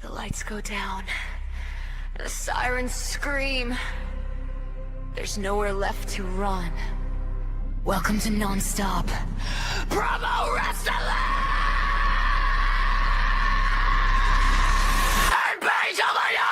The lights go down. The sirens scream. There's nowhere left to run. Welcome to Non-Stop Promo Wrestling! NPW!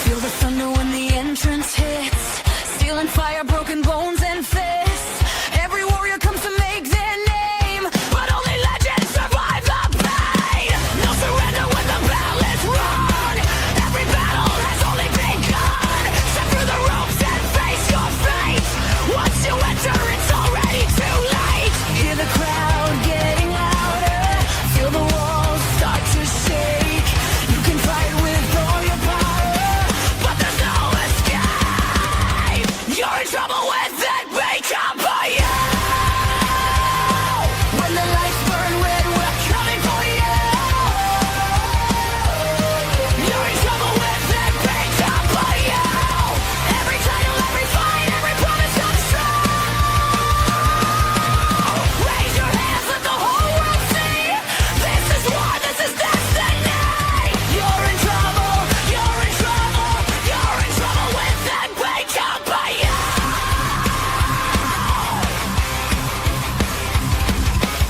Feel the thunder when the entrance hits. Steel and fire, broken bones and fists. Every warrior comes to make their name, but only legends survive the pain. No surrender when the bell is rung. Every battle has only begun. Step through the ropes and face your fate. Once you enter, it's already too late. Hear the crowd getting louder. Feel the walls start to shake. You can fight with all your power, but there's no escape. You're in trouble with it, become for you. When the lights burn red, we're coming for you. You're in trouble with it, become for you. Every title, every fight, every promise comes true. Raise your hands, let the whole world see. This is war, this is destiny. You're in trouble, you're in trouble, you're in trouble with it, become for you.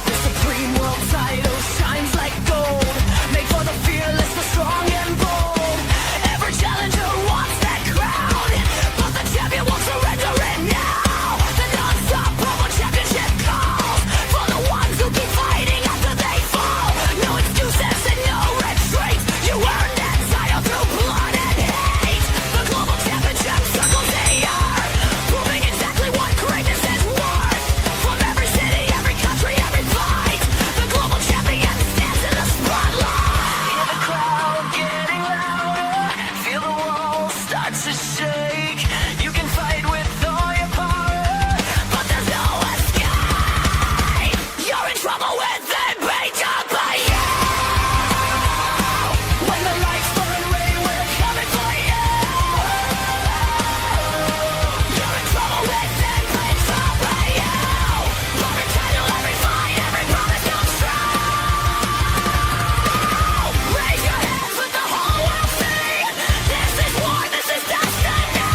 The supreme world title shines like gold. Made for the fearless, the strong and bold. Every challenger wants that crown, but the champion won't surrender it now. The non-stop promo championship calls for the ones who keep fighting after they fall. No excuses and no retreat. You earned that title through blood and hate. The global championship circles the earth, proving exactly what greatness is worth. From every city, every country, every fight, the global champion stands in the spotlight. Hear the crowd getting louder. Feel the walls start to shake. You can fight with all your power, but there's no escape. You're in trouble with NPW. When the lights burn red, we're coming for you. You're in trouble with NPW. Every title, every fight, every promise comes true. Raise your hands, let the whole world see. This is war, this is destiny.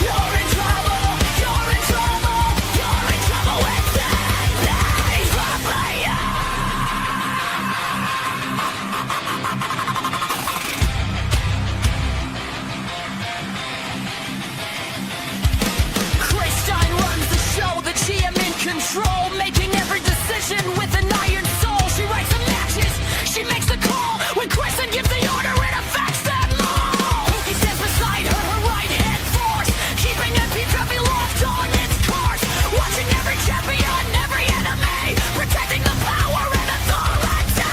You're in trouble, you're in trouble, you're in trouble with NPW. Chris Stein runs the show, the GM in control, making every decision with an iron soul. She writes the matches, she makes the call. When Kristen gives the order, it affects them all. He stands beside her, her right hand force, keeping NPW locked on its course. Watching every champion, every enemy, protecting the power and authority.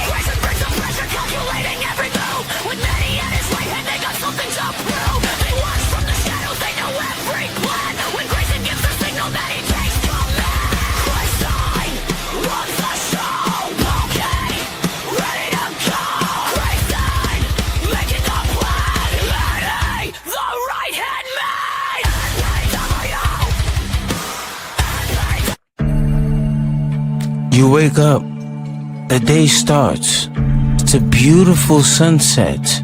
Grayson brings the pressure, calculating every move. With many at his right hand, they got something to prove. They watch from the shadows, they know every plan. When Grayson gives the signal that he takes command, Grayson runs the show. Okay, ready to go. Grayson making the plan, leading the right hand man. You wake up, the day starts. It's a beautiful sunset.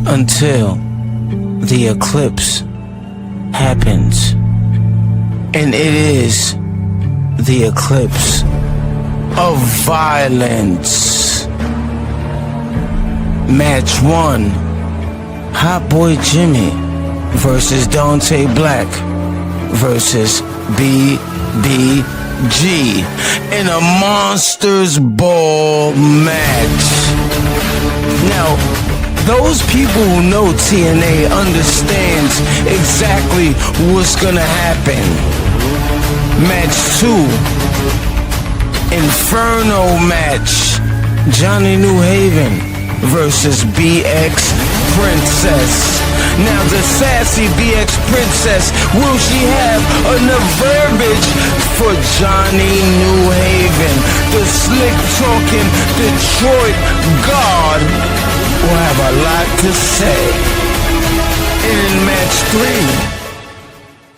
Until the eclipse happens. And it is the eclipse of violence. Match 1. Hot Boy Jimmy versus Dante Black versus BBG in a Monsters Ball match. Now, those people who know TNA understands exactly what's gonna happen. Match 2. Inferno match. Johnny New Haven versus BX Princess. Now the sassy BX Princess, will she have enough verbiage for Johnny New Haven? The slick talking Detroit God will have a lot to say. And in match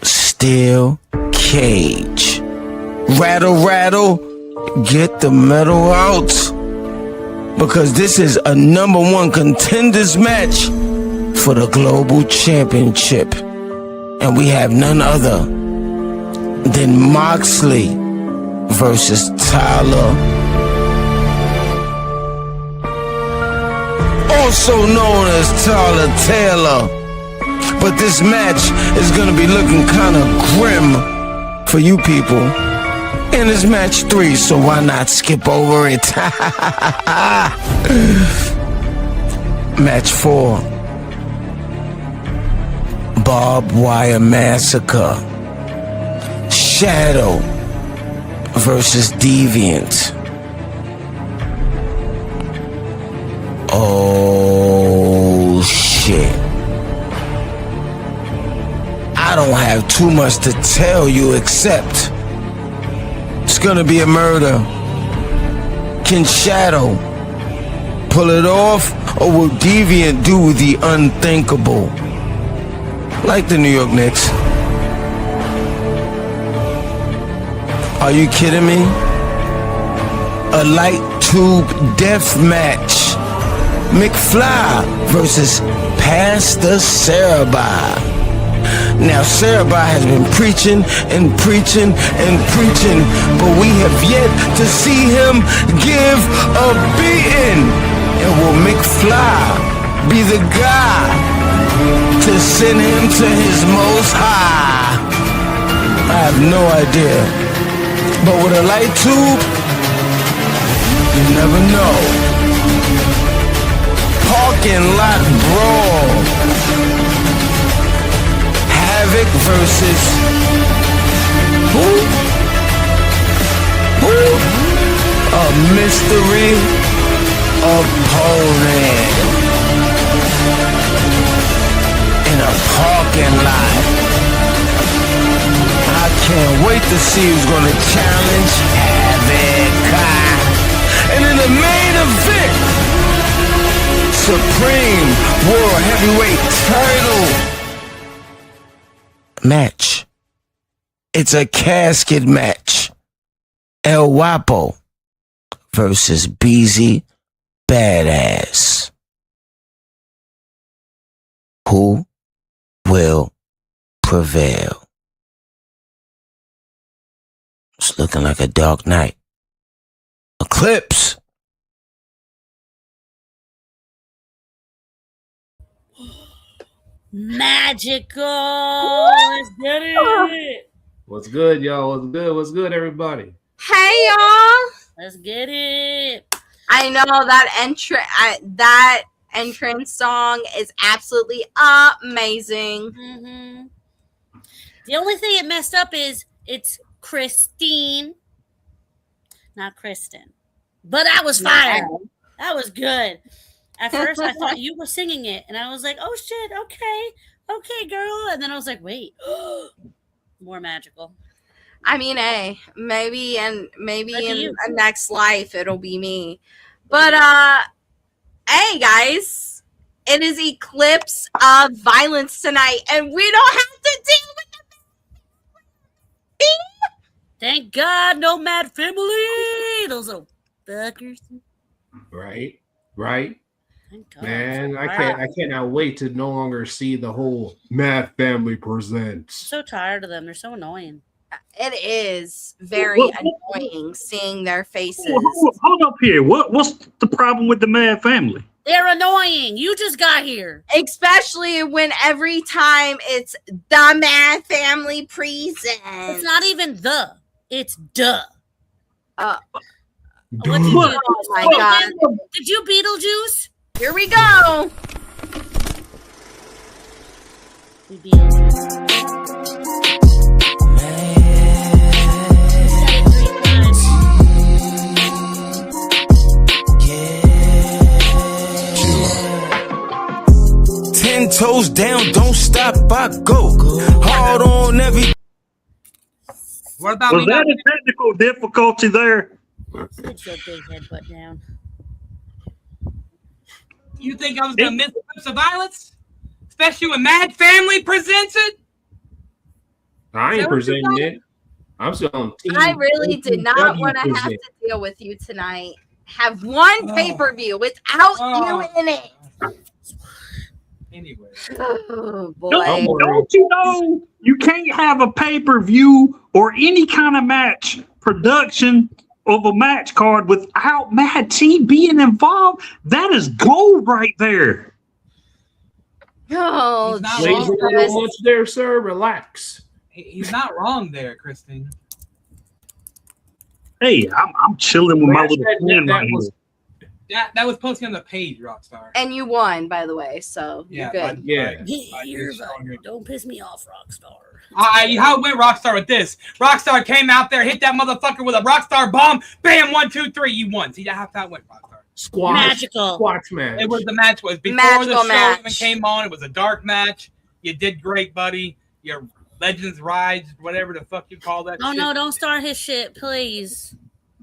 3, steel cage. Rattle, rattle, get the metal out. Because this is a number 1 contenders match for the global championship. And we have none other than Moxley versus Tyler, also known as Tyler Taylor. But this match is gonna be looking kinda grim for you people. And it's match 3, so why not skip over it? Match 4, Barbed Wire Massacre. Shadow versus Deviant. Oh shit. I don't have too much to tell you except it's gonna be a murder. Can Shadow pull it off, or will Deviant do the unthinkable? Like the New York Knicks. Are you kidding me? A light tube death match. McFly versus Pastor Sarabah. Now Sarabah has been preaching and preaching and preaching, but we have yet to see him give a beating. And will McFly be the guy to send him to his most high? I have no idea. But with a light tube, you never know. Parking lot brawl. Havoc versus who? A mystery opponent in a parking lot. I can't wait to see who's gonna challenge Havoc. And in the main event, Supreme World Heavyweight Title match. It's a casket match. El Guapo versus BZ Badass. Who will prevail? It's looking like a dark night. Eclipse. Magical. Let's get it. What's good, y'all? What's good? What's good, everybody? Hey, y'all. Let's get it. I know that entrance song is absolutely amazing. Mm-hmm. The only thing it messed up is it's Christine, not Kristen. But that was fire. That was good. At first, I thought you were singing it, and I was like, "Oh shit, okay, girl." And then I was like, "Wait, more magical." I mean, hey, maybe in a next life it'll be me. But hey guys, it is Eclipse of Violence tonight, and we don't have to deal with the Thank God, no Mad Family. Those little fuckers. Right. Thank God. Man, I cannot wait to no longer see the whole Mad Family presents. I'm so tired of them. They're so annoying. It is very annoying seeing their faces. Hold up here. What's the problem with the Mad Family? They're annoying. You just got here. Especially when every time it's the Mad Family presents. It's not even the. It's duh. Oh What did you my God. Did you Beetlejuice? Here we go. We Beetlejuice. Ten toes down, don't stop, I go. Hard on every. What about Was that a technical difficulty there? Put your big headbutt down. You think I was going to miss Eclipse of Violence? Especially when Mad Family presents it. I ain't presenting it. I'm selling team. I really did not NPW want to have present. to deal with you tonight. Have one pay-per-view without you in it. Anyway. Oh boy. Don't you know you can't have a pay-per-view or any kind of match production of a match card without Mad T being involved? That is gold right there. Oh, He's not Lays a wrong. little much there, sir. Relax. He's not wrong there, Kristen. Hey, I'm chilling with my Last little that- friend that right was- here. That was posted on the page, Rockstar. and you won, by the way, so Yeah, you're good. Yeah. Don't piss me off, Rockstar. How it went Rockstar with this? Rockstar came out there, hit that motherfucker with a Rockstar bomb. Bam, 1, 2, 3, you won. See how that went, Rockstar. Squash match. It was the match was before Magical the show match. even came on. It was a dark match. You did great, buddy. Your Legends Rise, whatever the fuck you call that. Oh shit. no, don't start his shit, please.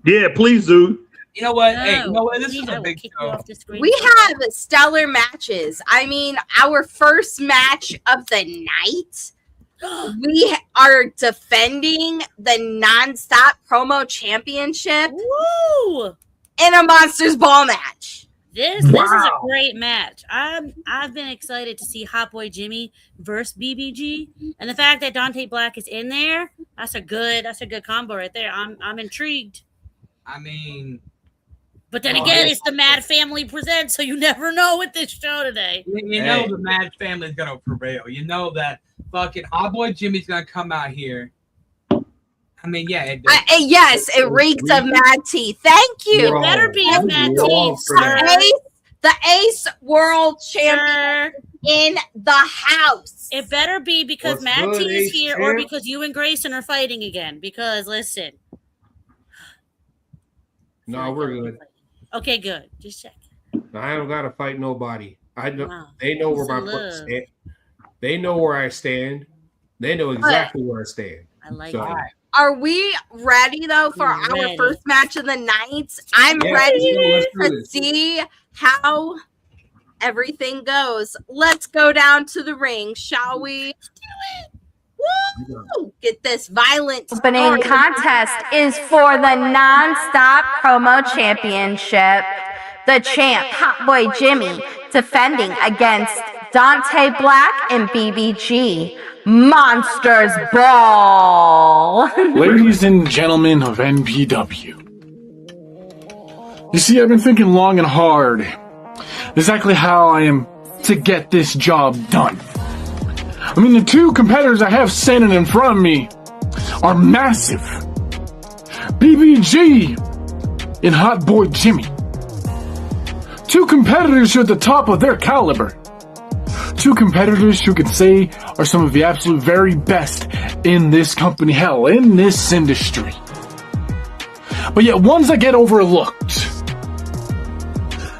Yeah, please do. You know what? No, Hey, you know what? This please, is I a will big kick you show. off the screen. We have stellar matches. I mean, our first match of the night, we are defending the nonstop promo championship Woo! in a Monsters Ball match. This is a Wow. great match. I've been excited to see Hot Boy Jimmy versus BBG, and the fact that Dante Black is in there, that's a good combo right there. I'm intrigued. I mean, But then Oh, again, yeah. it's the Mad Family presents, so you never know with this show today. you know the Mad family is gonna prevail. You know that fucking Hot Boy Jimmy's gonna come out here. I mean, yeah. Yes, it reeks of Mad Tea. Thank you. Bro. Better be a Mad Wrong Team, for sir. that. The Ace World Champion Sir. in the house. It better be because What's Mad good, T is Ace here, or champ? because you and Grayson are fighting again. Because listen, No, we're good. okay, good. Just check. I don't gotta fight nobody. I know Wow. they know where my Some foot love. stand. They know where I stand. They know exactly where I stand. I like So, it. Are we ready though for We're our ready. first match of the night? I'm Yeah, ready let's do to this. see how everything goes. Let's go down to the ring, shall we? Woo! Get this violent Opening contest is for the non-stop promo championship. The champ, Hot Boy Jimmy, defending against Dante Black and BBG. Monsters Ball. Ladies and gentlemen of NPW. You see, I've been thinking long and hard exactly how I am to get this job done. I mean, the two competitors I have standing in front of me are massive. BBG and Hot Boy Jimmy. Two competitors who are at the top of their caliber. Two competitors who could say are some of the absolute very best in this company, hell, in this industry. But yet ones that get overlooked.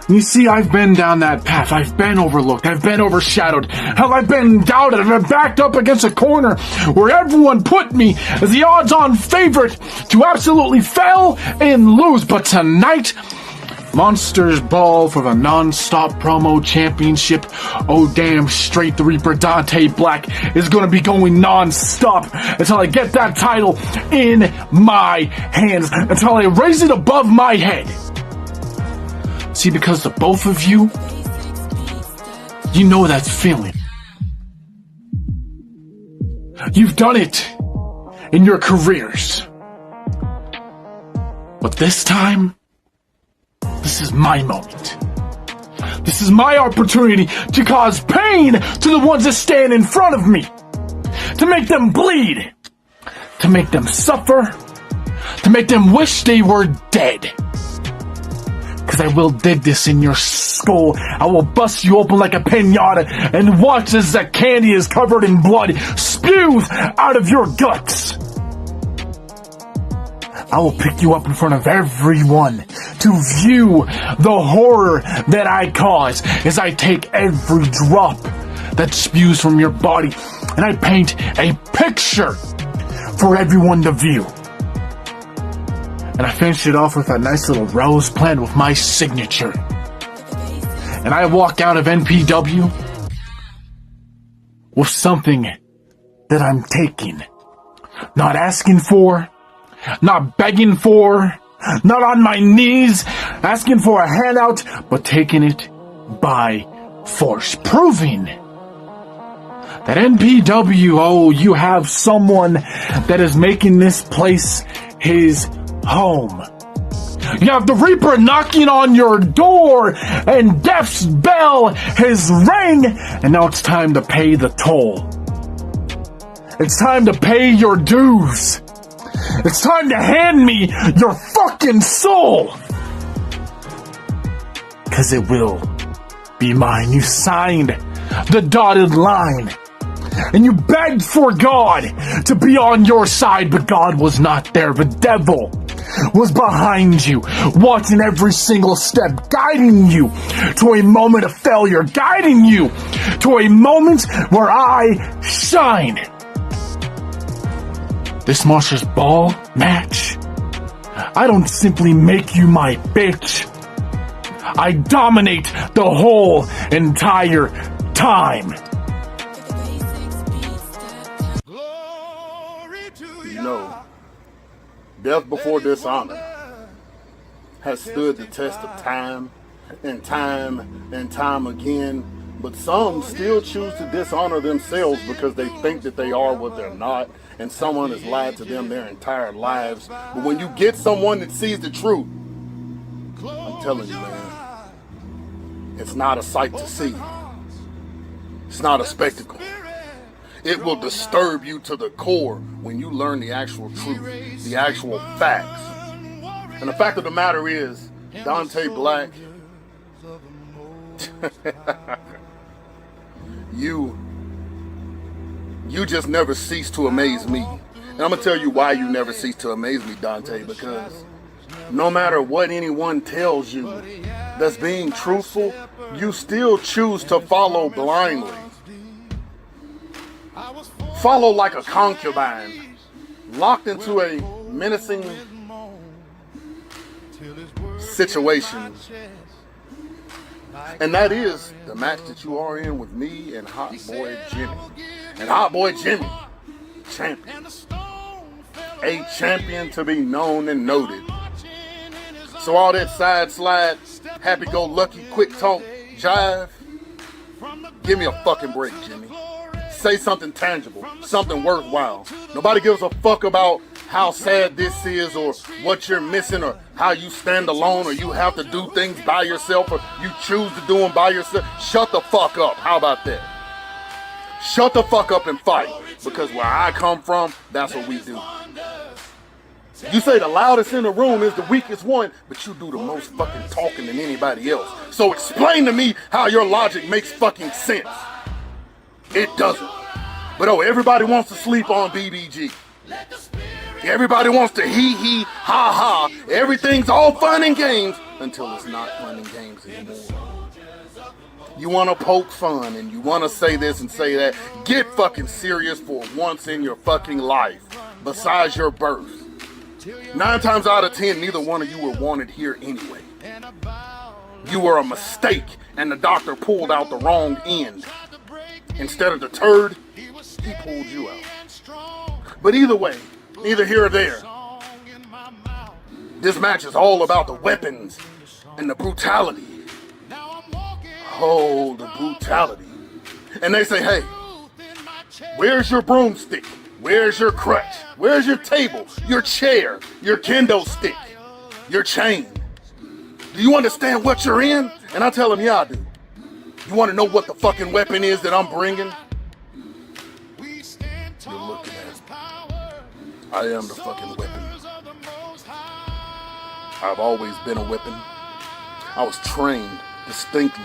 You see, I've been down that path. I've been overlooked. I've been overshadowed. Hell, I've been doubted. I've been backed up against a corner where everyone put me as the odds-on favorite to absolutely fail and lose. But tonight, Monsters Ball for the non-stop promo championship. Oh damn straight, the Reaper Dante Black is gonna be going non-stop until I get that title in my hands, until I raise it above my head. See, because the both of you, you know that feeling. You've done it in your careers. But this time, this is my moment. This is my opportunity to cause pain to the ones that stand in front of me. To make them bleed. To make them suffer. To make them wish they were dead. Because I will dig this in your skull. I will bust you open like a pinata and watch as that candy is covered in blood spews out of your guts. I will pick you up in front of everyone to view the horror that I cause as I take every drop that spews from your body and I paint a picture for everyone to view. And I finish it off with a nice little rose plant with my signature. And I walk out of NPW with something that I'm taking. Not asking for, not begging for, not on my knees, asking for a handout, but taking it by force. Proving that NPW, oh, you have someone that is making this place his home. You have the Reaper knocking on your door, and Death's bell has rang, and now it's time to pay the toll. It's time to pay your dues. It's time to hand me your fucking soul. 'Cause it will be mine. You signed the dotted line. And you begged for God to be on your side, but God was not there. The devil was behind you, watching every single step, guiding you to a moment of failure, guiding you to a moment where I shine. This Monsters Ball match, I don't simply make you my bitch. I dominate the whole entire time. No. Death before dishonor has stood the test of time and time again, but some still choose to dishonor themselves because they think that they are what they're not, and someone has lied to them their entire lives. But when you get someone that sees the truth, I'm telling you, man, it's not a sight to see. It's not a spectacle. It will disturb you to the core when you learn the actual truth, the actual facts. And the fact of the matter is, Dante Black, you just never cease to amaze me. And I'm going to tell you why you never cease to amaze me, Dante, because no matter what anyone tells you that's being truthful, you still choose to follow blindly. Follow like a concubine, locked into a menacing situation. And that is the match that you are in with me and Hot Boy Jimmy. And Hot Boy Jimmy, champion. A champion to be known and noted. So all that side slide, happy-go-lucky, quick talk, jive, give me a fucking break, Jimmy. Say something tangible, something worthwhile. Nobody gives a fuck about how sad this is or what you're missing or how you stand alone or you have to do things by yourself or you choose to do them by yourself. Shut the fuck up. How about that? Shut the fuck up and fight. Because where I come from, that's what we do. You say the loudest in the room is the weakest one, but you do the most fucking talking than anybody else. So explain to me how your logic makes fucking sense. It doesn't. But oh, everybody wants to sleep on BBG. Everybody wants to hee ha ha. Everything's all fun and games until it's not fun and games anymore. You want to poke fun and you want to say this and say that. Get fucking serious for once in your fucking life. Besides your birth. 9 times out of 10, neither one of you were wanted here anyway. You were a mistake and the doctor pulled out the wrong end. Instead of the turd, he pulled you out. But either way, neither here or there, this match is all about the weapons and the brutality. Oh, the brutality. And they say, hey, where's your broomstick? Where's your crutch? Where's your table? Your chair? Your kendo stick? Your chain? Do you understand what you're in? And I tell them, yeah, I do. You want to know what the fucking weapon is that I'm bringing? You're looking at me. I am the fucking weapon. I've always been a weapon. I was trained distinctly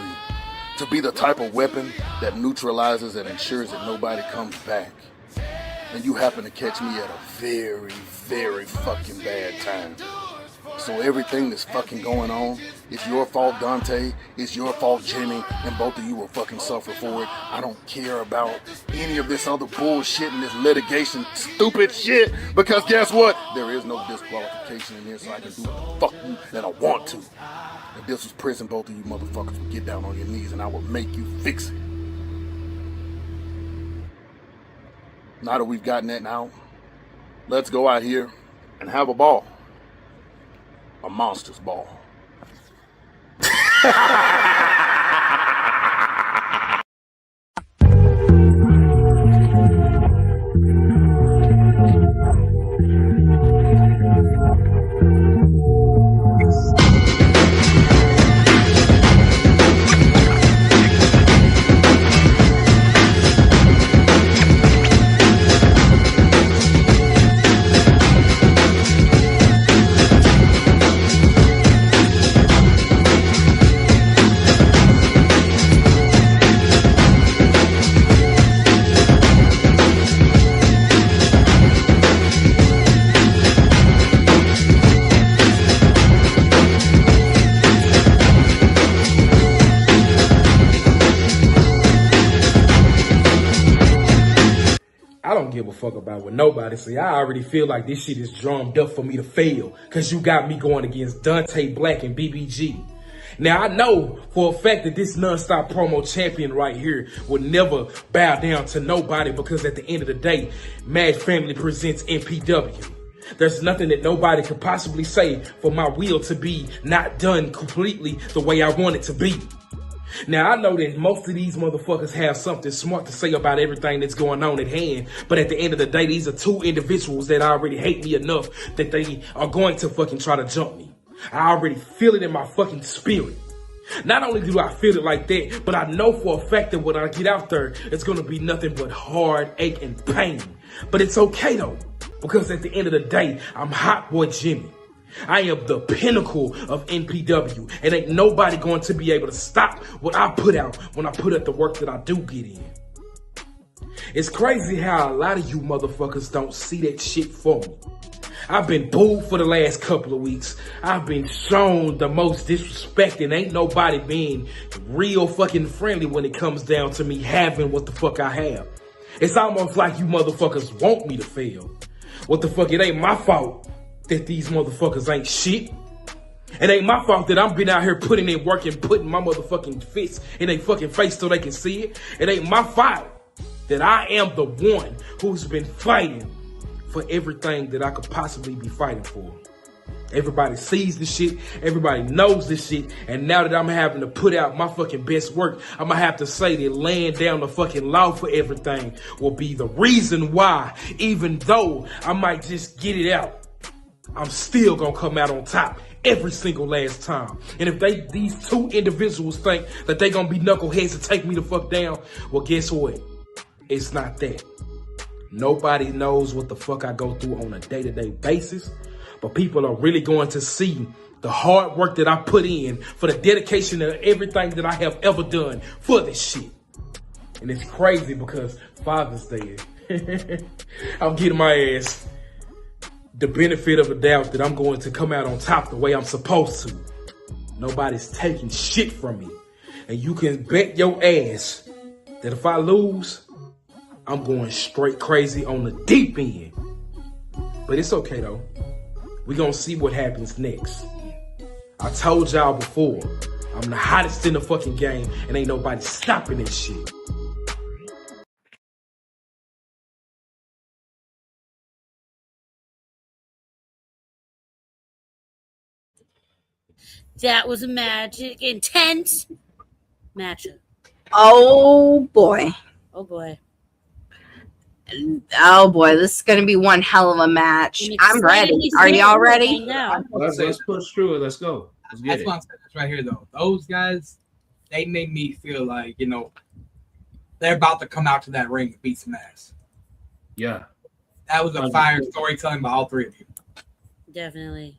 to be the type of weapon that neutralizes and ensures that nobody comes back. And you happen to catch me at a very, very fucking bad time. So everything that's fucking going on, it's your fault, Dante. It's your fault, Jimmy. And both of you will fucking suffer for it. I don't care about any of this other bullshit and this litigation stupid shit. Because guess what? There is no disqualification in here, so I can do what the fuck you that I want to. If this was prison, both of you motherfuckers would get down on your knees and I would make you fix it. Now that we've gotten that now, let's go out here and have a ball. A monster's ball. I don't give a fuck about what nobody say. I already feel like this shit is drummed up for me to fail because you got me going against Dante Black and BBG. Now, I know for a fact that this non-stop promo champion right here would never bow down to nobody because at the end of the day, Mad Family presents NPW. There's nothing that nobody could possibly say for my will to be not done completely the way I want it to be. Now, I know that most of these motherfuckers have something smart to say about everything that's going on at hand, but at the end of the day, these are two individuals that already hate me enough that they are going to fucking try to jump me. I already feel it in my fucking spirit. Not only do I feel it like that, but I know for a fact that when I get out there, it's going to be nothing but heartache and pain. But it's okay though, because at the end of the day, I'm Hot Boy Jimmy. I am the pinnacle of NPW, and ain't nobody going to be able to stop what I put out when I put out the work that I do get in. It's crazy how a lot of you motherfuckers don't see that shit for me. I've been booed for the last couple of weeks. I've been shown the most disrespect, and ain't nobody being real fucking friendly when it comes down to me having what the fuck I have. It's almost like you motherfuckers want me to fail. What the fuck, it ain't my fault that these motherfuckers ain't shit. It ain't my fault that I'm been out here putting in work and putting my motherfucking fists in their fucking face so they can see it. It ain't my fault that I am the one who's been fighting for everything that I could possibly be fighting for. Everybody sees this shit, everybody knows this shit, and now that I'm having to put out my fucking best work, I'm gonna have to say that laying down the fucking law for everything will be the reason why, even though I might just get it out, I'm still gonna come out on top every single last time. And if these two individuals think that they gonna be knuckleheads to take me the fuck down, well, guess what? It's not that. Nobody knows what the fuck I go through on a day-to-day basis, but people are really going to see the hard work that I put in for the dedication of everything that I have ever done for this shit. And it's crazy because Father's Day, I'm getting my ass the benefit of a doubt that I'm going to come out on top the way I'm supposed to. Nobody's taking shit from me. And you can bet your ass that if I lose, I'm going straight crazy on the deep end. But it's okay though. We're gonna see what happens next. I told y'all before, I'm the hottest in the fucking game and ain't nobody stopping this shit. That was a magic, intense matchup. Oh boy. Oh boy. Oh boy, this is going to be one hell of a match. I'm ready. Are y'all ready? Let's push through it. Let's go. Let's get That's it. what I'm saying right here, though. Those guys, they made me feel like, they're about to come out to that ring and beat some ass. Yeah. That was a fire storytelling by all three of you. Definitely.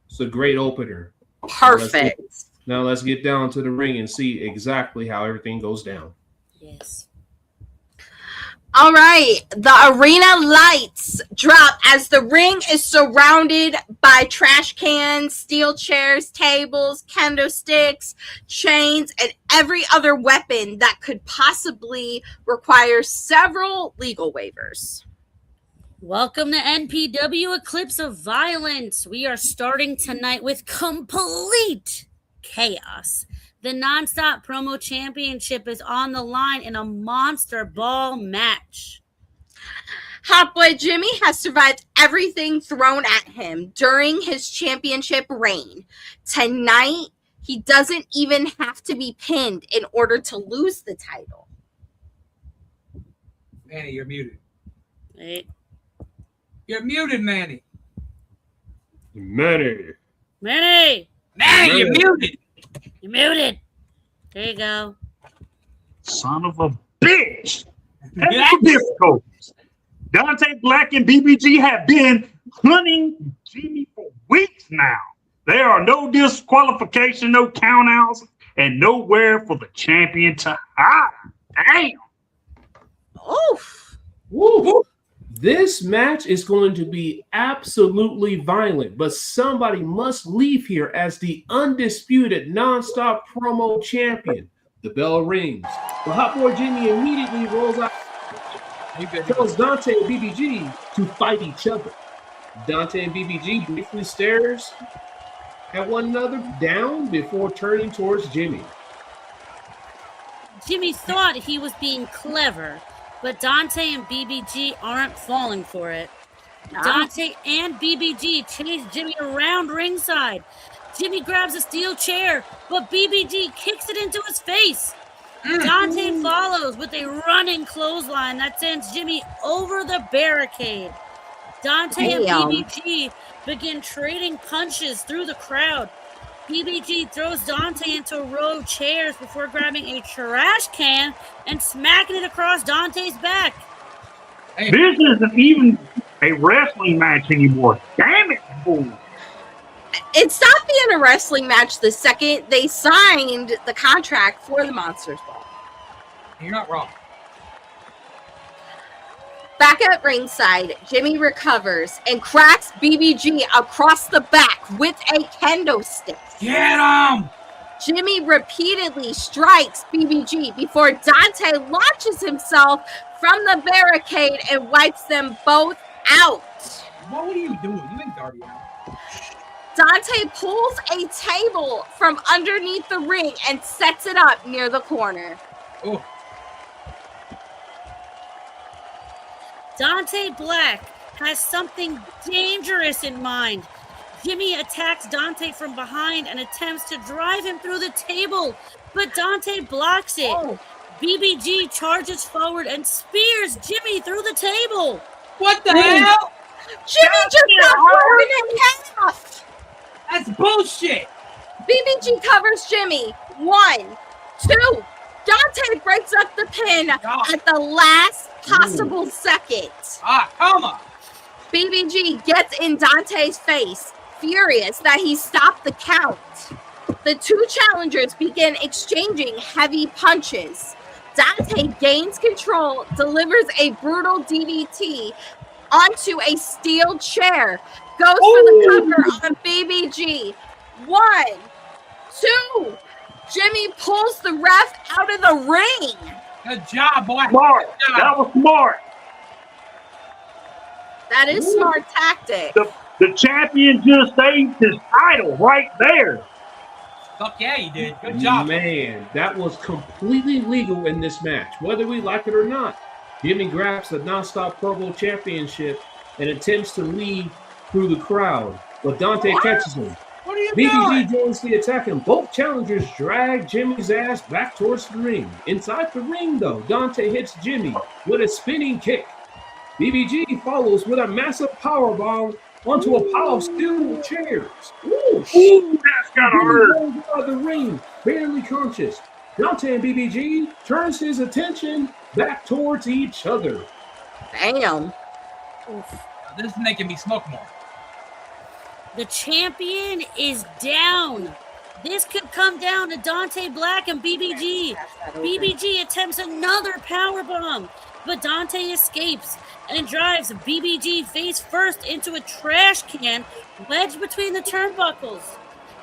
It's a great opener. Perfect. Now let's get down to the ring and see exactly how everything goes down. Yes. All right, the arena lights drop as the ring is surrounded by trash cans, steel chairs, tables, kendo sticks, chains, and every other weapon that could possibly require several legal waivers. Welcome to NPW Eclipse of Violence. We are starting tonight with complete chaos. The Nonstop Promo Championship is on the line in a monster ball match. Hot Boy Jimmy has survived everything thrown at him during his championship reign. Tonight, he doesn't even have to be pinned in order to lose the title. Manny, you're muted. Wait. You're muted, Manny. Manny. Manny! Manny, you're muted. You're muted. There you go. Son of a bitch. Disco. Dante Black and BBG have been hunting Jimmy for weeks now. There are no disqualification, no countouts, and nowhere for the champion to hide. Damn. Oof. Woo. This match is going to be absolutely violent, but somebody must leave here as the undisputed non-stop promo champion. The bell rings. The Hot Boy Jimmy immediately rolls out. He tells Dante and BBG to fight each other. Dante and BBG briefly stares at one another down before turning towards Jimmy. Jimmy thought he was being clever, but Dante and BBG aren't falling for it. Dante and BBG chase Jimmy around ringside. Jimmy grabs a steel chair, but BBG kicks it into his face. Dante follows with a running clothesline that sends Jimmy over the barricade. Dante and BBG begin trading punches through the crowd. BBG throws Dante into a row of chairs before grabbing a trash can and smacking it across Dante's back. This isn't even a wrestling match anymore. Damn it, boy. It stopped being a wrestling match the second they signed the contract for the Monsters Ball. You're not wrong. Back at ringside, Jimmy recovers and cracks BBG across the back with a kendo stick. Get him! Jimmy repeatedly strikes BBG before Dante launches himself from the barricade and wipes them both out. What are you doing? You ain't dirty out. Dante pulls a table from underneath the ring and sets it up near the corner. Oh. Dante Black has something dangerous in mind. Jimmy attacks Dante from behind and attempts to drive him through the table, but Dante blocks it. BBG charges forward and spears Jimmy through the table. What the hell? Jimmy just got broken in half. That's bullshit. BBG covers Jimmy. 1, 2. Dante breaks up the pin at the last possible second. Come on. BBG gets in Dante's face, furious that he stopped the count. The two challengers begin exchanging heavy punches. Dante gains control, delivers a brutal DDT onto a steel chair, goes for the cover on BBG. 1, 2. Jimmy pulls the ref out of the ring. Good job, boy. Smart. That was smart. That is smart tactic. The champion just saved his title right there. Fuck yeah, you did. Good job. Man, that was completely legal in this match, whether we like it or not. Jimmy grabs the nonstop promo championship and attempts to lead through the crowd, but Dante catches him. What are you BBG doing? joins the attack, and both challengers drag Jimmy's ass back towards the ring. Inside the ring, though, Dante hits Jimmy with a spinning kick. BBG follows with a massive powerbomb onto a pile of steel chairs. Ooh, that's gotta hurt. Out of the ring, barely conscious. Dante and BBG turns his attention back towards each other. Damn. This is making me smoke more. The champion is down. This could come down to Dante Black and BBG. BBG attempts another powerbomb, but Dante escapes and drives BBG face first into a trash can wedged between the turnbuckles.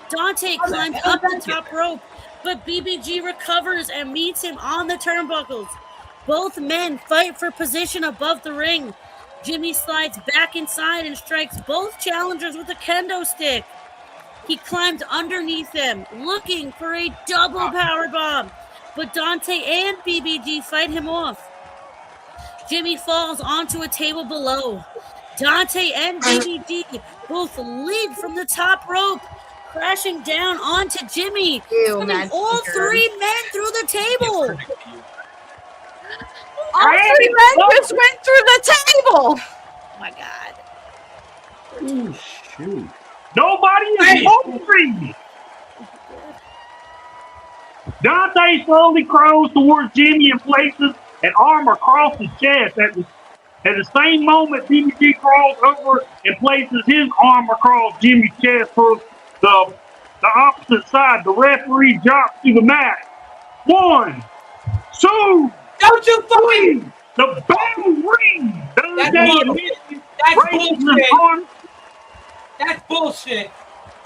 Dante climbs up the top rope, but BBG recovers and meets him on the turnbuckles. Both men fight for position above the ring. Jimmy slides back inside and strikes both challengers with a kendo stick. He climbs underneath them, looking for a double powerbomb, but Dante and BBG fight him off. Jimmy falls onto a table below. Dante and BBG both leap from the top rope, crashing down onto Jimmy, sending all three men through the table. All three men just went through the table. Oh my God. Oh, shoot. Nobody is moving. Dante slowly crawls towards Jimmy and places an arm across his chest. At the same moment, BBG crawls over and places his arm across Jimmy's chest for the opposite side. The referee drops to the mat. 1, 2, don't you fucking! The bell rings. That's bullshit. That's bullshit.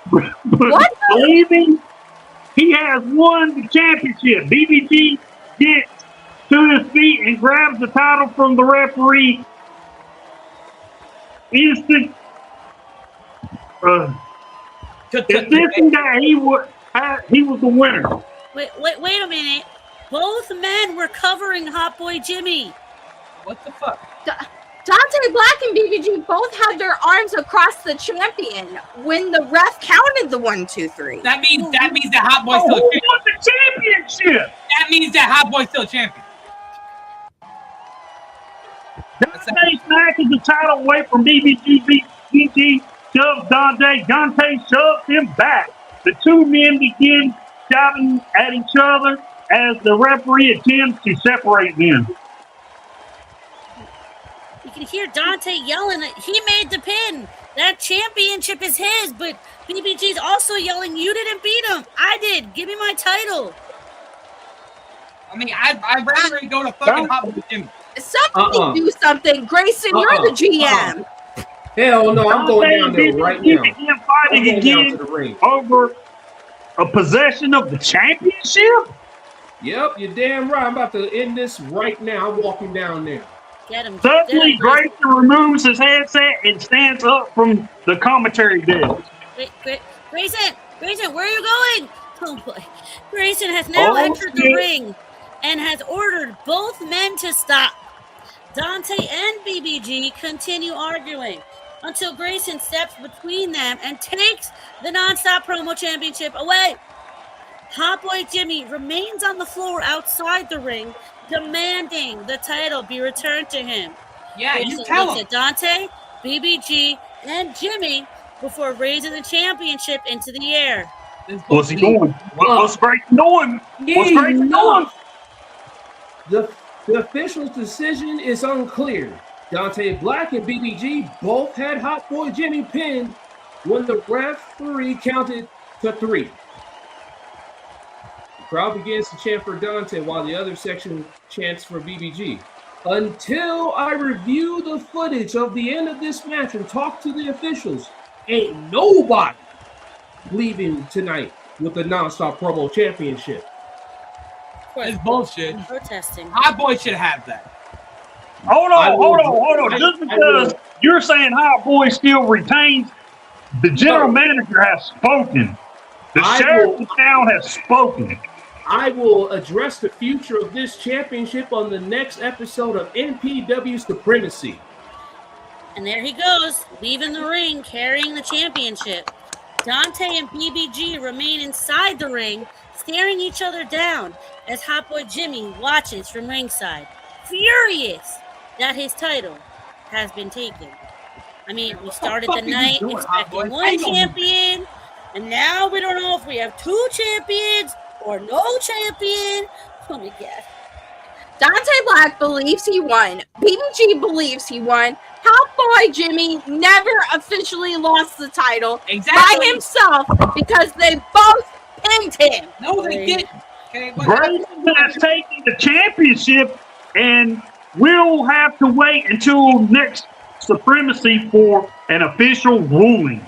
What? Believing he has won the championship, BBG gets to his feet and grabs the title from the referee. Insisting that he was the winner. Wait a minute. Both men were covering Hot Boy Jimmy. What the fuck? Dante Black and BBG both had their arms across the champion when the ref counted the 1, 2, 3. That means that Hot Boy's still who won the championship? That means that Hot Boy's still champion. Dante snatches the title away from BBG. BBG shoves Dante. Dante shoves him back. The two men begin shouting at each other as the referee attempts to separate them. You can hear Dante yelling that he made the pin. That championship is his, but BBG's also yelling, "You didn't beat him. I did. Give me my title." I mean, I'd rather go to fucking Hot Boy Jimmy. Somebody do something. Grayson, you're the GM. Hell no, I'm going down there right now. Fighting again over a possession of the championship? Yep, you're damn right. I'm about to end this right now. I'm walking down there. Get him. Suddenly, Grayson removes his headset and stands up from the commentary desk. Grayson, where are you going? Oh boy. Grayson has now entered the ring and has ordered both men to stop. Dante and BBG continue arguing until Grayson steps between them and takes the Nonstop Promo Championship away. Hot Boy Jimmy remains on the floor outside the ring, demanding the title be returned to him. Yeah, Grayson you tell looks him. at Dante, BBG, and Jimmy before raising the championship into the air. What's he doing? What's Grayson doing? What's Grayson doing? The official's decision is unclear. Dante Black and BBG both had Hot Boy Jimmy pinned when the referee counted to 3. The crowd begins to chant for Dante while the other section chants for BBG. Until I review the footage of the end of this match and talk to the officials, ain't nobody leaving tonight with the Nonstop Promo Championship. It's bullshit. Protesting. Hot Boy should have that. Hold on. Just because you're saying Hot Boy still retains, the general manager has spoken. The sheriff of town has spoken. I will address the future of this championship on the next episode of NPW Supremacy. And there he goes, leaving the ring, carrying the championship. Dante and BBG remain inside the ring, staring each other down as Hot Boy Jimmy watches from ringside, furious that his title has been taken. I mean, we started the night expecting one champion, and now we don't know if we have 2 champions or no champion. Oh my God. Dante Black believes he won. BBG believes he won. Hot Boy Jimmy never officially lost the title by himself because they both pinned him. No, they didn't. Okay, Grayson has taken the championship, and we'll have to wait until next Supremacy for an official ruling.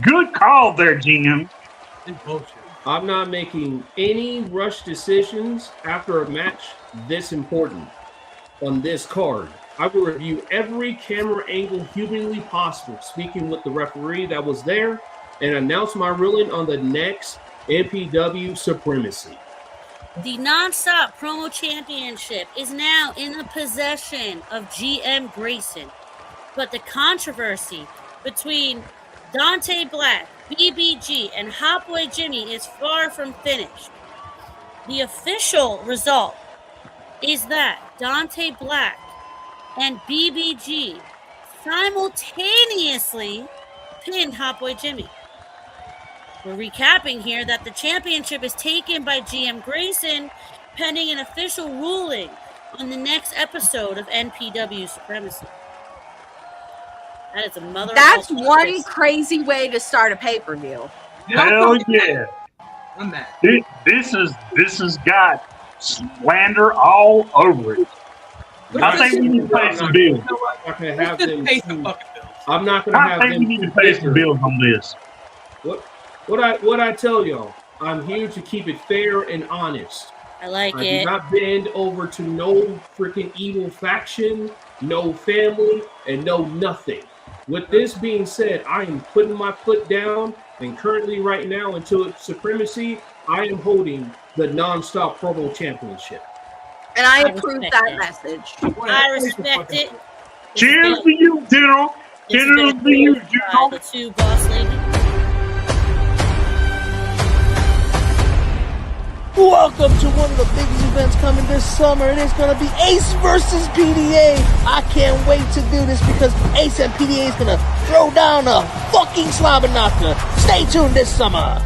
Good call there, GM. It's bullshit. I'm not making any rush decisions after a match this important on this card. I will review every camera angle humanly possible, speaking with the referee that was there, and announce my ruling on the next NPW Supremacy. The Nonstop Promo Championship is now in the possession of GM Grayson, but the controversy between Dante Black, BBG, and Hot Boy Jimmy is far from finished. The official result is that Dante Black and BBG simultaneously pinned Hot Boy Jimmy. We're recapping here that the championship is taken by GM Grayson pending an official ruling on the next episode of NPW Supremacy. That is a mother. That's one crazy way to start a pay-per-view. Hell yeah. I'm mad. This has got slander all over it. I think we need to pay some bills. I'm not going to have them. I think we need to pay some bills on this. What I tell y'all, I'm here to keep it fair and honest. I like I it. do not bend over to no freaking evil faction, no family, and no nothing. With this being said, I am putting my foot down, and currently right now, until Supremacy, I am holding the Nonstop Promo Championship. And I approve that message. I respect it. Cheers to you, General. Cheers to you, General. The two boss ladies. Welcome to one of the biggest events coming this summer, and it's going to be Ace versus PDA. I can't wait to do this because Ace and PDA is going to throw down a fucking slobber knocker. Stay tuned this summer.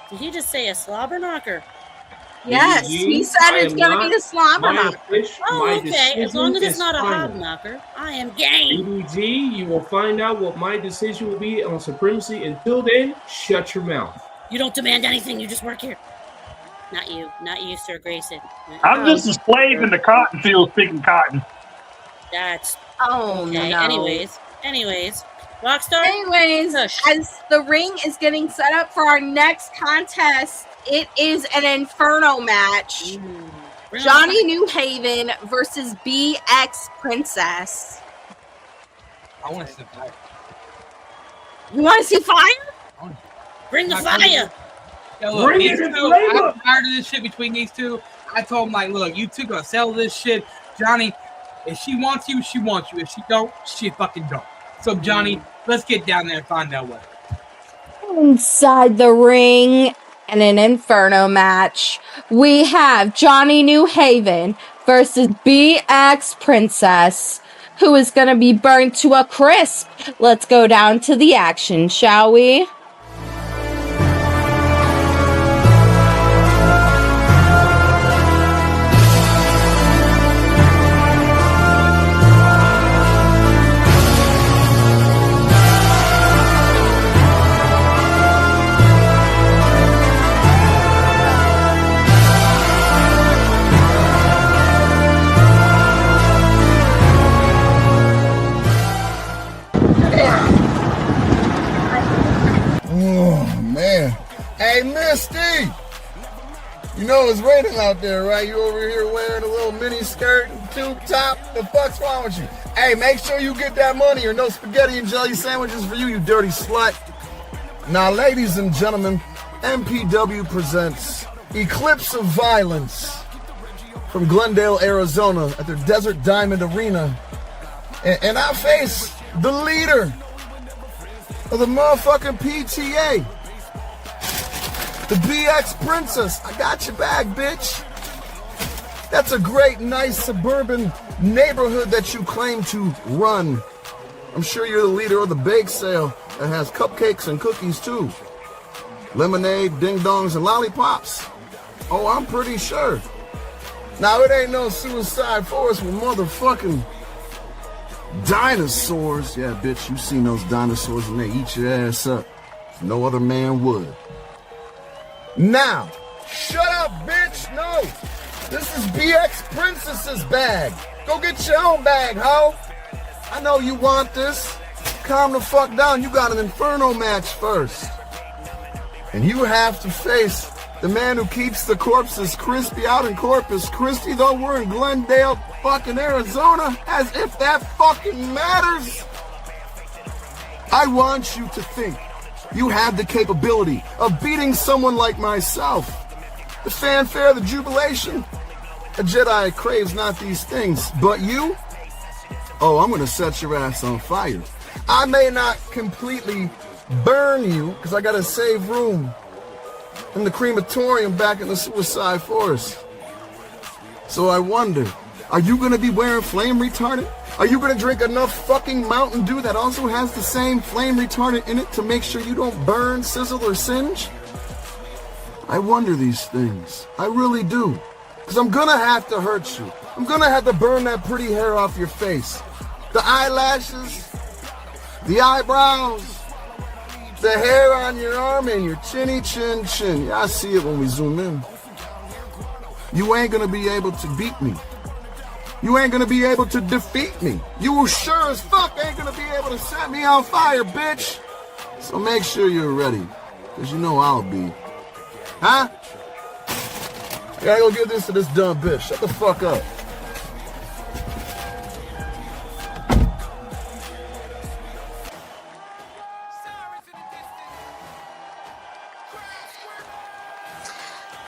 Did he just say a slobber knocker? Yes, he said it's going to be the slobber knocker. Oh, okay. As long as it's not a hog knocker, I am game. BBG, you will find out what my decision will be on Supremacy. Until then, shut your mouth. You don't demand anything. You just work here. Not you, Sir Grayson. I'm just a slave in the cotton field picking cotton. That's okay. No. Anyways, Rockstar. Anyways, as the ring is getting set up for our next contest, it is an Inferno match. Johnny New Haven versus BX Princess. I want to see fire. You want to see fire? Bring the fire. Yo, look, Bring these it two, I'm tired of this shit between these two. I told him, like, look, you two gonna sell this shit. Johnny, if she wants you, she wants you. If she don't, she fucking don't. So, Johnny, let's get down there and find out what. Inside the ring and an Inferno match, we have Johnny New Haven versus BX Princess, who is going to be burned to a crisp. Let's go down to the action, shall we? Hey, Misty! You know it's raining out there, right? You over here wearing a little mini skirt and tube top. The fuck's wrong with you? Hey, make sure you get that money or no spaghetti and jelly sandwiches for you, you dirty slut. Now, ladies and gentlemen, NPW presents Eclipse of Violence from Glendale, Arizona at their Desert Diamond Arena. And I face the leader of the motherfucking PTA. The BX Princess. I got your back, bitch. That's a great, nice suburban neighborhood that you claim to run. I'm sure you're the leader of the bake sale that has cupcakes and cookies too. Lemonade, ding-dongs, and lollipops. Oh, I'm pretty sure. Now, it ain't no suicide forest with motherfucking dinosaurs. Yeah, bitch, you seen those dinosaurs and they eat your ass up. No other man would. Now, shut up, bitch. No, this is BX Princess's bag. Go get your own bag, ho. I know you want this. Calm the fuck down. You got an Inferno match first. And you have to face the man who keeps the corpses crispy out in Corpus Christi, though we're in Glendale, fucking Arizona, as if that fucking matters. I want you to think You have the capability of beating someone like myself. The fanfare, the jubilation. A Jedi craves not these things, but you? Oh, I'm gonna set your ass on fire. I may not completely burn you, because I gotta save room in the crematorium back in the Suicide Forest. So I wonder, are you gonna be wearing flame retardant? Are you gonna drink enough fucking Mountain Dew that also has the same flame retardant in it to make sure you don't burn, sizzle, or singe? I wonder these things. I really do. Because I'm gonna have to hurt you. I'm gonna have to burn that pretty hair off your face. The eyelashes, the eyebrows, the hair on your arm, and your chinny chin chin. Yeah, I see it when we zoom in. You ain't gonna be able to beat me. You ain't gonna be able to defeat me. You sure as fuck ain't gonna be able to set me on fire, bitch. So make sure you're ready, because you know I'll be. Huh? I gotta go give this to this dumb bitch. Shut the fuck up.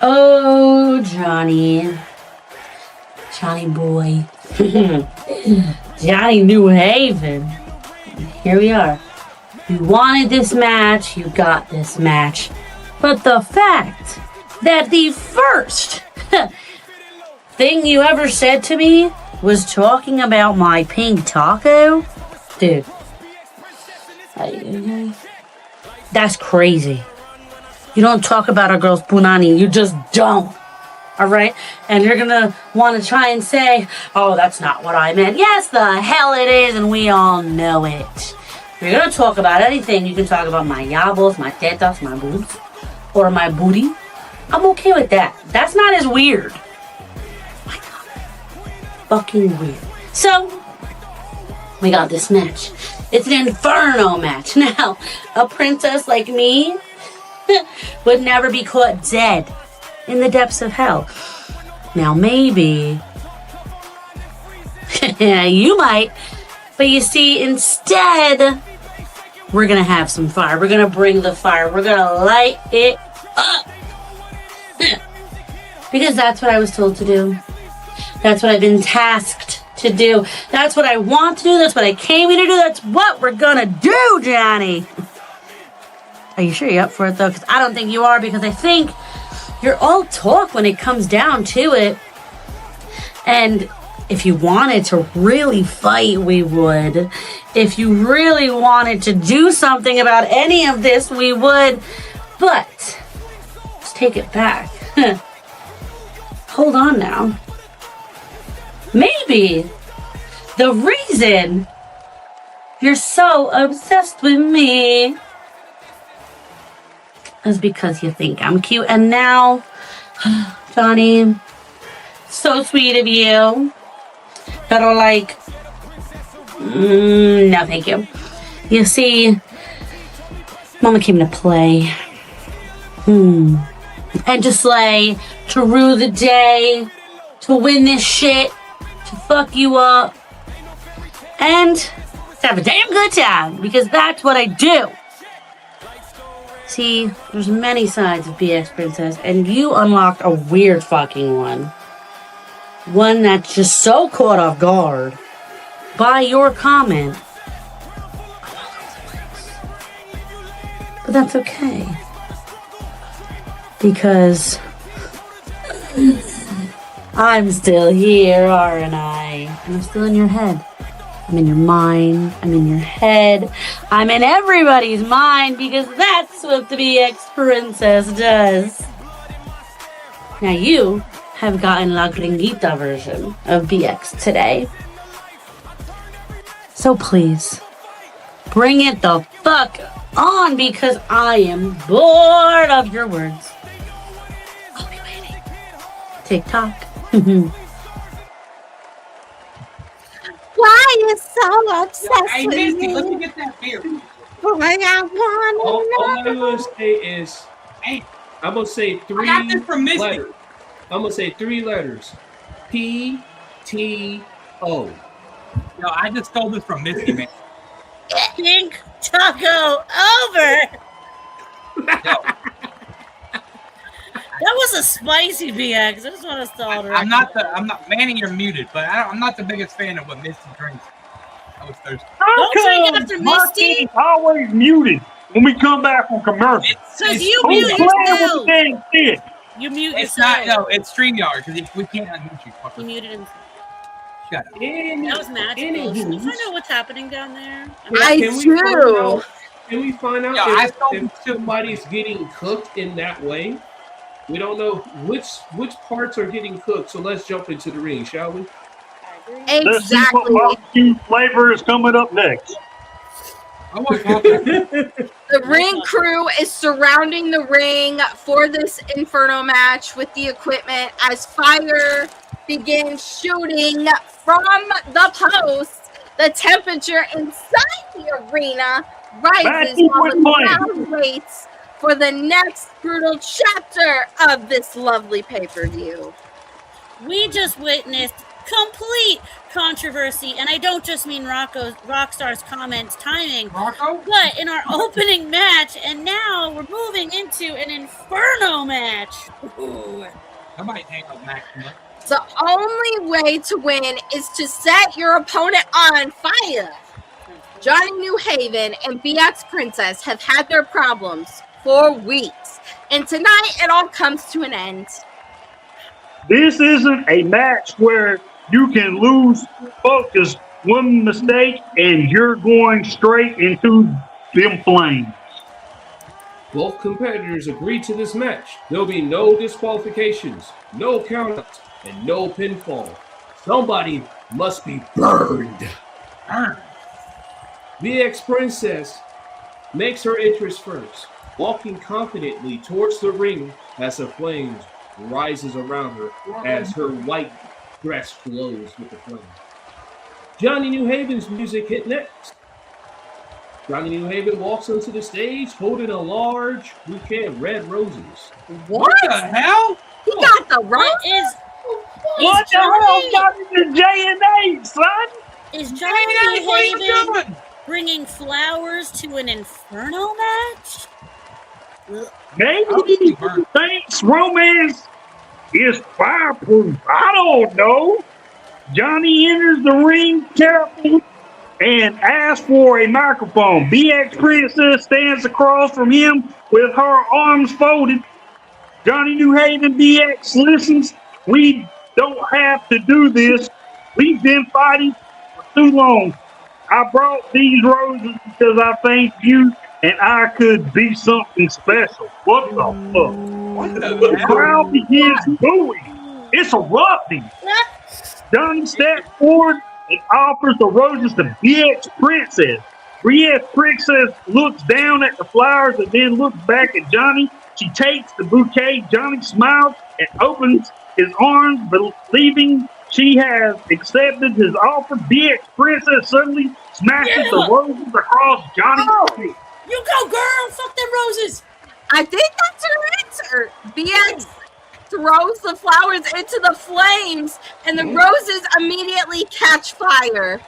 Oh, Johnny. Johnny boy. Johnny New Haven. Here we are. You wanted this match, you got this match. But the fact that the first thing you ever said to me was talking about my pink taco? Dude. That's crazy. You don't talk about a girl's punani. You just don't. Alright? And you're gonna want to try and say, oh, that's not what I meant. Yes, the hell it is, and we all know it. If you're gonna talk about anything, you can talk about my yabos, my tetas, my boobs, or my booty. I'm okay with that. That's not as weird. My God. Fucking weird. So, we got this match. It's an inferno match. Now, a princess like me would never be caught dead in the depths of hell. Now, maybe you might, but you see, instead, we're gonna have some fire. We're gonna bring the fire. We're gonna light it up. Because that's what I was told to do. That's what I've been tasked to do. That's what I want to do. That's what I came here to do. That's what we're gonna do, Johnny. Are you sure you're up for it, though? Because I don't think you are, because I think you're all talk when it comes down to it. And if you wanted to really fight, we would. If you really wanted to do something about any of this, we would. But let's take it back. Hold on now. Maybe the reason you're so obsessed with me is because you think I'm cute. And now, Johnny, so sweet of you. But I'm like, no, thank you. You see, Mama came to play. And to slay, to rue the day, to win this shit, to fuck you up, and to have a damn good time, because that's what I do. See, there's many sides of BX Princess, and you unlocked a weird fucking one. One that's just so caught off guard by your comment. But that's okay. Because I'm still here, aren't I? And I'm still in your head. I'm in your mind. I'm in your head. I'm in everybody's mind, because that's what the BX Princess does. Now you have gotten La Gringuita version of BX today. So please, bring it the fuck on, because I am bored of your words. I'll be waiting. TikTok. Why are you so obsessed Hey, with Misty, me? let me get that beer. Boy, I want All I'm gonna say is, Hey, I'm gonna say I got this from Misty. letters. I'm gonna say 3 letters. PTO. Yo, I just stole this from Misty, man. Pink taco over. That was a spicy BX. I just want us to all I'm not, Manny, you're muted, but I'm not the biggest fan of what Misty drinks. I was thirsty. Don't drink after Misty. Always muted when we come back from commercial. Because you Who's mute playing with yourself. the damn shit? You mute It's yourself. not, no, it's StreamYard, because we can't unmute you. He muted himself. Shut up. That was magical. Can you find out what's happening down there? Can we find out Yeah, if somebody's getting cooked in that way? We don't know which parts are getting cooked, so let's jump into the ring, shall we? Let's see what barbecue flavor is coming up next. The ring crew is surrounding the ring for this Inferno match with the equipment as fire begins shooting from the post. The temperature inside the arena rises while the crowd waits for the next brutal chapter of this lovely pay-per-view. We just witnessed complete controversy, and I don't just mean Rockstar's comments timing, but in our opening match, and now we're moving into an Inferno match. Ooh. I might hang up Max. The only way to win is to set your opponent on fire. Johnny New Haven and BX Princess have had their problems for weeks, and tonight it all comes to an end. This isn't a match where you can lose focus one mistake and you're going straight into them flames. Both competitors agreed to this match. There'll be no disqualifications, no countouts, and no pinfall. Somebody must be burned. BX Princess makes her entrance first, walking confidently towards the ring as the flames rises around her as her white dress glows with the flames. Johnny New Haven's music hit next. Johnny New Haven walks onto the stage holding a large bouquet of red roses. What the hell? He got the roses? What the hell got into J&A, son? Is Johnny New Haven bringing flowers to an Inferno match? Maybe thanks romance is fireproof. I don't know. Johnny enters the ring carefully and asks for a microphone. BX Princess stands across from him with her arms folded. Johnny New Haven BX listens. We don't have to do this. We've been fighting for too long. I brought these roses because I think you and I could be something special. What the fuck? The crowd begins booing. It's erupting. Johnny steps forward and offers the roses to BX Princess. BX Princess looks down at the flowers and then looks back at Johnny. She takes the bouquet. Johnny smiles and opens his arms, believing she has accepted his offer. BX Princess suddenly smashes the roses across Johnny's face. You go, girl! Fuck them roses! I think that's her answer. BX throws the flowers into the flames, and the roses immediately catch fire.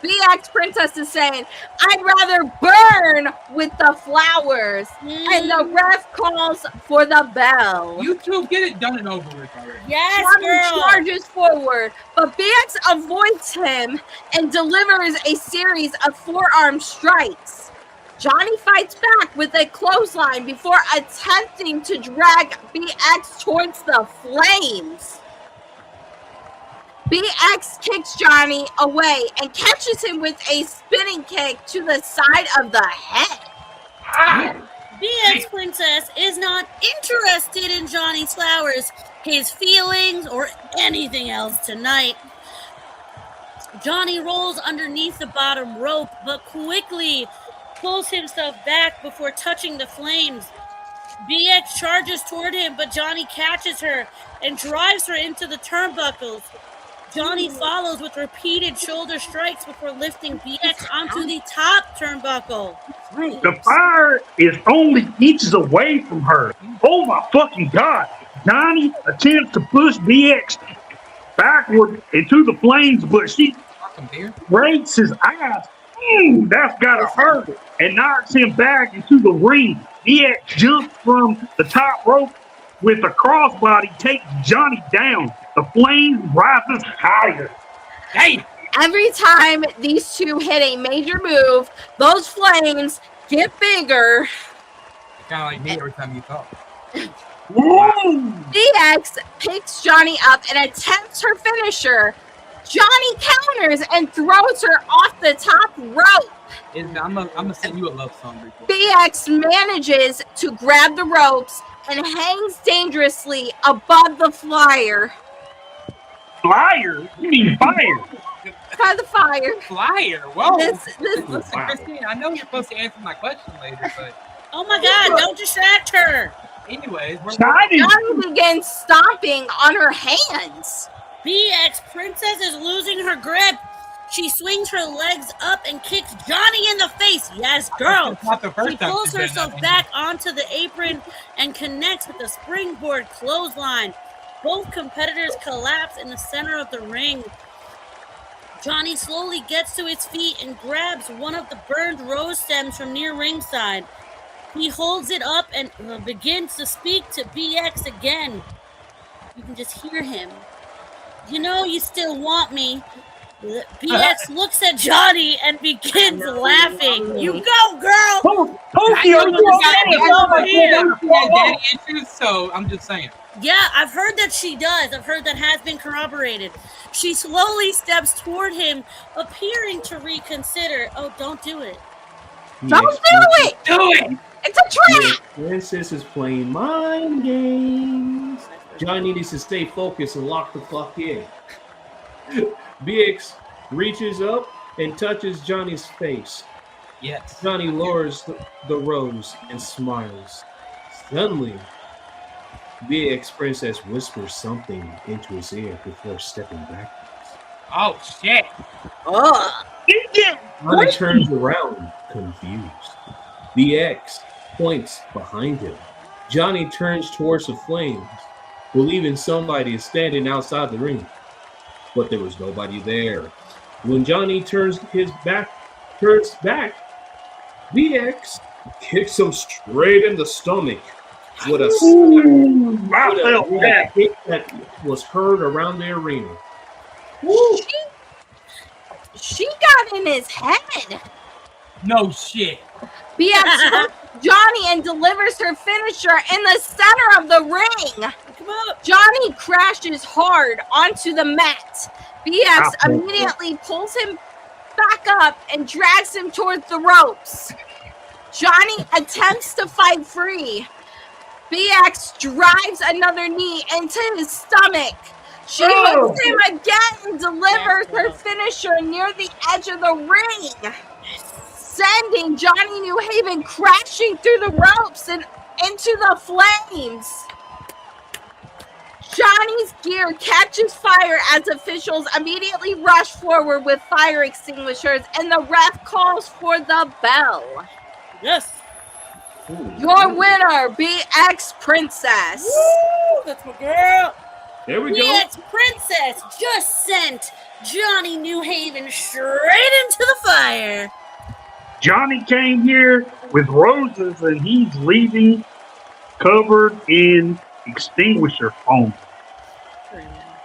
BX Princess is saying, I'd rather burn with the flowers. And the ref calls for the bell. You two get it done and over with already. Yes, Johnny girl. charges forward, but BX avoids him and delivers a series of forearm strikes. Johnny fights back with a clothesline before attempting to drag BX towards the flames. BX kicks Johnny away and catches him with a spinning kick to the side of the head. BX Princess is not interested in Johnny's flowers, his feelings, or anything else tonight. Johnny rolls underneath the bottom rope, but quickly pulls himself back before touching the flames. BX charges toward him, but Johnny catches her and drives her into the turnbuckles. Johnny follows with repeated shoulder strikes before lifting BX onto the top turnbuckle. The fire is only inches away from her. Oh my fucking God. Johnny attempts to push BX backward into the flames, but she breaks his eyes. That's gotta hurt. And knocks him back into the ring. DX jumps from the top rope with a crossbody, takes Johnny down. The flames rises higher. Hey, Every time these two hit a major move, those flames get bigger. kind of like me every time you talk. DX picks Johnny up and attempts her finisher. Johnny counters and throws her off the top rope. I'm gonna send you a love song before. BX manages to grab the ropes and hangs dangerously above the flyer. Flyer? You mean fire? By the fire. Flyer. Whoa. Listen, Christine, I know you're supposed to answer my question later, but Oh my God! Don't distract her. anyways, Johnny begins stomping on her hands. BX Princess is losing her grip. She swings her legs up and kicks Johnny in the face. Yes, girl. Not the first She time pulls she's done herself that. back onto the apron and connects with the springboard clothesline. Both competitors collapse in the center of the ring. Johnny slowly gets to his feet and grabs one of the burned rose stems from near ringside. He holds it up and begins to speak to BX again. You can just hear him. You know you still want me. BX looks at Johnny and begins laughing. You go, girl! Daddy issues, so I'm just saying. Yeah, I've heard that she does. I've heard that has been corroborated. She slowly steps toward him, appearing to reconsider. Oh, don't do it. Don't do it! Do it! It's a trap! Princess is playing mind games. Johnny needs to stay focused and lock the fuck in. BX reaches up and touches Johnny's face. Yes. Johnny lowers the rose and smiles. Suddenly, BX Princess whispers something into his ear before stepping backwards. Oh, shit. Johnny turns around, confused. BX points behind him. Johnny turns towards the flames, believing somebody is standing outside the ring. But there was nobody there. When Johnny turns back, BX kicks him straight in the stomach with a hit that was heard around the arena. She got in his head. No shit. BX hooks Johnny and delivers her finisher in the center of the ring. Johnny crashes hard onto the mat. BX immediately pulls him back up and drags him towards the ropes. Johnny attempts to fight free. BX drives another knee into his stomach. She hits him again and delivers her finisher near the edge of the ring, sending Johnny New Haven crashing through the ropes and into the flames. Johnny's gear catches fire as officials immediately rush forward with fire extinguishers and the ref calls for the bell. Yes. Your winner, BX Princess. Woo, that's my girl. There we go. BX Princess just sent Johnny New Haven straight into the fire. Johnny came here with roses and he's leaving covered in extinguisher foam.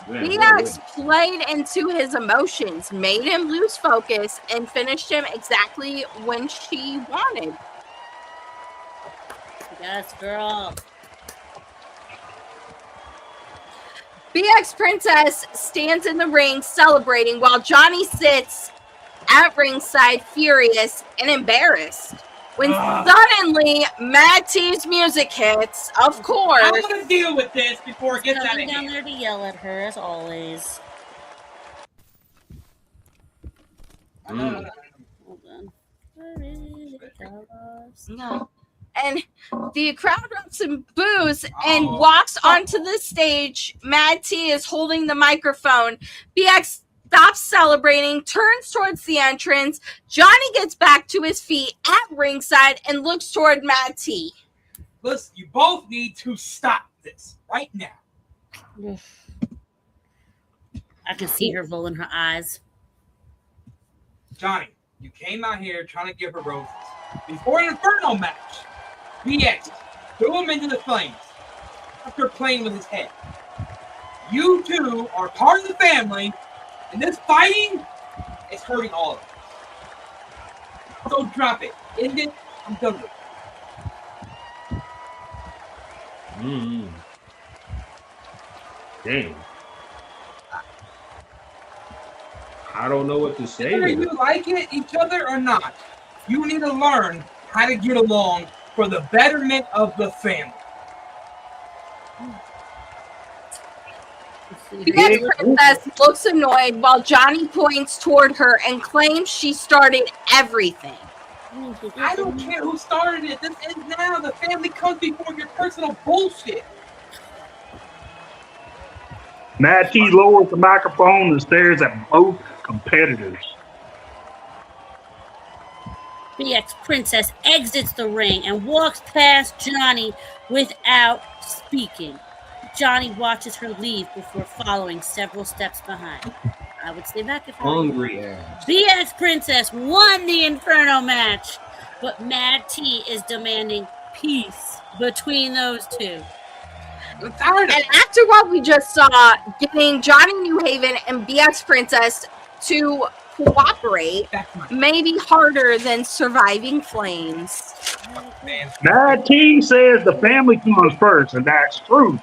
BX played into his emotions, made him lose focus, and finished him exactly when she wanted. Yes, girl. BX Princess stands in the ring celebrating while Johnny sits at ringside furious and embarrassed. When suddenly Mad T's music hits, of course. I'm going to deal with this before it gets out of Coming down here. there to yell at her as always. Hold on. No. And the crowd erupts and boos and walks onto the stage. Mad T is holding the microphone. BX stops celebrating, turns towards the entrance. Johnny gets back to his feet at ringside and looks toward Mad T. Listen, you both need to stop this right now. I can see her rolling her eyes. Johnny, You came out here trying to give her roses. Before an Inferno match, BX threw him into the flames after playing with his head. You two are part of the family, and this fighting is hurting all of us. So drop it. End it. I'm done with it. Dang. I don't know what to say. Whether you like each other or not, you need to learn how to get along for the betterment of the family. BX Princess looks annoyed while Johnny points toward her and claims she started everything. I don't care who started it. This is now. The family comes before your personal bullshit. Matt T lowers the microphone and stares at both competitors. BX Princess exits the ring and walks past Johnny without speaking. Johnny watches her leave before following several steps behind. I would stay back if I were Hungry you. ass. BX Princess won the Inferno match, but Mad T is demanding peace between those two. And after what we just saw, getting Johnny New Haven and BX Princess to cooperate may be harder than surviving flames. Mad T says the family comes first, and that's true.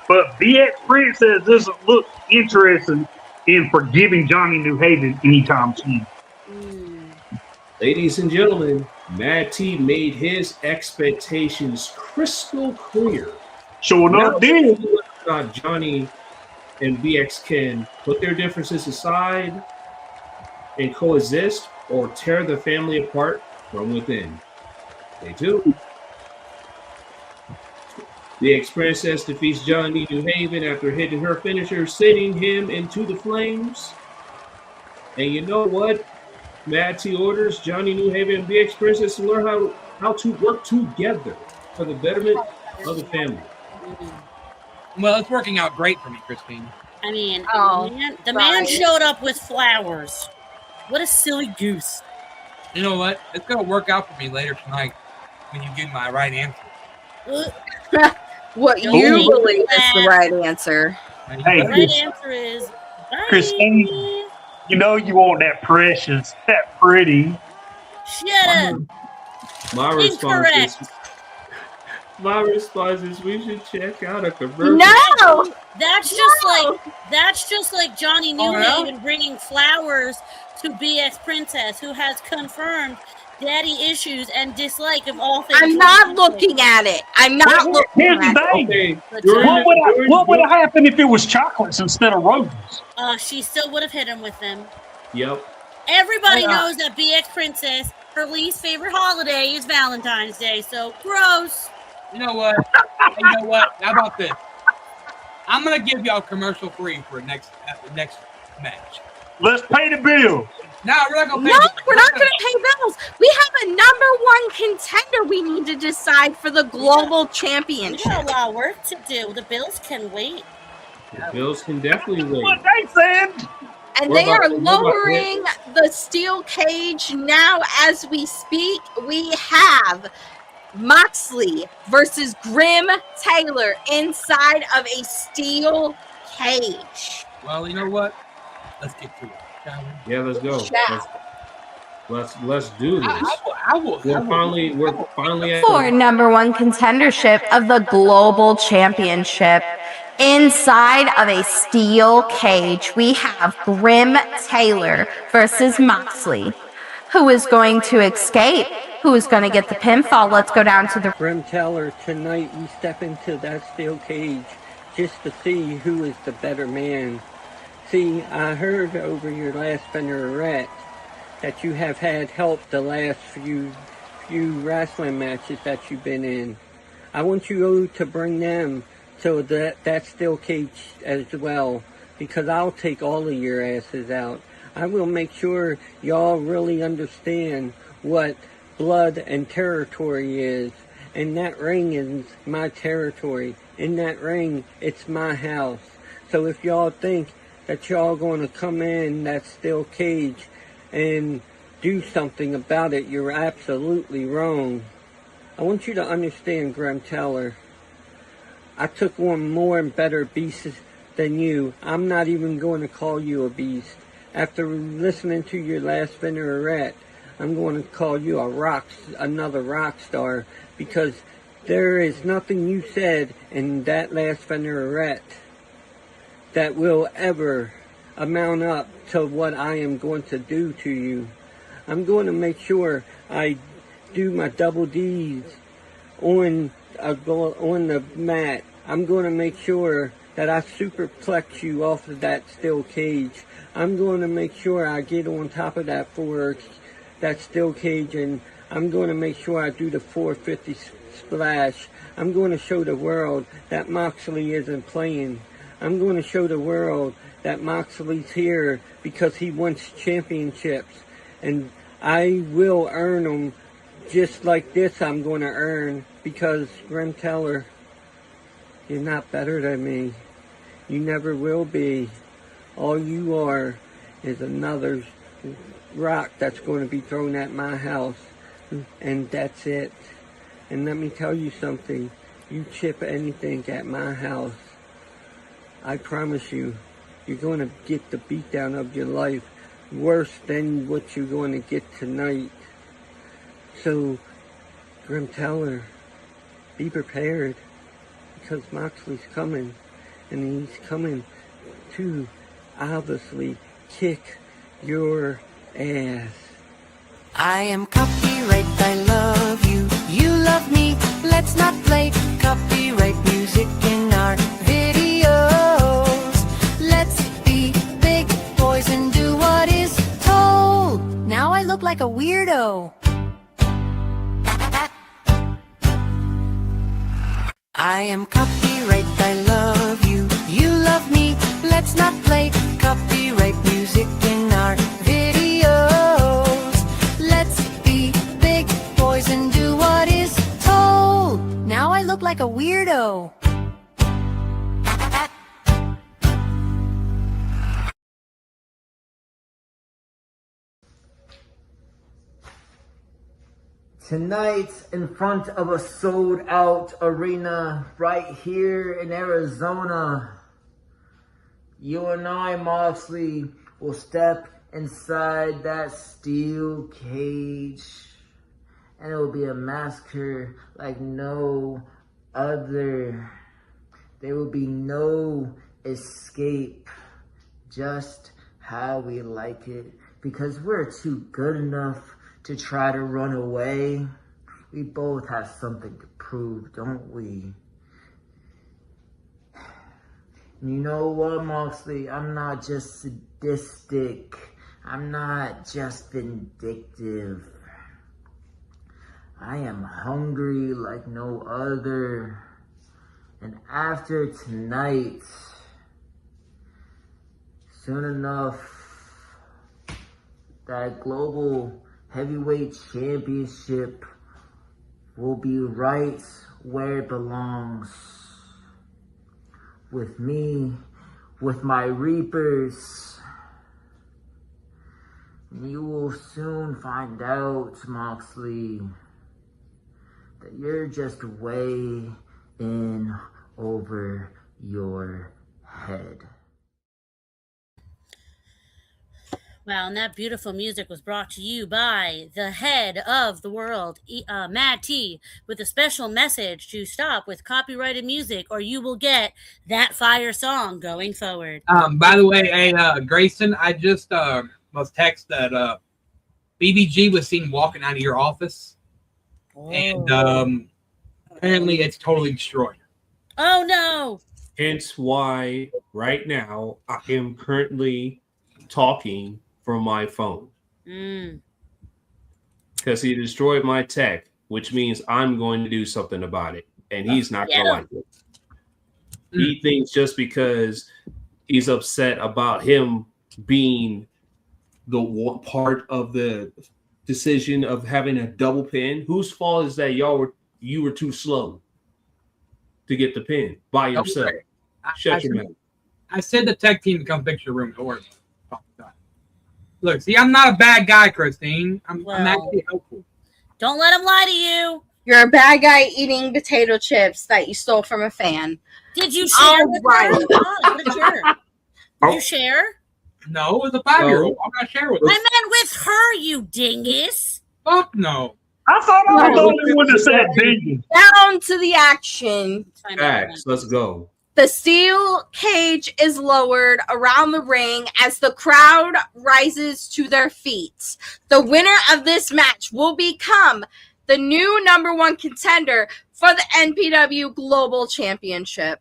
But BX Princess doesn't look interested in forgiving Johnny New Haven anytime soon. Ladies and gentlemen, Mad T made his expectations crystal clear. Sure enough, did. Johnny and BX can put their differences aside and coexist or tear the family apart from within. They do. BX Princess defeats Johnny New Haven after hitting her finisher, sending him into the flames. And you know what? Mad T orders Johnny New Haven and BX Princess to learn how to work together for the betterment of the family. Well, it's working out great for me, Christine. I mean, the man showed up with flowers. What a silly goose. You know what? It's going to work out for me later tonight when you give my right answer. What you believe is the right answer. Hey, the right answer is Christine, you know you want that precious, that pretty. Shut up. My response is we should check out a commercial. No, that's just like Johnny New Haven bringing flowers to BX Princess, who has confirmed daddy issues and dislike of all things. I'm not looking at it. I'm not looking Here's at the it. thing. What would have happened if it was chocolates instead of roses? She still would have hit him with them. Yep. Everybody knows that BX Princess, her least favorite holiday is Valentine's Day, so gross. You know what? How about this? I'm gonna give y'all commercial free for the next match. Let's pay the bill. No, we're not gonna pay. No, we're not going to pay bills. We have a #1 contender we need to decide for the global championship. We got a lot of work to do. The bills can wait. The bills can definitely wait. What they said. And they are lowering the steel cage now as we speak. We have Moxley versus Grim Taylor inside of a steel cage. Well, you know what? Let's get to it, shall we? Yeah, let's go. Let's do this. I will. We're finally at For #1 contendership of the global championship. Inside of a steel cage, we have Grim Taylor versus Moxley. Who is going to escape? Who is going to get the pinfall? Let's go down to the Grim Taylor. Tonight we step into that steel cage just to see who is the better man. See, I heard over your last Vignette that you have had help the last few wrestling matches that you've been in. I want you to bring them to that steel cage as well, because I'll take all of your asses out. I will make sure y'all really understand what blood and territory is. And that ring is my territory. In that ring, it's my house. So if y'all think that y'all going to come in that steel cage and do something about it, you're absolutely wrong. I want you to understand, Graham Teller. I took on more and better beasts than you. I'm not even going to call you a beast. After listening to your last vinaigrette, I'm going to call you another rock star, because there is nothing you said in that last vinaigrette that will ever amount up to what I am going to do to you. I'm going to make sure I do my double D's on the mat. I'm going to make sure that I superplex you off of that steel cage. I'm going to make sure I get on top of that steel cage, and I'm going to make sure I do the 450 splash. I'm going to show the world that Moxley isn't playing. I'm going to show the world that Moxley's here because he wants championships, and I will earn them just like this. I'm going to earn, because Graham Teller, you're not better than me. You never will be. All you are is another rock that's going to be thrown at my house, and that's it. And let me tell you something. You chip anything at my house, I promise you, you're going to get the beatdown of your life, worse than what you're going to get tonight. So, Grim Teller, be prepared, because Moxley's coming, and he's coming to obviously kick your ass. I am copyright, I love you, you love me, let's not play copyright music in our videos. Let's be big boys and do what is told. Now I look like a weirdo. I am copyright, I love you, you love me, let's not play copyright music in our videos. Let's be big boys and do what is told. Now I look like a weirdo. Tonight, in front of a sold-out arena right here in Arizona, you and I, Moxley, will step inside that steel cage, and it will be a massacre like no other. There will be no escape, just how we like it, because we're too good enough to try to run away. We both have something to prove, don't we? And you know what, Moxley? I'm not just sadistic. I'm not just vindictive. I am hungry like no other. And after tonight, soon enough, that global heavyweight championship will be right where it belongs. With me, with my Reapers. And you will soon find out, Moxley, that you're just way in over your head. Wow, and that beautiful music was brought to you by the head of the world, Mad T, with a special message to stop with copyrighted music, or you will get that fire song going forward. By the way, hey, Grayson, I just was text that BBG was seen walking out of your office, and apparently it's totally destroyed. Oh no! Hence why right now I am currently talking from my phone. Because he destroyed my tech, which means I'm going to do something about it. And he's not going to like it. He thinks just because he's upset about him being the one part of the decision of having a double pin, whose fault is that you were too slow to get the pin by yourself? Shut your mouth. I said the tech team to come fix your room. Don't worry. Look, see, I'm not a bad guy, Christine. I'm actually helpful. Don't let him lie to you. You're a bad guy eating potato chips that you stole from a fan. Did you share with her? God, what a jerk. Did you share? No, it was a 5-year-old. I'm not sharing with her. I meant with her, you dingus. Fuck no. I thought I was the only one that said dingus. Down to the action. Facts. Let's go. The steel cage is lowered around the ring as the crowd rises to their feet. The winner of this match will become the new #1 contender for the NPW Global Championship.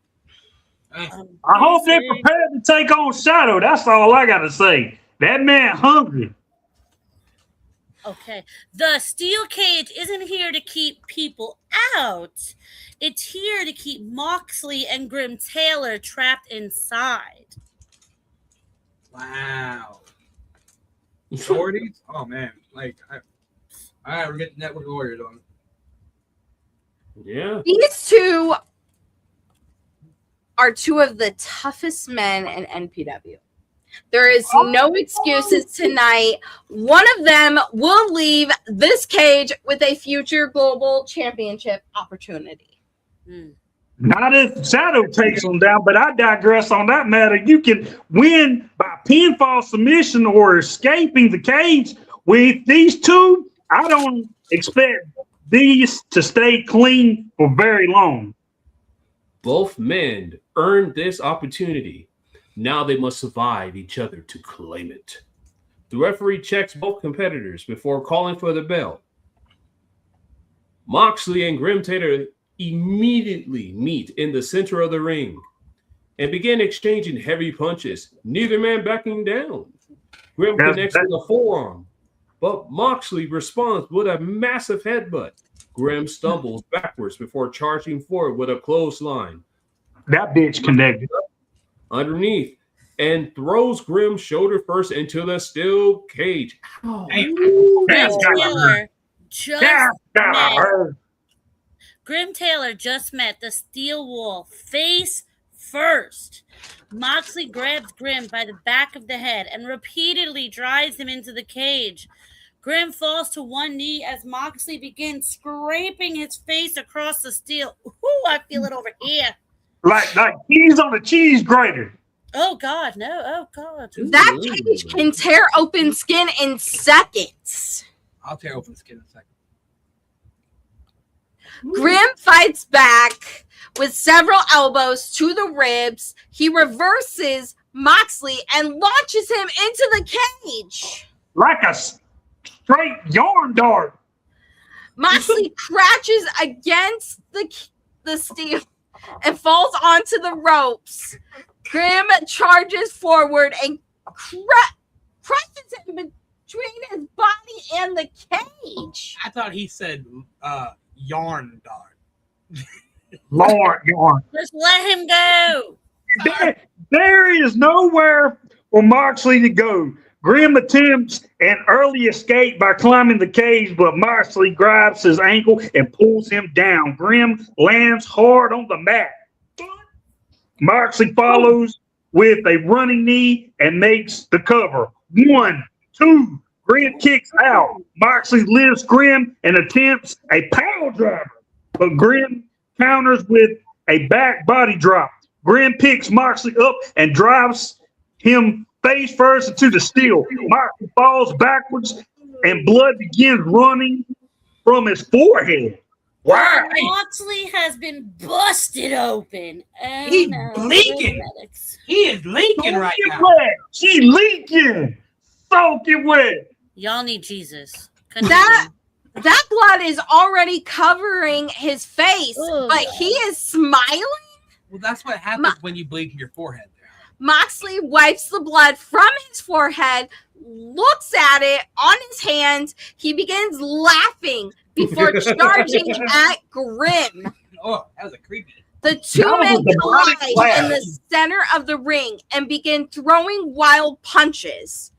I hope they're prepared to take on Shadow. That's all I got to say. That man hungry. Okay. The steel cage isn't here to keep people out. It's here to keep Moxley and Grim Taylor trapped inside. Wow. Shorties? Oh, man. Like, all right, we're getting Network Warriors on. Yeah. These two are two of the toughest men in NPW. There is no excuses tonight. One of them will leave this cage with a future global championship opportunity. Not if Shadow takes them down, but I digress on that matter. You can win by pinfall submission or escaping the cage. With these two, I don't expect these to stay clean for very long. Both men earned this opportunity. Now they must survive each other to claim it. The referee checks both competitors before calling for the bell. Moxley and Grim Taylor immediately meet in the center of the ring and begin exchanging heavy punches, neither man backing down. Grim connects with a forearm, but Moxley responds with a massive headbutt. Grim stumbles backwards before charging forward with a clothesline. That bitch connected. Underneath and throws Grim shoulder first into the steel cage. Grim Taylor just met the steel wall face first. Moxley grabs Grim by the back of the head and repeatedly drives him into the cage. Grim falls to one knee as Moxley begins scraping his face across the steel. Ooh, I feel it over here. Like cheese on a cheese grater. Oh, God, no. Oh, God. That cage can tear open skin in seconds. I'll tear open skin in a second. Grim fights back with several elbows to the ribs. He reverses Moxley and launches him into the cage. Like a straight yarn dart. Moxley crashes against the steel and falls onto the ropes. Grim charges forward and crushes him between his body and the cage. I thought he said yarn dart. Lord, yarn. Just let him go. There is nowhere for Moxley to go. Grim attempts an early escape by climbing the cage, but Moxley grabs his ankle and pulls him down. Grim lands hard on the mat. Moxley follows with a running knee and makes the cover. 1, 2, Grim kicks out. Moxley lifts Grim and attempts a power driver, but Grim counters with a back body drop. Grim picks Moxley up and drives him face first into the steel. Moxley falls backwards and blood begins running from his forehead. Wow. Moxley has been busted open. Oh, He's no. leaking. He is leaking right now. Wet. She leaking. Soaking wet. Y'all need Jesus. That blood is already covering his face, but he is smiling. Well, that's what happens when you bleed in your forehead. Moxley wipes the blood from his forehead, looks at it on his hands. He begins laughing before charging at Grim. Oh, that was a creepy. The two men collide in the center of the ring and begin throwing wild punches.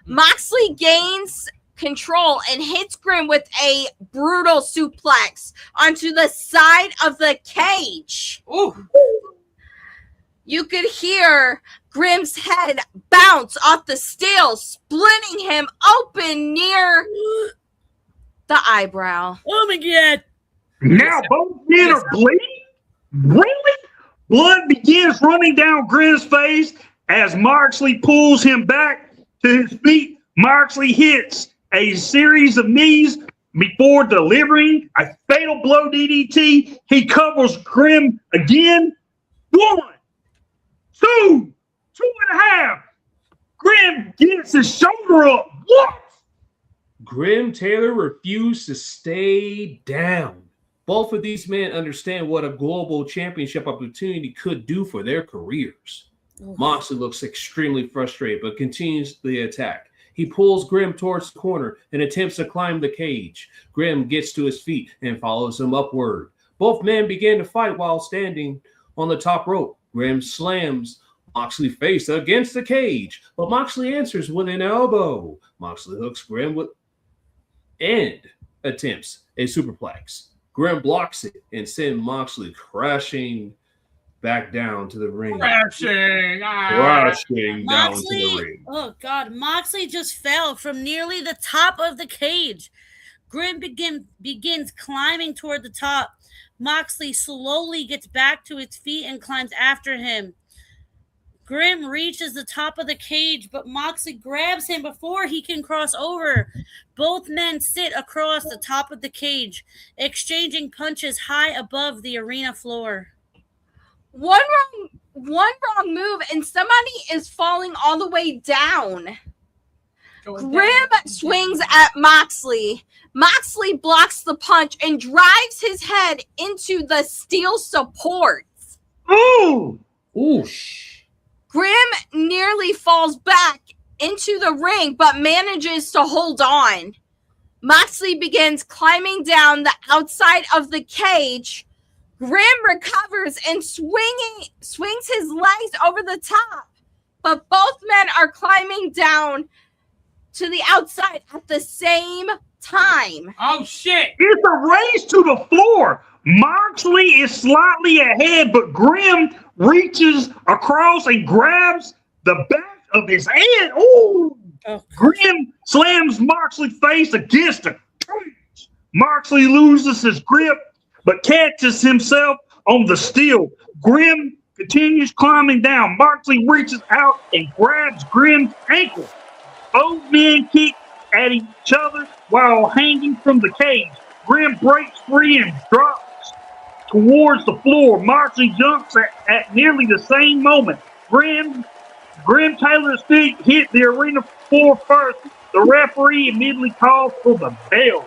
Moxley gains control and hits Grim with a brutal suplex onto the side of the cage. Ooh. You could hear Grimm's head bounced off the steel, splitting him open near the eyebrow. Oh my god. Now both men are bleeding? Really? Blood begins running down Grimm's face as Moxley pulls him back to his feet. Moxley hits a series of knees before delivering a fatal blow DDT. He covers Grimm again. 1, 2, 2.5. Grimm gets his shoulder up. What? Grim Taylor refused to stay down. Both of these men understand what a global championship opportunity could do for their careers. Moxley looks extremely frustrated, but continues the attack. He pulls Grim towards the corner and attempts to climb the cage. Grim gets to his feet and follows him upward. Both men begin to fight while standing on the top rope. Grim slams Moxley face against the cage, but Moxley answers with an elbow. Moxley hooks Grim with and attempts a superplex. Grim blocks it and sends Moxley crashing back down to the ring. Crashing Down to the ring. Oh god, Moxley just fell from nearly the top of the cage. Grim begins climbing toward the top. Moxley slowly gets back to his feet and climbs after him. Grim reaches the top of the cage, but Moxley grabs him before he can cross over. Both men sit across the top of the cage, exchanging punches high above the arena floor. One wrong move, and somebody is falling all the way down. Grim swings at Moxley. Moxley blocks the punch and drives his head into the steel supports. Ooh! Grim nearly falls back into the ring, but manages to hold on. Moxley begins climbing down the outside of the cage. Grim recovers and swings his legs over the top, but both men are climbing down to the outside at the same time. Oh, shit. It's a race to the floor. Moxley is slightly ahead, but Grim reaches across and grabs the back of his head. Ooh! Grim slams Moxley's face against the cage. Moxley loses his grip, but catches himself on the steel. Grim continues climbing down. Moxley reaches out and grabs Grim's ankle. Both men kick at each other while hanging from the cage. Grim breaks free and drops towards the floor. Moxley jumps at nearly the same moment. Grim Taylor's feet hit the arena floor first. The referee immediately calls for the bell.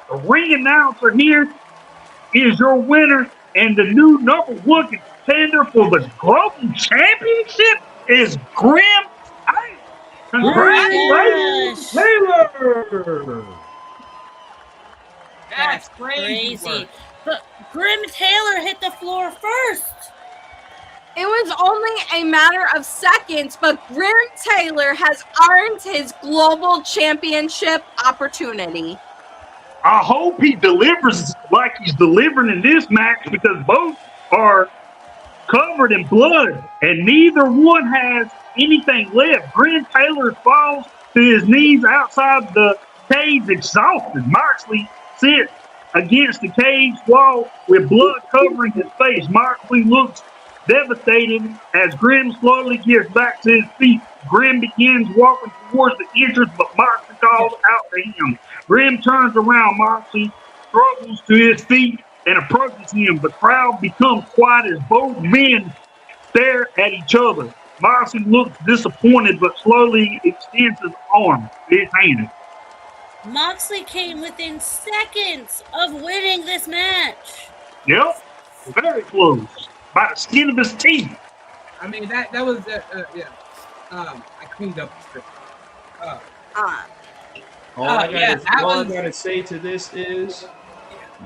The ring announcer here is your winner, and the new #1 contender for the Global Championship is Grim Taylor. Congratulations, Taylor! That's crazy. But Grim Taylor hit the floor first. It was only a matter of seconds, but Grim Taylor has earned his global championship opportunity. I hope he delivers like he's delivering in this match, because both are covered in blood and neither one has anything left. Grim Taylor falls to his knees outside the cage exhausted. Moxley sits against the cage wall with blood covering his face. Moxley looks devastated as Grim slowly gets back to his feet. Grim begins walking towards the entrance, but Moxley calls out to him. Grim turns around. Moxley struggles to his feet and approaches him. The crowd becomes quiet as both men stare at each other. Moxley looks disappointed, but slowly extends his hand. Moxley came within seconds of winning this match. Yep, very close. By the skin of his teeth. I mean, that was, yeah. I cleaned up the script. All I gotta say to this is,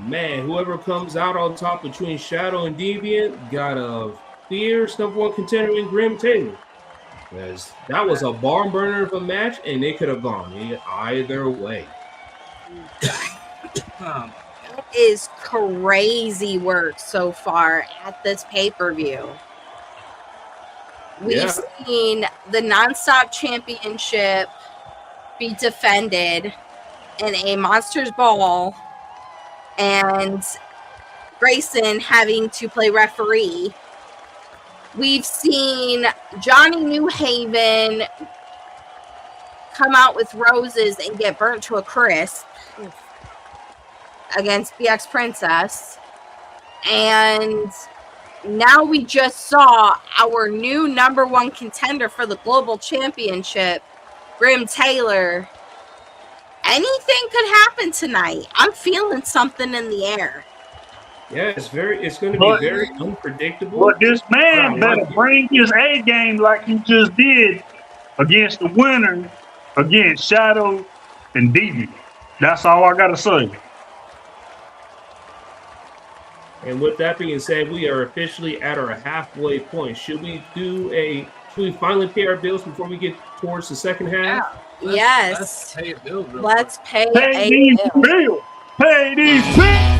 man, whoever comes out on top between Shadow and Deviant gotta fear #1 contender in Grim Taylor. Because that was a barn burner of a match, and it could have gone either way. It is crazy work so far at this pay-per-view. We've seen the nonstop championship be defended in a Monsters Ball, and Grayson having to play referee. We've seen Johnny New Haven come out with roses and get burnt to a crisp against BX Princess. And now we just saw our new number one contender for the global championship, Grim Taylor. Anything could happen tonight. I'm feeling something in the air. Yeah, it's going to be very unpredictable. But this man better bring his A game like he just did against the winner, against Shadow and Deviant. That's all I gotta say. And with that being said, we are officially at our halfway point. Should we finally pay our bills before we get towards the second half? Yes. Let's pay a bill. Let's pay these bills. Pay these bills.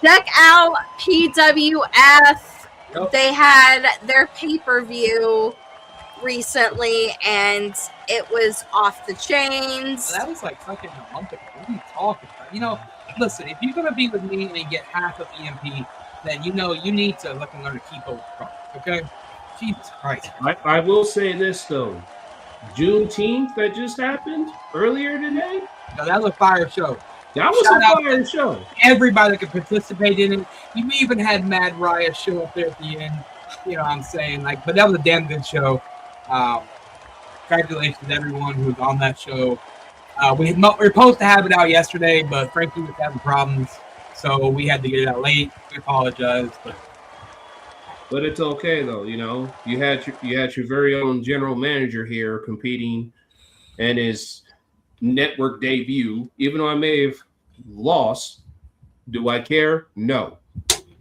Check out PWF. They had their pay-per-view recently, and it was off the chains. That was like fucking a month ago. What are you talking about? Listen, if you're going to be with me and get half of EMP, then you need to look and learn to keep over the product, okay? Jesus Christ. I will say this, though. Juneteenth that just happened earlier today? No, that was a fire show. That was a fire show. Everybody that could participate in it. You even had Mad Raya show up there at the end. You know what I'm saying? But that was a damn good show. Congratulations to everyone who was on that show. We were supposed to have it out yesterday, but Frankie was having problems, so we had to get it out late. We apologize, but it's okay though. You had your very own general manager here competing, and his network debut. Even though I may have lost, do I care? No.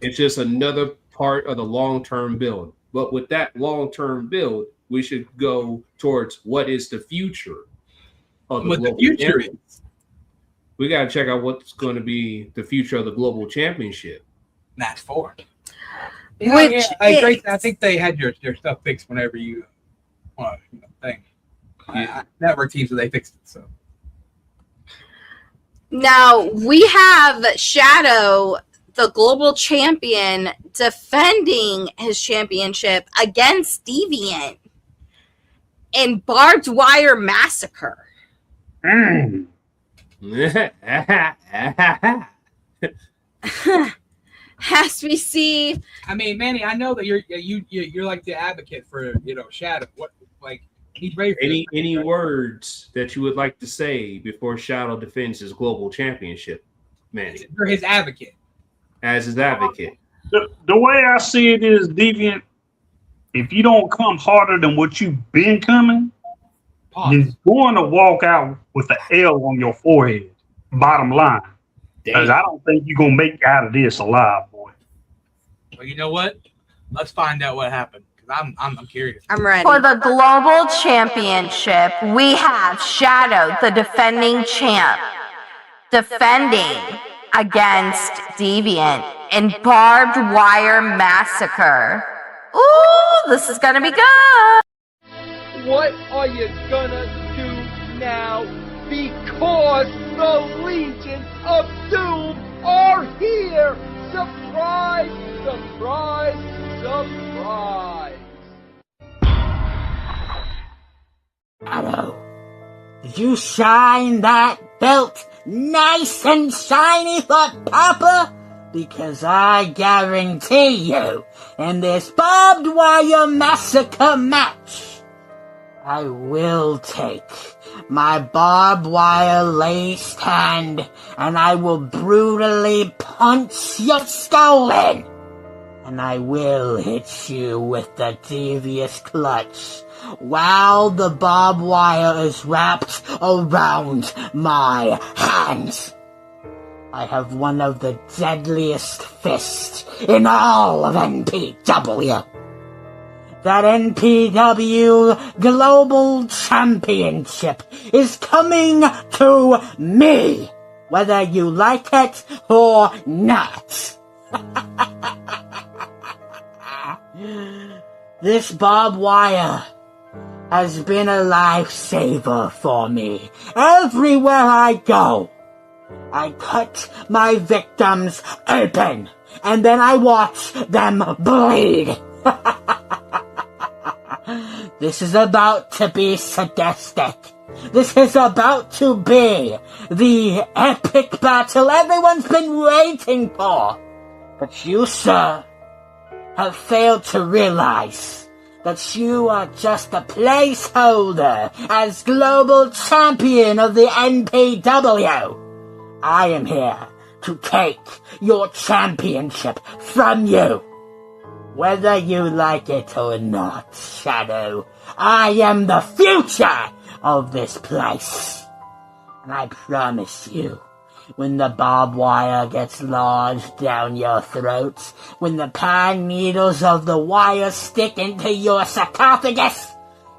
It's just another part of the long-term build. But with that long-term build, we should go towards what is the future of the global championship. We got to check out what's going to be the future of the global championship. Match 4. I think they had your stuff fixed whenever you thing. Network teams, so they fixed it. So now we have Shadow, the global champion, defending his championship against Deviant in Barbed Wire Massacre. As we see, I mean, Manny, I know that you're like the advocate for Shadow. What he's ready for any words that you would like to say before Shadow defends his global championship, Manny? You're his advocate. As his advocate. The way I see it is, Deviant, if you don't come harder than what you've been coming, you're going to walk out with an L on your forehead. Bottom line. Because I don't think you're going to make out of this alive, boy. Well, you know what? Let's find out what happened. Because I'm curious. I'm ready. For the global championship, we have Shadow, the defending champ, defending against Deviant in Barbed Wire Massacre. Ooh, this is gonna be good. What are you gonna do now? Because the Legion of Doom are here! Surprise, surprise, surprise! Hello. Did you shine that belt nice and shiny for Papa? Because I guarantee you, in this barbed wire massacre match, I will take my barbed wire laced hand and I will brutally punch your skull in. And I will hit you with the devious clutch while the barbed wire is wrapped around my hands. I have one of the deadliest fists in all of NPW. That NPW Global Championship is coming to me, whether you like it or not. This barbed wire has been a lifesaver for me. Everywhere I go, I cut my victims open, and then I watch them bleed. This is about to be sadistic. This is about to be the epic battle everyone's been waiting for. But you, sir, have failed to realize that you are just a placeholder as global champion of the NPW. I am here to take your championship from you. Whether you like it or not, Shadow, I am the future of this place. And I promise you, when the barbed wire gets lodged down your throats, when the pine needles of the wire stick into your sarcophagus,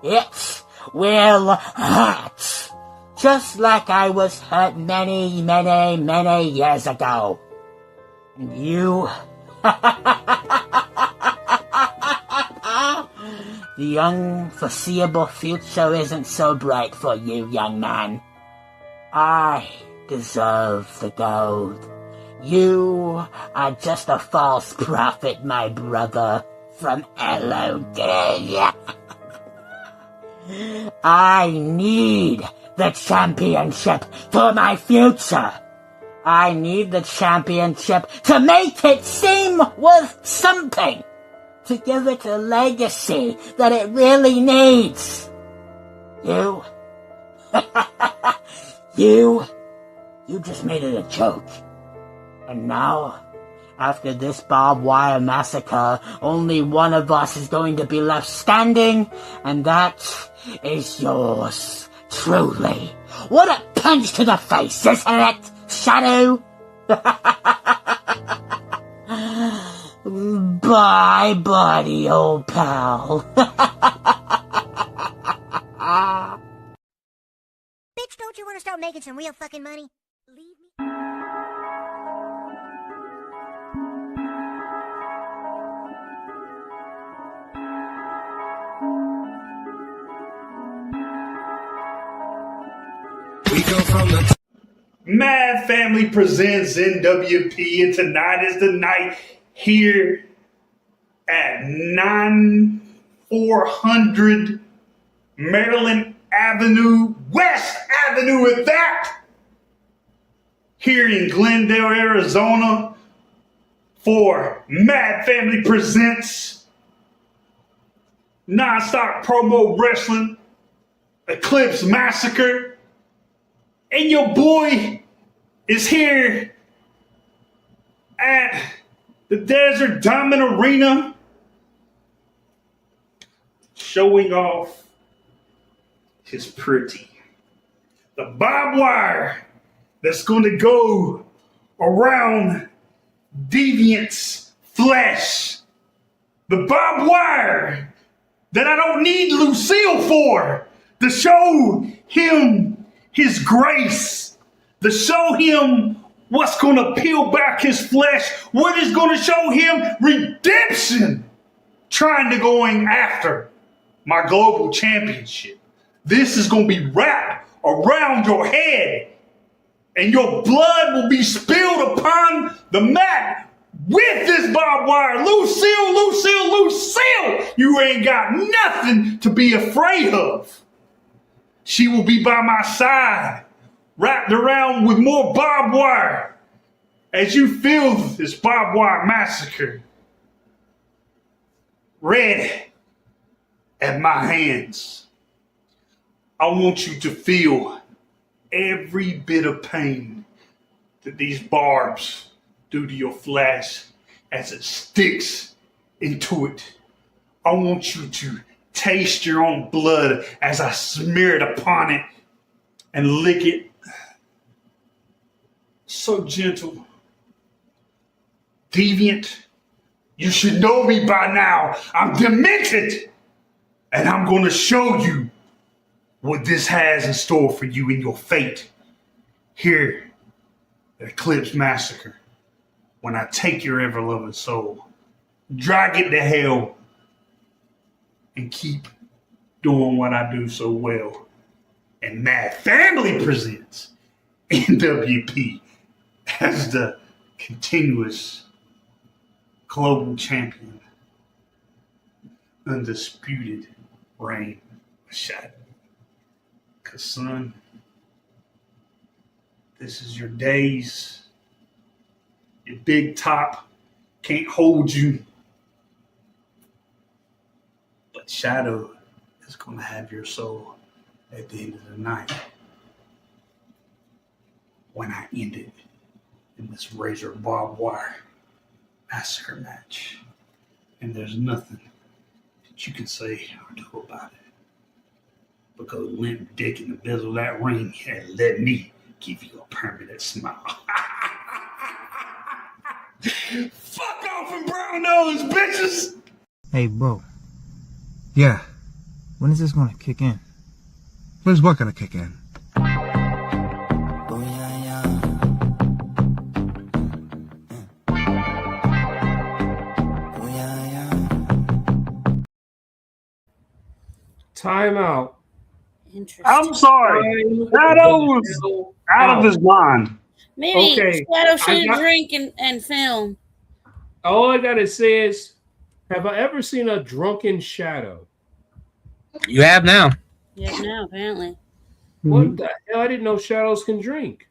it will hurt. Just like I was hurt many, many, many years ago. And you... The unforeseeable future isn't so bright for you, young man. I deserve the gold. You are just a false prophet, my brother, from LOD. I need the championship for my future. I need the championship to make it seem worth something. To give it a legacy that it really needs. You just made it a joke. And now, after this barbed wire massacre, only one of us is going to be left standing, and that is yours, truly. What a punch to the face, isn't it, Shadow? Bye, buddy, old pal. Bitch, don't you want to start making some real fucking money? Leave me. We go from the Mad Family presents NWP, and tonight is the night here at 9400 Maryland Avenue, West Avenue at that, here in Glendale, Arizona, for Mad Family presents Nonstop Promo Wrestling, Eclipse Massacre, and your boy is here at the Desert Diamond Arena, showing off his pretty. The barbed wire that's going to go around Deviant's flesh. The barbed wire that I don't need Lucille for, to show him his grace, to show him What's going to peel back his flesh? What is going to show him redemption? Trying to going after my global championship. This is going to be wrapped around your head, and your blood will be spilled upon the mat with this barbed wire. Lucille, Lucille, Lucille, you ain't got nothing to be afraid of. She will be by my side, wrapped around with more barbed wire. As you feel this barbed wire massacre, red at my hands, I want you to feel every bit of pain that these barbs do to your flesh as it sticks into it. I want you to taste your own blood as I smear it upon it and lick it. So gentle. Deviant, you should know me by now. I'm demented, and I'm going to show you what this has in store for you in your fate here at Eclipse Massacre. When I take your ever-loving soul, drag it to hell, and keep doing what I do so well. And Mad Family presents NWP as the continuous global champion, undisputed reign of Shadow. Cause son, this is your days. Your big top can't hold you. But Shadow is going to have your soul at the end of the night when I end it in this razor barbed wire massacre match. And there's nothing that you can say or do about it. Because limp dick in the middle of that ring and let me give you a permanent smile. Fuck off and brown nose, bitches! Hey, bro. Yeah. When is this gonna kick in? When's what gonna kick in? Time out. I'm sorry. Shadow was out of his mind. Maybe Okay, Shadow should I got- drink and film. All I gotta say is, have I ever seen a drunken Shadow? You have now. Yeah, now apparently. What the hell? I didn't know shadows can drink.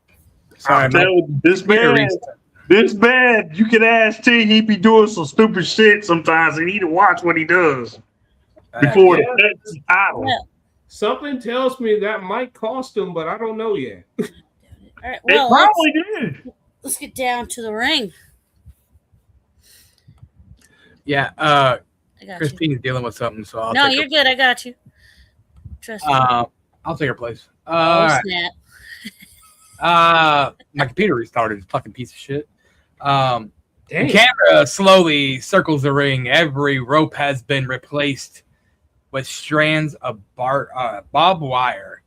I'm telling you, this bad. You can ask T. He be doing some stupid shit sometimes. You need to watch what he does before Yeah. the title. Yeah. Something tells me that might cost him, but I don't know yet. All right, well, let's get down to the ring. Yeah, I got Christine's dealing with something, so I'll No, take you're good. I got you. Trust me. I'll take her place. Oh, All right. snap. My computer restarted. Fucking piece of shit. The Dang. camera slowly circles the ring. Every rope has been replaced with strands of barbed wire.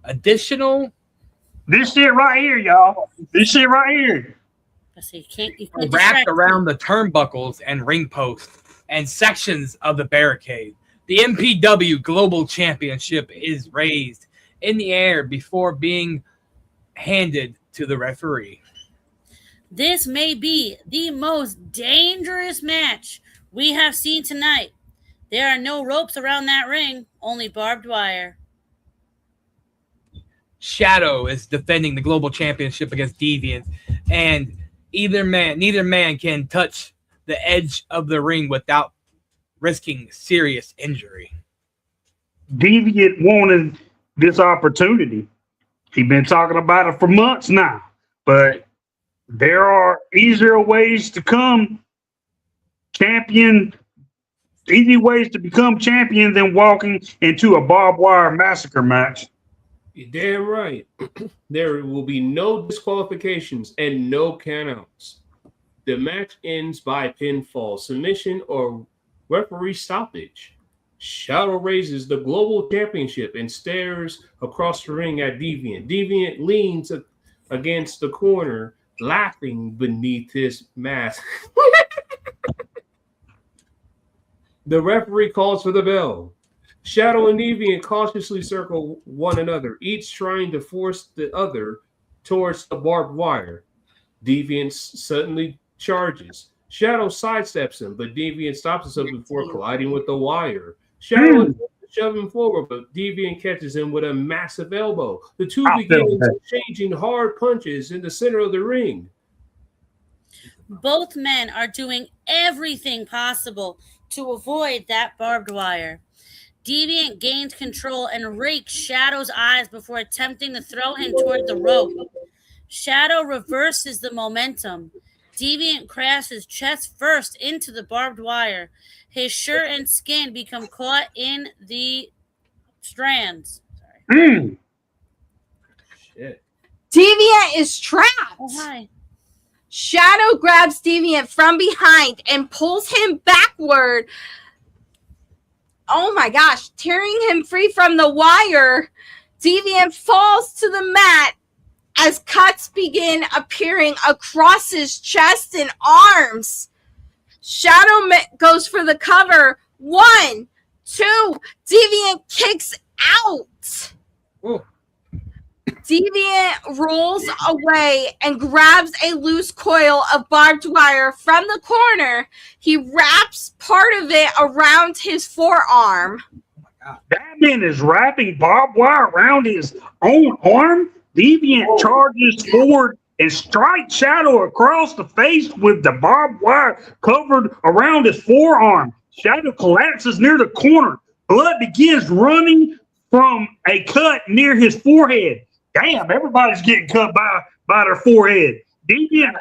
Additional. This shit right here, y'all. This shit right here. So you can't Wrapped distract around the turnbuckles and ring posts and sections of the barricade. The NPW Global Championship is raised in the air before being handed to the referee. This may be the most dangerous match we have seen tonight. There are no ropes around that ring, only barbed wire. Shadow is defending the Global Championship against Deviant, and neither man can touch the edge of the ring without risking serious injury. Deviant wanted this opportunity. He's been talking about it for months now. But there are easier ways to become champion than walking into a barbed wire massacre match. You're damn right. There will be no disqualifications and no countouts. The match ends by pinfall, submission, or referee stoppage. Shadow raises the global championship and stares across the ring at Deviant. Deviant leans against the corner laughing beneath his mask. The referee calls for the bell. Shadow and Deviant cautiously circle one another, each trying to force the other towards the barbed wire. Deviant suddenly charges. Shadow sidesteps him, but Deviant stops himself before colliding with the wire. Shadow attempts to shove him forward, but Deviant catches him with a massive elbow. The two begin exchanging hard punches in the center of the ring. Both men are doing everything possible to avoid that barbed wire. Deviant gains control and rakes Shadow's eyes before attempting to throw him toward the rope. Shadow reverses the momentum. Deviant crashes chest first into the barbed wire. His shirt and skin become caught in the strands. Mm. Shit. Deviant is trapped. Oh, hi. Shadow grabs Deviant from behind and pulls him backward. Oh my gosh, tearing him free from the wire. Deviant falls to the mat as cuts begin appearing across his chest and arms. Shadow goes for the cover. 1, 2. Deviant kicks out. Ooh. Deviant rolls away and grabs a loose coil of barbed wire from the corner. He wraps part of it around his forearm. That man is wrapping barbed wire around his own arm. Deviant charges forward and strikes Shadow across the face with the barbed wire covered around his forearm. Shadow collapses near the corner. Blood begins running from a cut near his forehead. Damn, everybody's getting cut by their forehead. Deviant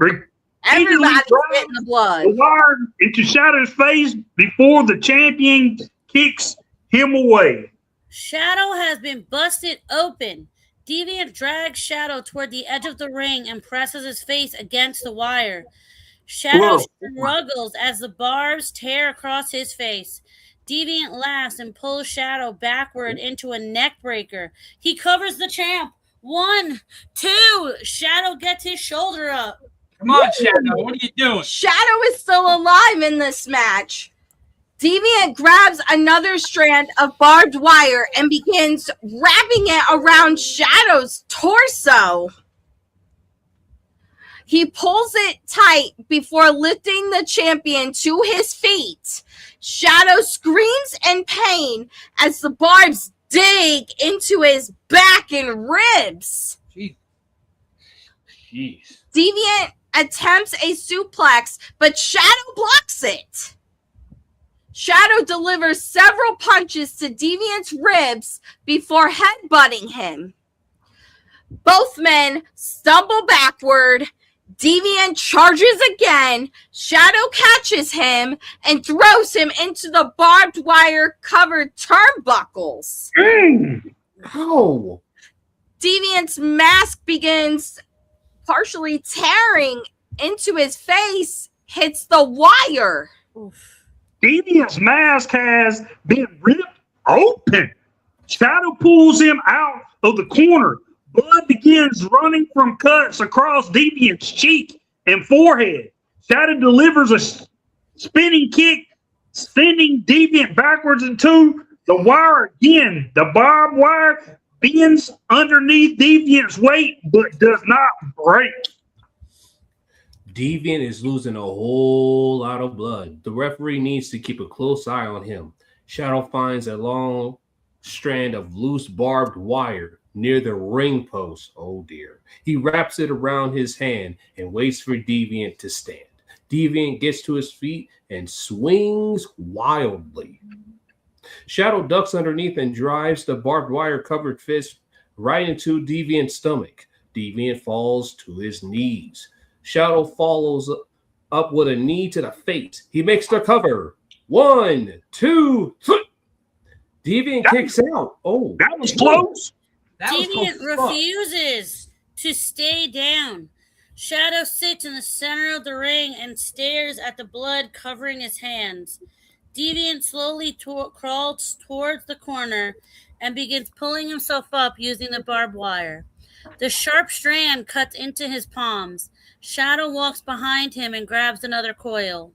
Everybody's getting the blood. The wire into Shadow's face before the champion kicks him away. Shadow has been busted open. Deviant drags Shadow toward the edge of the ring and presses his face against the wire. Shadow struggles as the barbs tear across his face. Deviant laughs and pulls Shadow backward into a neck breaker. He covers the champ. 1, 2. Shadow gets his shoulder up. Come on, Shadow. What are you doing? Shadow is still alive in this match. Deviant grabs another strand of barbed wire and begins wrapping it around Shadow's torso. He pulls it tight before lifting the champion to his feet. Shadow screams in pain as the barbs dig into his back and ribs. Jeez. Deviant attempts a suplex, but Shadow blocks it. Shadow delivers several punches to Deviant's ribs before headbutting him. Both men stumble backward. Deviant charges again. Shadow catches him and throws him into the barbed wire covered turnbuckles. Ow. Deviant's mask begins partially tearing into his face, hits the wire. Deviant's mask has been ripped open. Shadow pulls him out of the corner. Blood begins running from cuts across Deviant's cheek and forehead. Shadow delivers a spinning kick, sending Deviant backwards into the wire again. The barbed wire bends underneath Deviant's weight, but does not break. Deviant is losing a whole lot of blood. The referee needs to keep a close eye on him. Shadow finds a long strand of loose barbed wire near the ring post. Oh dear. He wraps it around his hand and waits for Deviant to stand. Deviant gets to his feet and swings wildly. Shadow ducks underneath and drives the barbed wire covered fist right into Deviant's stomach. Deviant falls to his knees. Shadow follows up with a knee to the face. He makes the cover. 1, 2, 3. Deviant kicks out. Oh, that was close. Deviant refuses to stay down. Shadow sits in the center of the ring and stares at the blood covering his hands. Deviant slowly crawls towards the corner and begins pulling himself up using the barbed wire. The sharp strand cuts into his palms. Shadow walks behind him and grabs another coil.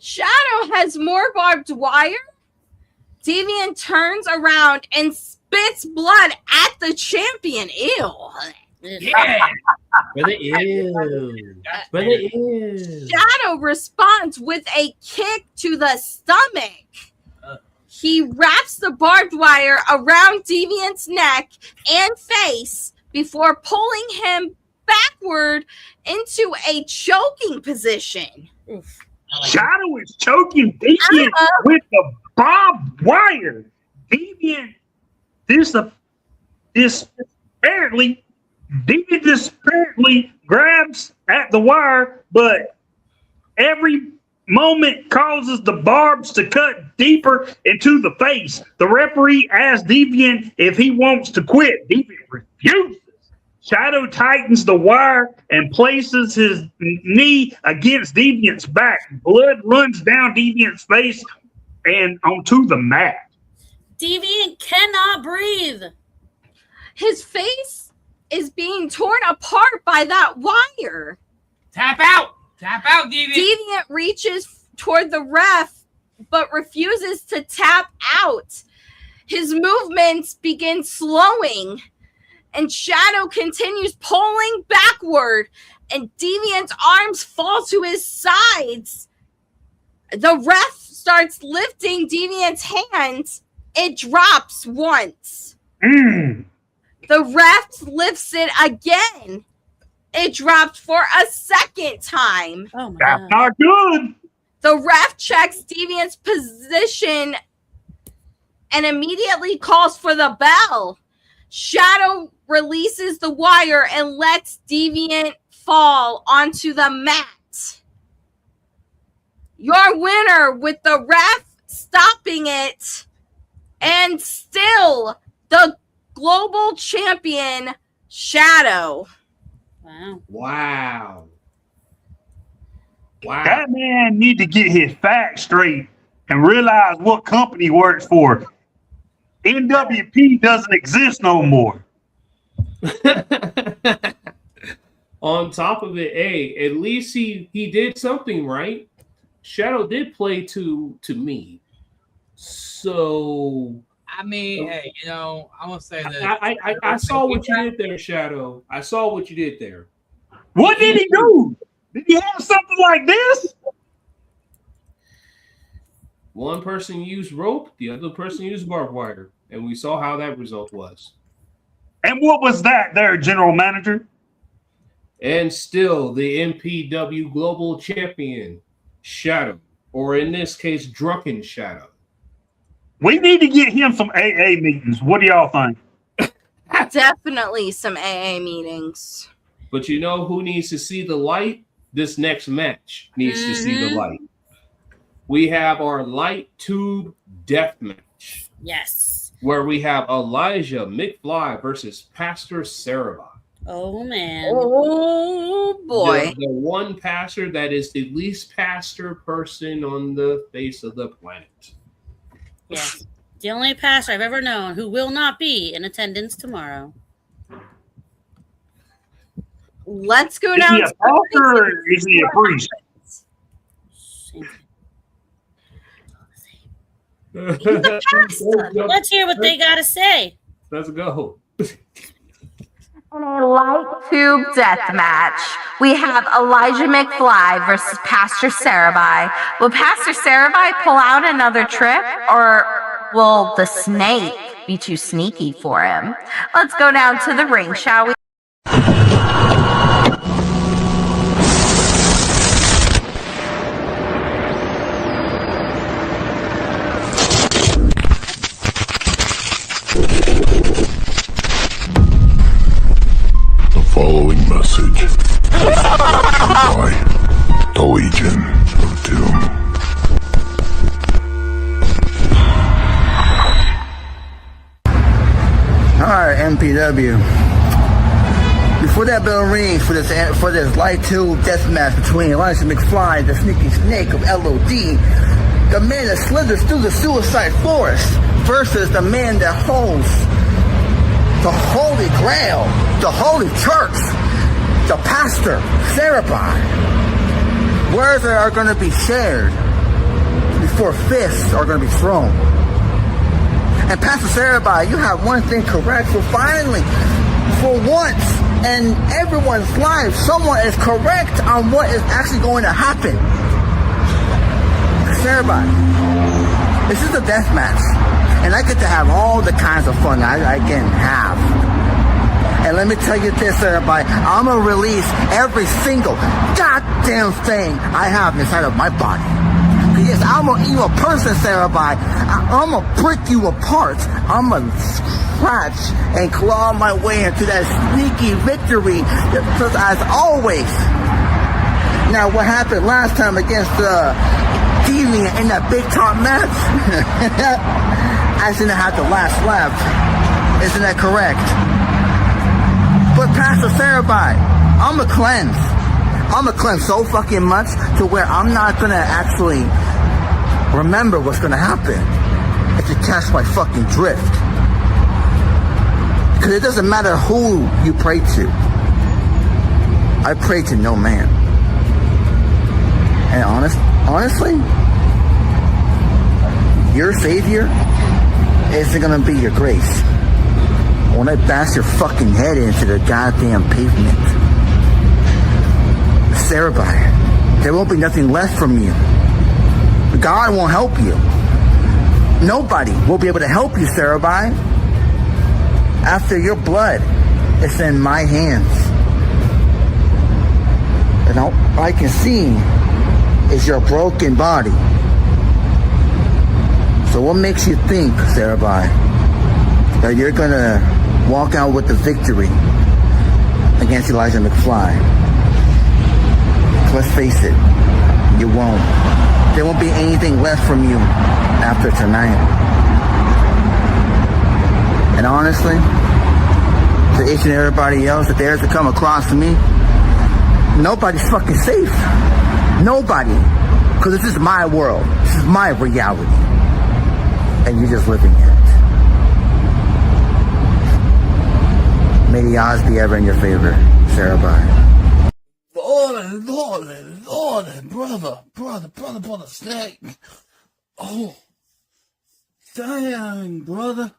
Shadow has more barbed wire. Deviant turns around and spits blood at the champion. Ew. Yeah. Brother, ew. Brother, ew. Shadow responds with a kick to the stomach. He wraps the barbed wire around Deviant's neck and face before pulling him backward into a choking position. Shadow is choking Deviant with the barbed wire. Deviant apparently grabs at the wire, but every moment causes the barbs to cut deeper into the face. The referee asks Deviant if he wants to quit. Deviant refuses. Shadow tightens the wire and places his knee against Deviant's back. Blood runs down Deviant's face and onto the mat. Deviant cannot breathe. His face is being torn apart by that wire. Tap out! Tap out, Deviant! Deviant reaches toward the ref, but refuses to tap out. His movements begin slowing, and Shadow continues pulling backward, and Deviant's arms fall to his sides. The ref starts lifting Deviant's hands. It drops once. The ref lifts it again. It dropped for a second time. Oh my That's God. not good. The ref checks Deviant's position and immediately calls for the bell. Shadow releases the wire and lets Deviant fall onto the mat. Your winner with the ref stopping it, and still the global champion, Shadow. Wow. Wow. Wow. That man need to get his facts straight and realize what company he works for. NWP doesn't exist no more. On top of it, hey, at least he did something right. Shadow did play to me. So I mean, hey, you know, I'm gonna say this. I saw what you did there, Shadow. I saw what you did there. What did he do? Did he have something like this? One person used rope, the other person used barbed wire, and we saw how that result was. And what was that there, General Manager? And still the NPW Global Champion, Shadow, or in this case, Drunken Shadow. We need to get him some AA meetings. What do y'all think? Definitely some AA meetings. But you know who needs to see the light? This next match needs to see the light. We have our light tube death match. Yes. Where we have Elijah McFly versus Pastor Sarabot. Oh man. Oh boy. The one pastor that is the least pastor person on the face of the planet. Yes. The only pastor I've ever known who will not be in attendance tomorrow. Let's go Is down he a to pastor or is he a priest? Let's hear what they gotta say. Let's go. In a light tube death match, we have Elijah McFly versus Pastor Sarabot. Will Pastor Sarabot pull out another trick, or will the snake be too sneaky for him? Let's go down to the ring, shall we? Following message by the Legion of Doom. Alright, NPW. Before that bell rings for this light tube death match between Elijah McFly, the sneaky snake of LOD, the man that slithers through the suicide forest, versus the man that holds the Holy Grail, the Holy Church, the Pastor, Sarabai. Words that are going to be shared before fists are going to be thrown. And Pastor Sarabai, you have one thing correct. So finally, for once in everyone's life, someone is correct on what is actually going to happen. Sarabai, this is a death match. And I get to have all the kinds of fun I can have. And let me tell you this, everybody, I'm going to release every single goddamn thing I have inside of my body. Yes, I'm an evil person, everybody. I'm going to break you apart. I'm going to scratch and claw my way into that sneaky victory, because as always. Now, what happened last time against Deviant in that big top match? I didn't have the last laugh. Isn't that correct? But Pastor Sarabai, I'm a cleanse. I'm a cleanse so fucking much to where I'm not gonna actually remember what's gonna happen if you catch my fucking drift. Because it doesn't matter who you pray to. I pray to no man. And honestly, your savior isn't gonna be your grace. When I bash your fucking head into the goddamn pavement, Sarabai, there won't be nothing left from you. God won't help you. Nobody will be able to help you, Sarabai. After your blood is in my hands, and all I can see is your broken body. So what makes you think, Sarabai, that you're gonna walk out with the victory against Elijah McFly? Let's face it, you won't. There won't be anything left from you after tonight. And honestly, to each and everybody else that dares to come across me, nobody's fucking safe. Nobody. Because this is my world. This is my reality. And you're just living in it. May the odds be ever in your favor, Sarabai. Lord, brother, Snake. Oh, dang, brother.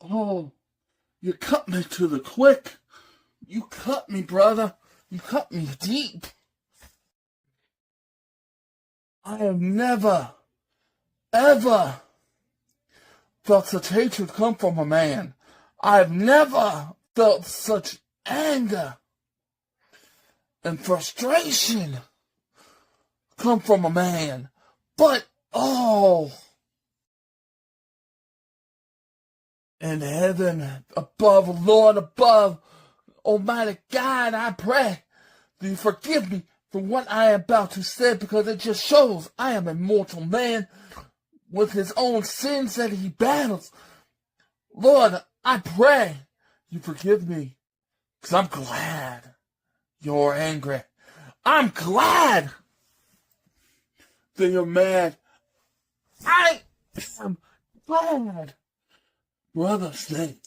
Oh, you cut me to the quick. You cut me, brother. You cut me deep. I have never, ever felt such hatred come from a man. I've never felt such anger and frustration come from a man. But, in heaven above, Lord above, Almighty God, I pray that you forgive me for what I am about to say, because it just shows I am a mortal man with his own sins that he battles. Lord, I pray you forgive me, because I'm glad you're angry. I'm glad that you're mad. I am glad, Brother Snake,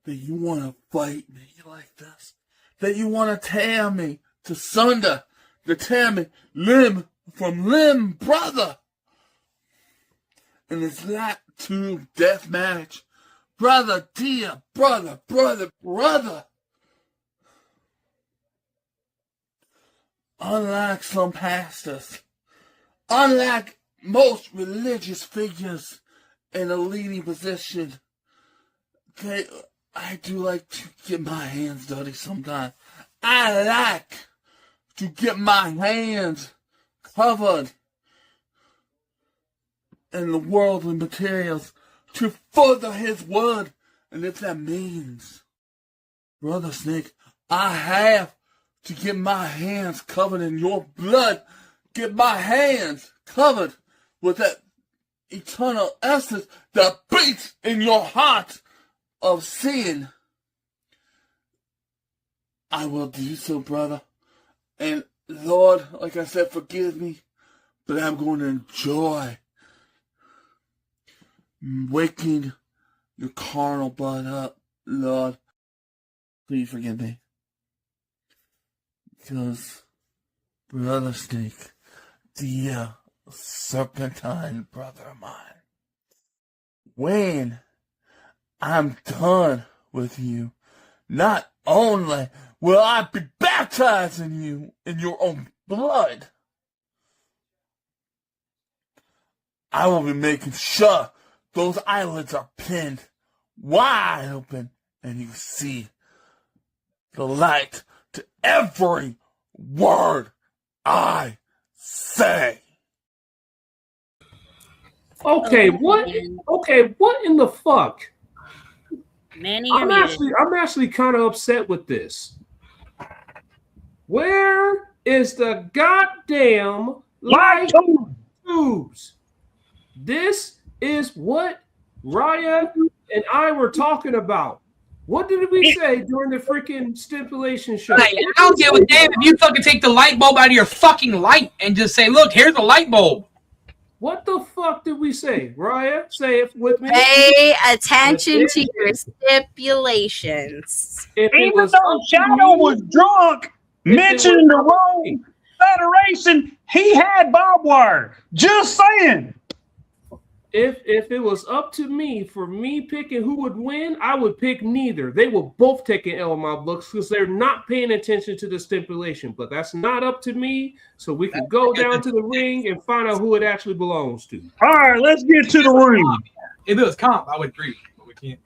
that you want to fight me like this, that you want to tear me to sunder, to tear me limb from limb, brother. And it's that to death match. Brother, dear, brother. Unlike some pastors, unlike most religious figures in a leading position, okay, I do like to get my hands dirty sometimes. I like to get my hands covered in the worldly materials to further his word. And if that means, Brother Snake, I have to get my hands covered in your blood, get my hands covered with that eternal essence that beats in your heart of sin, I will do so, brother. And Lord, like I said, forgive me, but I'm going to enjoy waking your carnal blood up, Lord. Please forgive me. Because Brother Snake, dear serpentine brother of mine, when I'm done with you, not only will I be baptizing you in your own blood, I will be making sure those eyelids are pinned wide open and you see the light to every word I say. Okay, what? Okay, what in the fuck? Manny, I'm actually kind of upset with this. Where is the goddamn light tubes? This is what Raya and I were talking about. What did we say during the freaking stipulation show? Hey, I don't give a damn if you fucking take the light bulb out of your fucking light and just say, look, here's the light bulb. What the fuck did we say? Raya, say it with me. Pay attention to your stipulations. Even though Shadow was drunk, mentioning the wrong federation, he had barbed wire. Just saying. If it was up to me for me picking who would win, I would pick neither. They will both take an L in my books because they're not paying attention to the stipulation. But that's not up to me. So we can go down to the ring and find out who it actually belongs to. All right, let's get to the ring. If it was comp, I would agree. But we can't.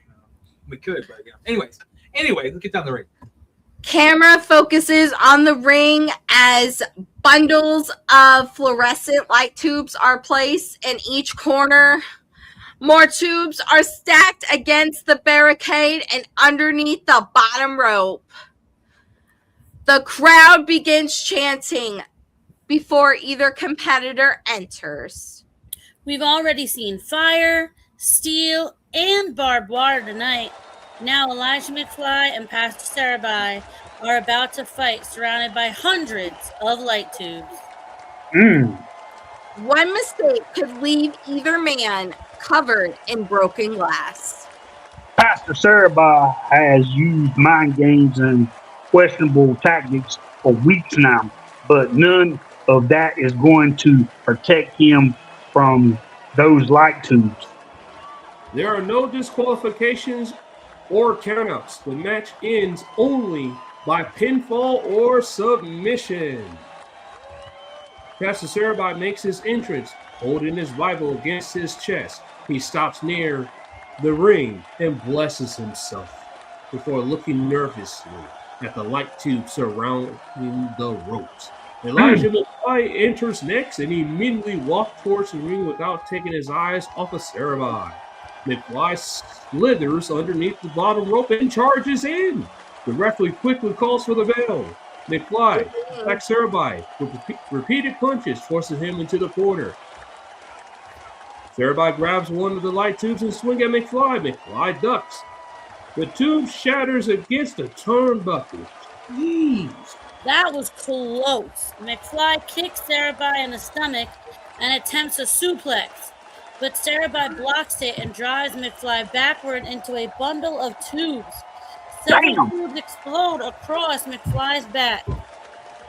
We could, but anyways, let's get down the ring. Camera focuses on the ring as bundles of fluorescent light tubes are placed in each corner. More tubes are stacked against the barricade and underneath the bottom rope. The crowd begins chanting before either competitor enters. We've already seen fire, steel, and barbed wire tonight. Now Elijah McFly and Pastor Sarabai are about to fight, surrounded by hundreds of light tubes. One mistake could leave either man covered in broken glass. Pastor Sarabai has used mind games and questionable tactics for weeks now, but none of that is going to protect him from those light tubes. There are no disqualifications or countouts. The match ends only by pinfall or submission. Pastor Sarabai makes his entrance, holding his Bible against his chest. He stops near the ring and blesses himself before looking nervously at the light tube surrounding the ropes. Elijah McFly enters next and he immediately walks towards the ring without taking his eyes off of Sarabai. McFly slithers underneath the bottom rope and charges in. The referee quickly calls for the bell. McFly attacks Sarabai with repeated punches, forcing him into the corner. Sarabai grabs one of the light tubes and swings at McFly. McFly ducks. The tube shatters against the turnbuckle. Jeez. That was close. McFly kicks Sarabai in the stomach and attempts a suplex, but Sarabai blocks it and drives McFly backward into a bundle of tubes. Several tubes explode across McFly's back.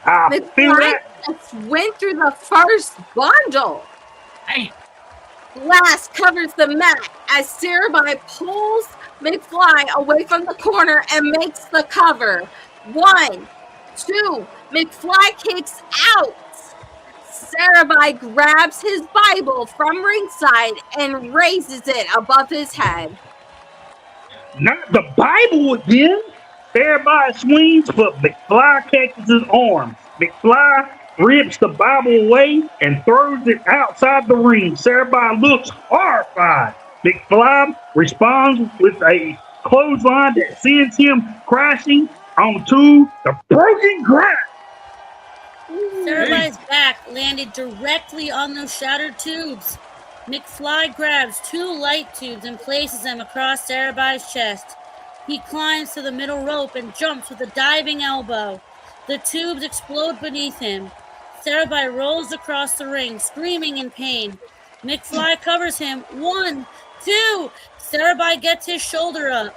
McFly just went through the first bundle. Glass covers the mat as Sarabai pulls McFly away from the corner and makes the cover. 1, 2, McFly kicks out. Sarabai grabs his Bible from ringside and raises it above his head. Not the Bible again. Sarabai swings, but McFly catches his arm. McFly rips the Bible away and throws it outside the ring. Sarabai looks horrified. McFly responds with a clothesline that sends him crashing onto the broken grass. Sarabai's back landed directly on those shattered tubes. McFly grabs 2 light tubes and places them across Sarabai's chest. He climbs to the middle rope and jumps with a diving elbow. The tubes explode beneath him. Sarabai rolls across the ring, screaming in pain. McFly covers him. 1, 2, Sarah gets his shoulder up.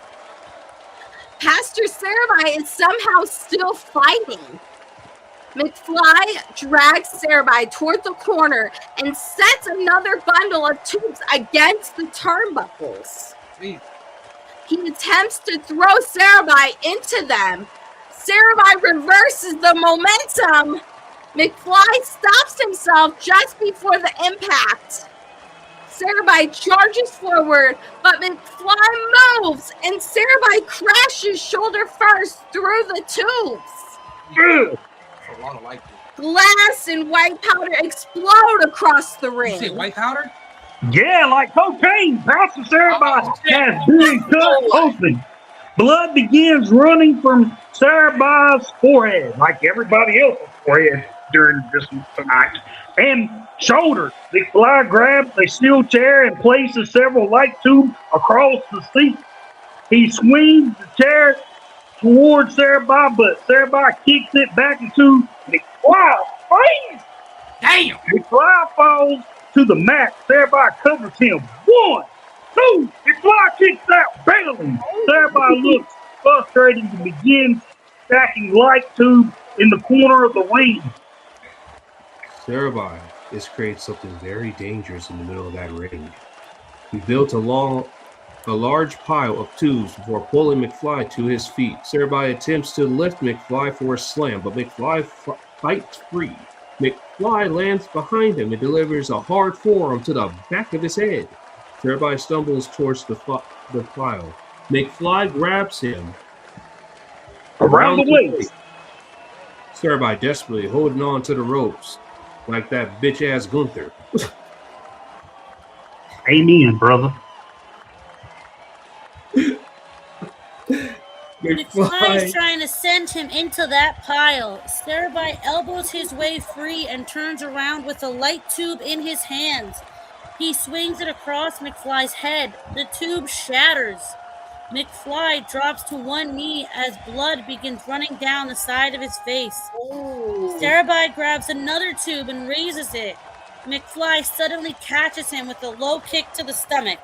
Pastor Sarah is somehow still fighting. McFly drags Sarah toward the corner and sets another bundle of tubes against the turnbuckles. Please. He attempts to throw Sarah into them. Sarah reverses the momentum. McFly stops himself just before the impact. Sarah charges forward, but McFly moves, and Sarah crashes shoulder first through the tubes. Glass and white powder explode across the ring. You say white powder? Yeah, like cocaine. Pastor Sarah has been cut open. Blood begins running from Sarah's forehead, like everybody else's forehead during this tonight, and shoulders. McFly grabs a steel chair and places several light tubes across the seat. He swings the chair towards Sarah, but Sarah kicks it back into McFly's face. Damn! McFly falls to the mat. Sarah covers him. 1, 2. McFly kicks out barely. Sarah looks frustrated and begins stacking light tubes in the corner of the ring. Sarah is creating something very dangerous in the middle of that ring. He built a large pile of tubes before pulling McFly to his feet. Sarah attempts to lift McFly for a slam, but McFly fights free. McFly lands behind him and delivers a hard forearm to the back of his head. Sarah stumbles towards the pile. McFly grabs him around the waist. Sarah desperately holding on to the ropes like that bitch-ass Gunther. Amen, brother. McFly is trying to send him into that pile. Sarah elbows his way free and turns around with a light tube in his hands. He swings it across McFly's head. The tube shatters. McFly drops to one knee as blood begins running down the side of his face. Sarah grabs another tube and raises it. McFly suddenly catches him with a low kick to the stomach.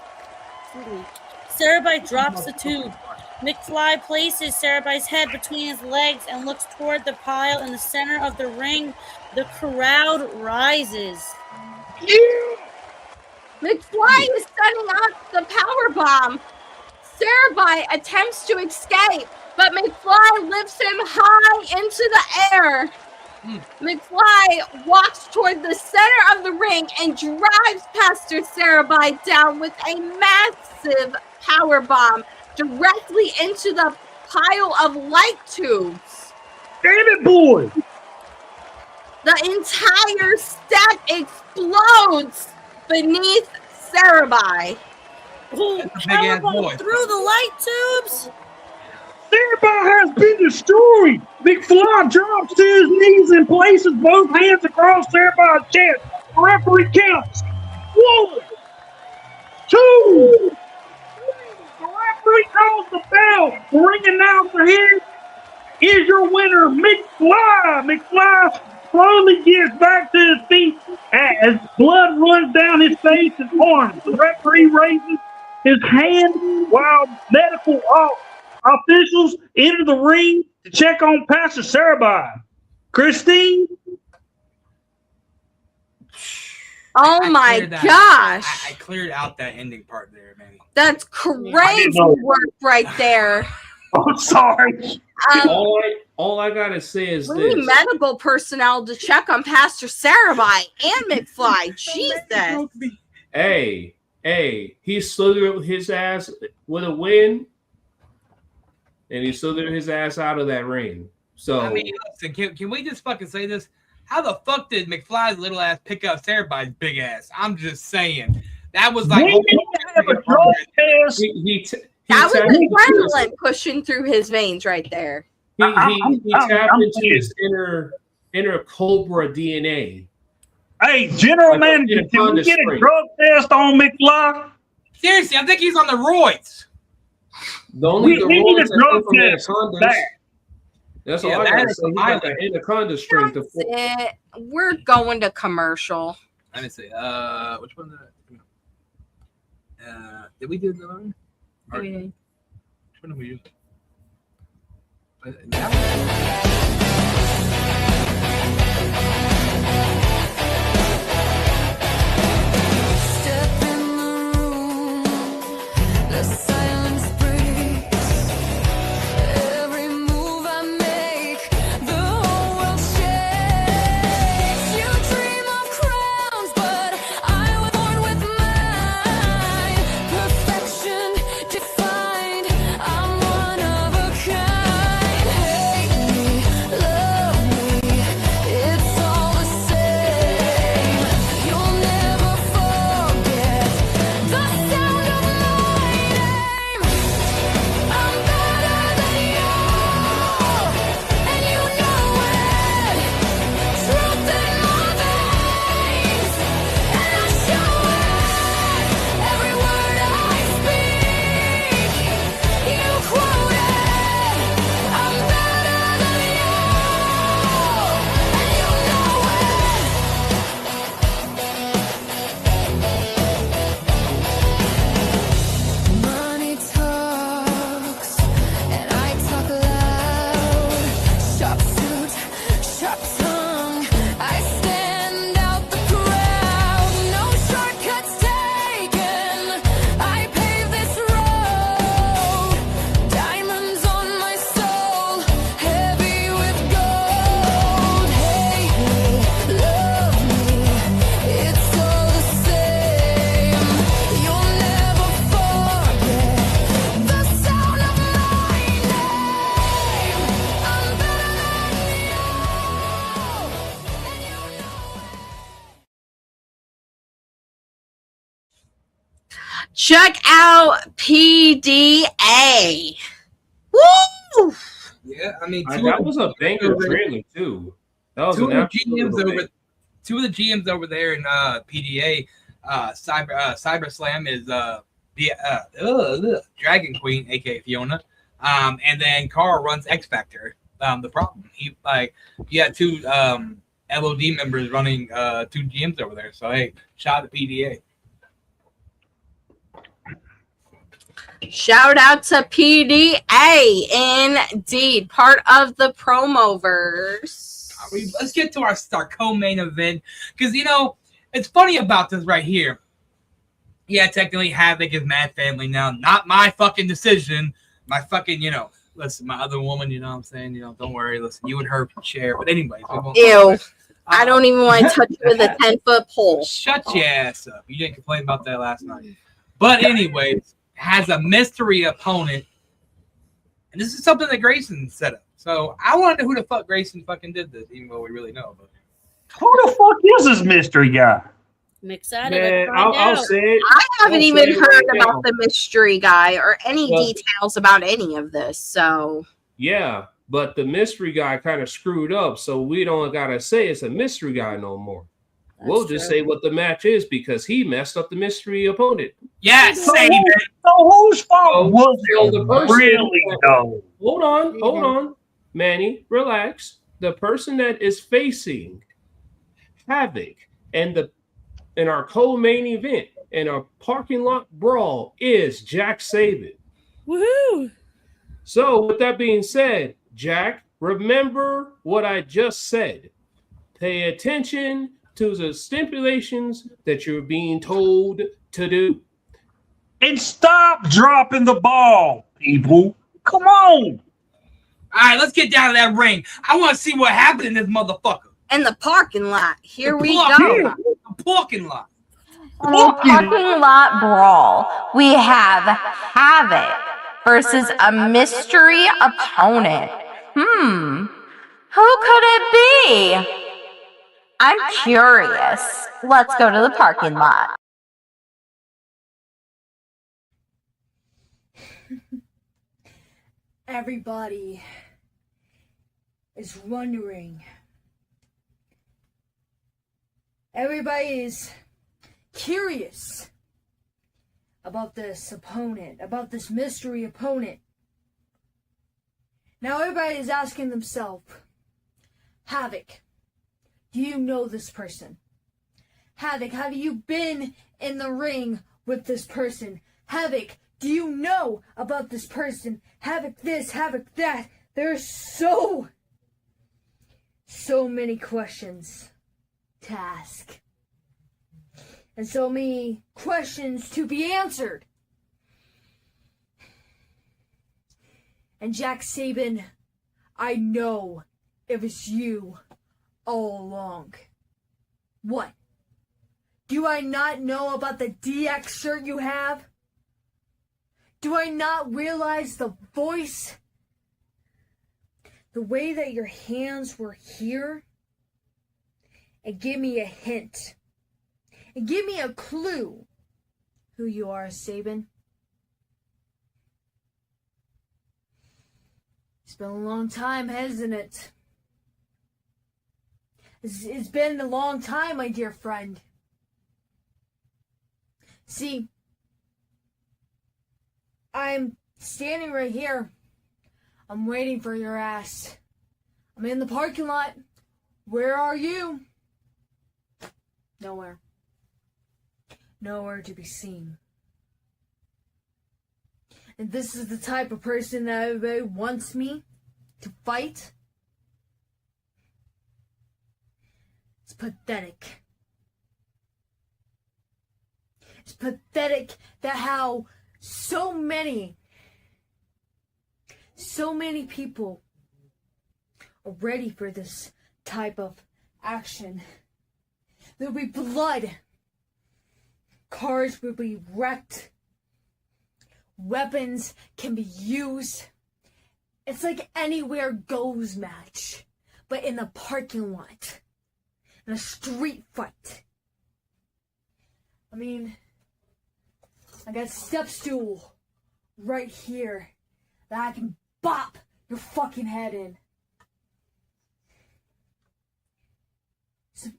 Sarah drops the tube. McFly places Sarah's head between his legs and looks toward the pile in the center of the ring. The crowd rises. McFly is setting up the power bomb. Sarah attempts to escape, but McFly lifts him high into the air. McFly walks toward the center of the ring and drives Pastor Sarah down with a massive power bomb directly into the pile of light tubes. Damn it, boy! The entire step explodes beneath Sarah. Power bomb through the light tubes. Sarah has been destroyed. McFly drops to his knees and places both hands across Sarah's chest. The referee counts. 1, 2. The referee calls the bell. The ring announcer here is your winner, McFly. McFly slowly gets back to his feet as blood runs down his face and arms. The referee raises his hand while medical officials enter the ring to check on Pastor Sarah. Christine? Oh my gosh. I cleared out that ending part there, man. That's crazy work right there. I'm sorry. All I gotta say is we need medical personnel to check on Pastor Sarah and McFly. Jesus. Hey, he slithered his ass with a win, and he slithered his ass out of that ring. So I mean, listen, can we just fucking say this? How the fuck did McFly's little ass pick up Sarah's big ass? I'm just saying. That was like have a drug test. That was adrenaline pushing through his veins right there. He tapped into his inner Cobra DNA. Hey, General Manager, can we get a drug test on McFly? Seriously, I think he's on the roids. We need a drug test. That's all I gotta say. He got the anaconda strength. We're going to commercial. I didn't say. Which one? Did we do the one? Or, We which one did we do? Step in the room, the silence breaks. Every move I make, the whole world shakes. You dream of crowns, but I was born with mine. Perfection defined, I'm one of a kind. Hate me, love me, it's all the same. You'll never forget the sound of my name. I'm better than you, and you know it. Truth in my veins, and I show it. Every word I speak, you quote it. I'm better than you, and you know it. Money talks, and I talk loud. Sharp suit, sharp tongue, I stand out the crowd. No shortcuts taken, I pave this road. Diamonds on my soul, heavy with gold. Hate me, love me, it's all the same. You'll never forget the sound of my name. I'm better than you, and you know. Check out PDA. Woo! Yeah, I mean, That was a banger trailer too. That was two an of the absolute GMs banger. over, two of the GMs over there in PDA, Cyber Slam is the Dragon Queen, aka Fiona, and then Carl runs X Factor. The problem, you had two LOD members running two GMs over there. So hey, shout out to PDA. Shout out to PDA, indeed, part of the Promoverse. Let's get to our co-main event, because it's funny about this right here. Yeah, technically Havoc is Mad Family now. Not my fucking decision. My fucking, listen, my other woman, you know what I'm saying? Don't worry. Listen, you and her can share. But anyways. Ew. I don't even want to touch you with a 10-foot pole. Shut your ass up. You didn't complain about that last night. But anyways, has a mystery opponent. And this is something that Grayson set up. So I want to know who the fuck Grayson fucking did this, even though we really know. But who the fuck is this mystery guy? I'm excited. Man, Let's find I'll out. say it. I haven't I'll even say it heard right about now. the mystery guy or any Well- details about any of this. So Yeah, but the mystery guy kind of screwed up, so we don't gotta say it's a mystery guy no more. We'll just say what the match is because he messed up the mystery opponent. Yes, So, save it. so whose fault was So it the person- really, though? Hold on, Manny, relax. The person that is facing Havoc and our co-main event in our parking lot brawl is Jack Saban. Woohoo! So with that being said, Jack, remember what I just said. Pay attention to the stipulations that you're being told to do. And stop dropping the ball, people. Come on. All right, let's get down to that ring. I want to see what happened in this motherfucker. in the parking lot, here we Parking go. lot. The parking lot. In a parking lot brawl, we have Havoc versus a mystery opponent. Who could it be? I'm curious. Let's go to the parking lot. Everybody is wondering. Everybody is curious about this opponent, about this mystery opponent. Now everybody is asking themselves, Havoc, do you know this person? Havoc, have you been in the ring with this person? Havoc, do you know about this person? Havoc this, Havoc that. There's so many questions to ask. And so many questions to be answered. And Jack Saban, I know it was you all along. What? Do I not know about the DX shirt you have? Do I not realize the voice? The way that your hands were here? And give me a hint. And give me a clue who you are, Saban. It's been a long time, hasn't it? It's been a long time, my dear friend. See, I'm standing right here. I'm waiting for your ass. I'm in the parking lot. Where are you? Nowhere. Nowhere to be seen. And this is the type of person that everybody wants me to fight? It's pathetic. It's pathetic that how so many people are ready for this type of action. There'll be blood. Cars will be wrecked. Weapons can be used. It's like anywhere goes match, but in a parking lot. In a street fight. I mean, I got a step stool right here that I can bop your fucking head in.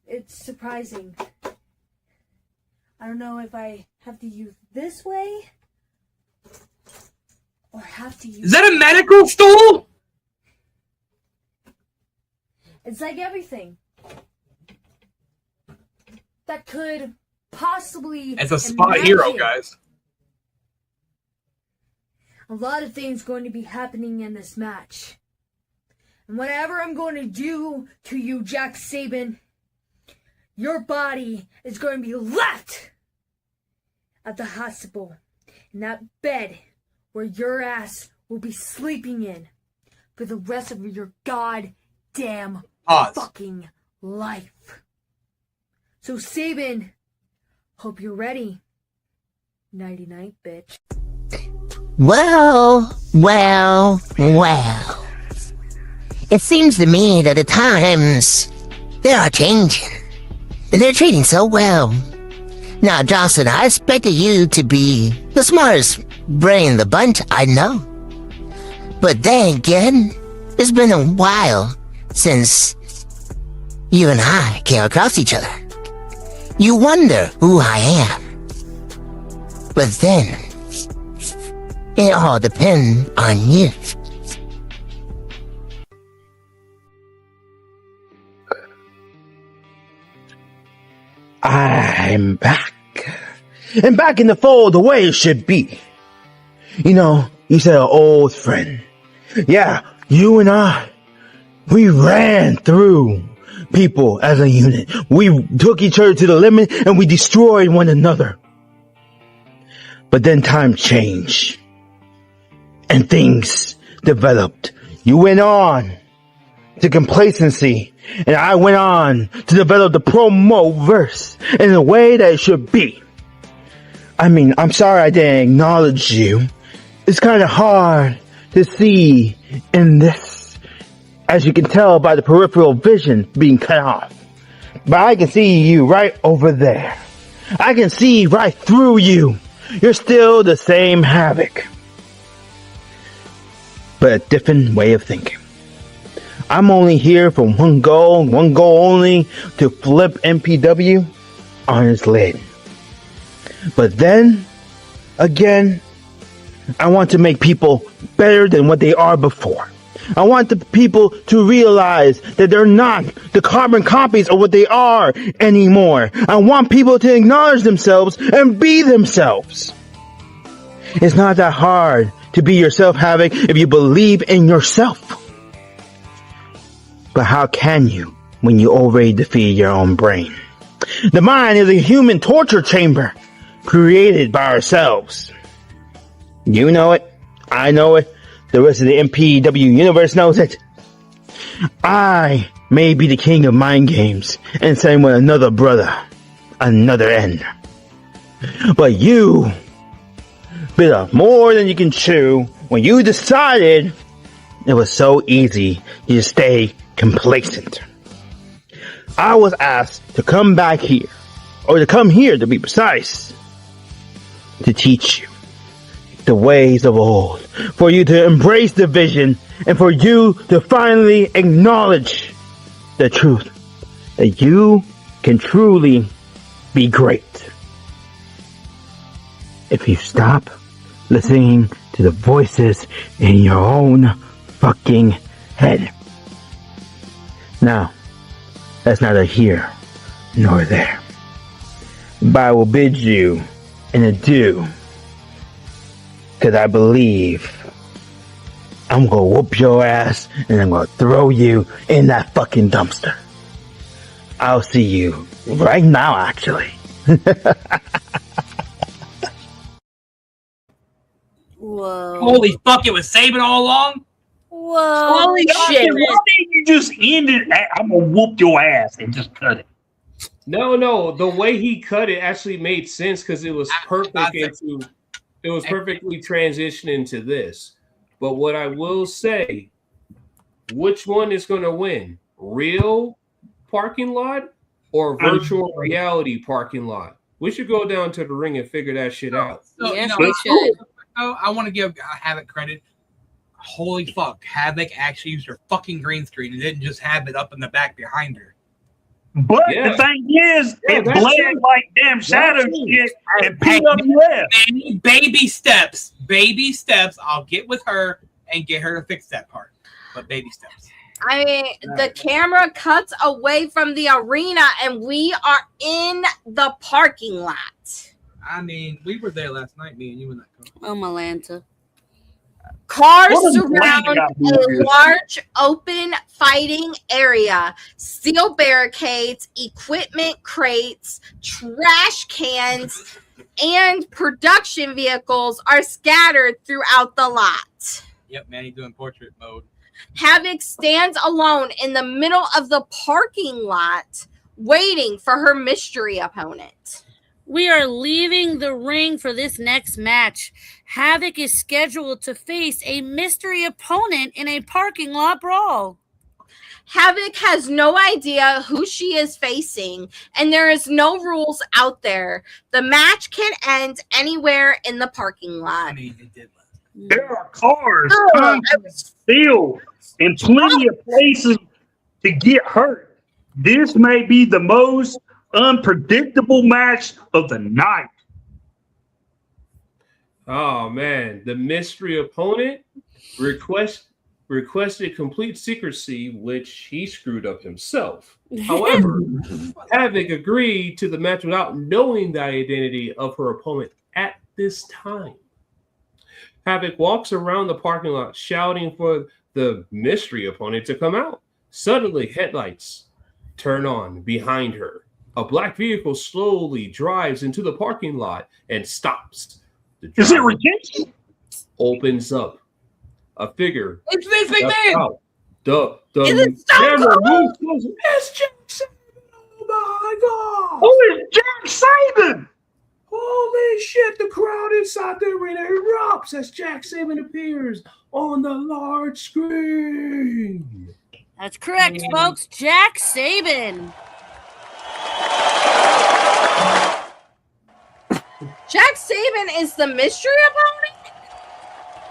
It's surprising. I don't know if I have to use this way or have to use... Is that a medical stool? It's like everything that could possibly... As a spot hero, guys. A lot of things going to be happening in this match. And whatever I'm going to do to you, Jack Saban, your body is going to be left at the hospital in that bed where your ass will be sleeping in for the rest of your goddamn fucking life. So Saban, hope you're ready. Nighty night, bitch. Well. It seems to me that the times, they are changing. And they're treating so well. Now, Johnson, I expected you to be the smartest brain in the bunch, I know. But then again, it's been a while since you and I came across each other. You wonder who I am. But then, it all depends on you. I'm back. And back in the fold the way it should be. You know, you said an old friend. Yeah, you and I, we ran through people as a unit. We took each other to the limit and we destroyed one another. But then time changed. And things developed. You went on to complacency. And I went on to develop the promo verse in a way that it should be. I mean, I'm sorry I didn't acknowledge you. It's kind of hard to see in this, as you can tell by the peripheral vision being cut off. But I can see you right over there. I can see right through you. You're still the same Havoc. But a different way of thinking. I'm only here for one goal only, to flip NPW on its lid. But then, again, I want to make people better than what they are before. I want the people to realize that they're not the carbon copies of what they are anymore. I want people to acknowledge themselves and be themselves. It's not that hard to be yourself, Havoc, if you believe in yourself. But how can you when you already defeated your own brain? The mind is a human torture chamber created by ourselves. You know it. I know it. The rest of the NPW universe knows it. I may be the king of mind games and same with another brother, another end. But you bit off more than you can chew when you decided it was so easy to stay complacent. I was asked to come back here, or to come here to be precise, to teach you the ways of old, for you to embrace the vision, and for you to finally acknowledge the truth that you can truly be great. If you stop listening to the voices in your own fucking head. Now, that's neither here nor there. But I will bid you an adieu, because I believe I'm gonna whoop your ass and I'm gonna throw you in that fucking dumpster. I'll see you right now, actually. Whoa. Holy fuck, it was Saban all along? Whoa. Holy Justin, shit. why didn't you just end it at, I'm gonna whoop your ass and just cut it? No, the way he cut it actually made sense because it was perfectly transitioning to this. But what I will say, which one is going to win? Real parking lot or virtual reality parking lot? We should go down to the ring and figure that shit out. So, Yes, we should. I want to give Havoc credit. Holy fuck, Havoc actually used her fucking green screen and didn't just have it up in the back behind her. But the thing is, it bled like damn shadow shit and PWF. Baby steps. Baby steps. I'll get with her and get her to fix that part. But baby steps. I mean, the camera cuts away from the arena and we are in the parking lot. I mean, we were there last night, me and you and that girl. Oh, Malanta. Cars surround a large open fighting area. Steel barricades, equipment crates, trash cans, and production vehicles are scattered throughout the lot. Yep, Manny doing portrait mode. Havoc stands alone in the middle of the parking lot, waiting for her mystery opponent. We are leaving the ring for this next match. Havoc is scheduled to face a mystery opponent in a parking lot brawl. Havoc has no idea who she is facing, and there is no rules out there. The match can end anywhere in the parking lot. I mean, it did. There are cars, steel, and plenty of places to get hurt. This may be the most unpredictable match of the night. Oh man, the mystery opponent requested complete secrecy, which he screwed up himself. However, Havoc agreed to the match without knowing the identity of her opponent at this time. Havoc walks around the parking lot shouting for the mystery opponent to come out. Suddenly, headlights turn on behind her. A black vehicle slowly drives into the parking lot and stops. Is it rejection? Opens up. A figure. It's Vince McMahon. The camera moves closer. It's Jack Saban. Oh my god. Oh, it's Jack Saban. Holy shit, the crowd inside the arena erupts as Jack Saban appears on the large screen. That's correct, folks. Jack Saban. Jack Saban is the mystery opponent?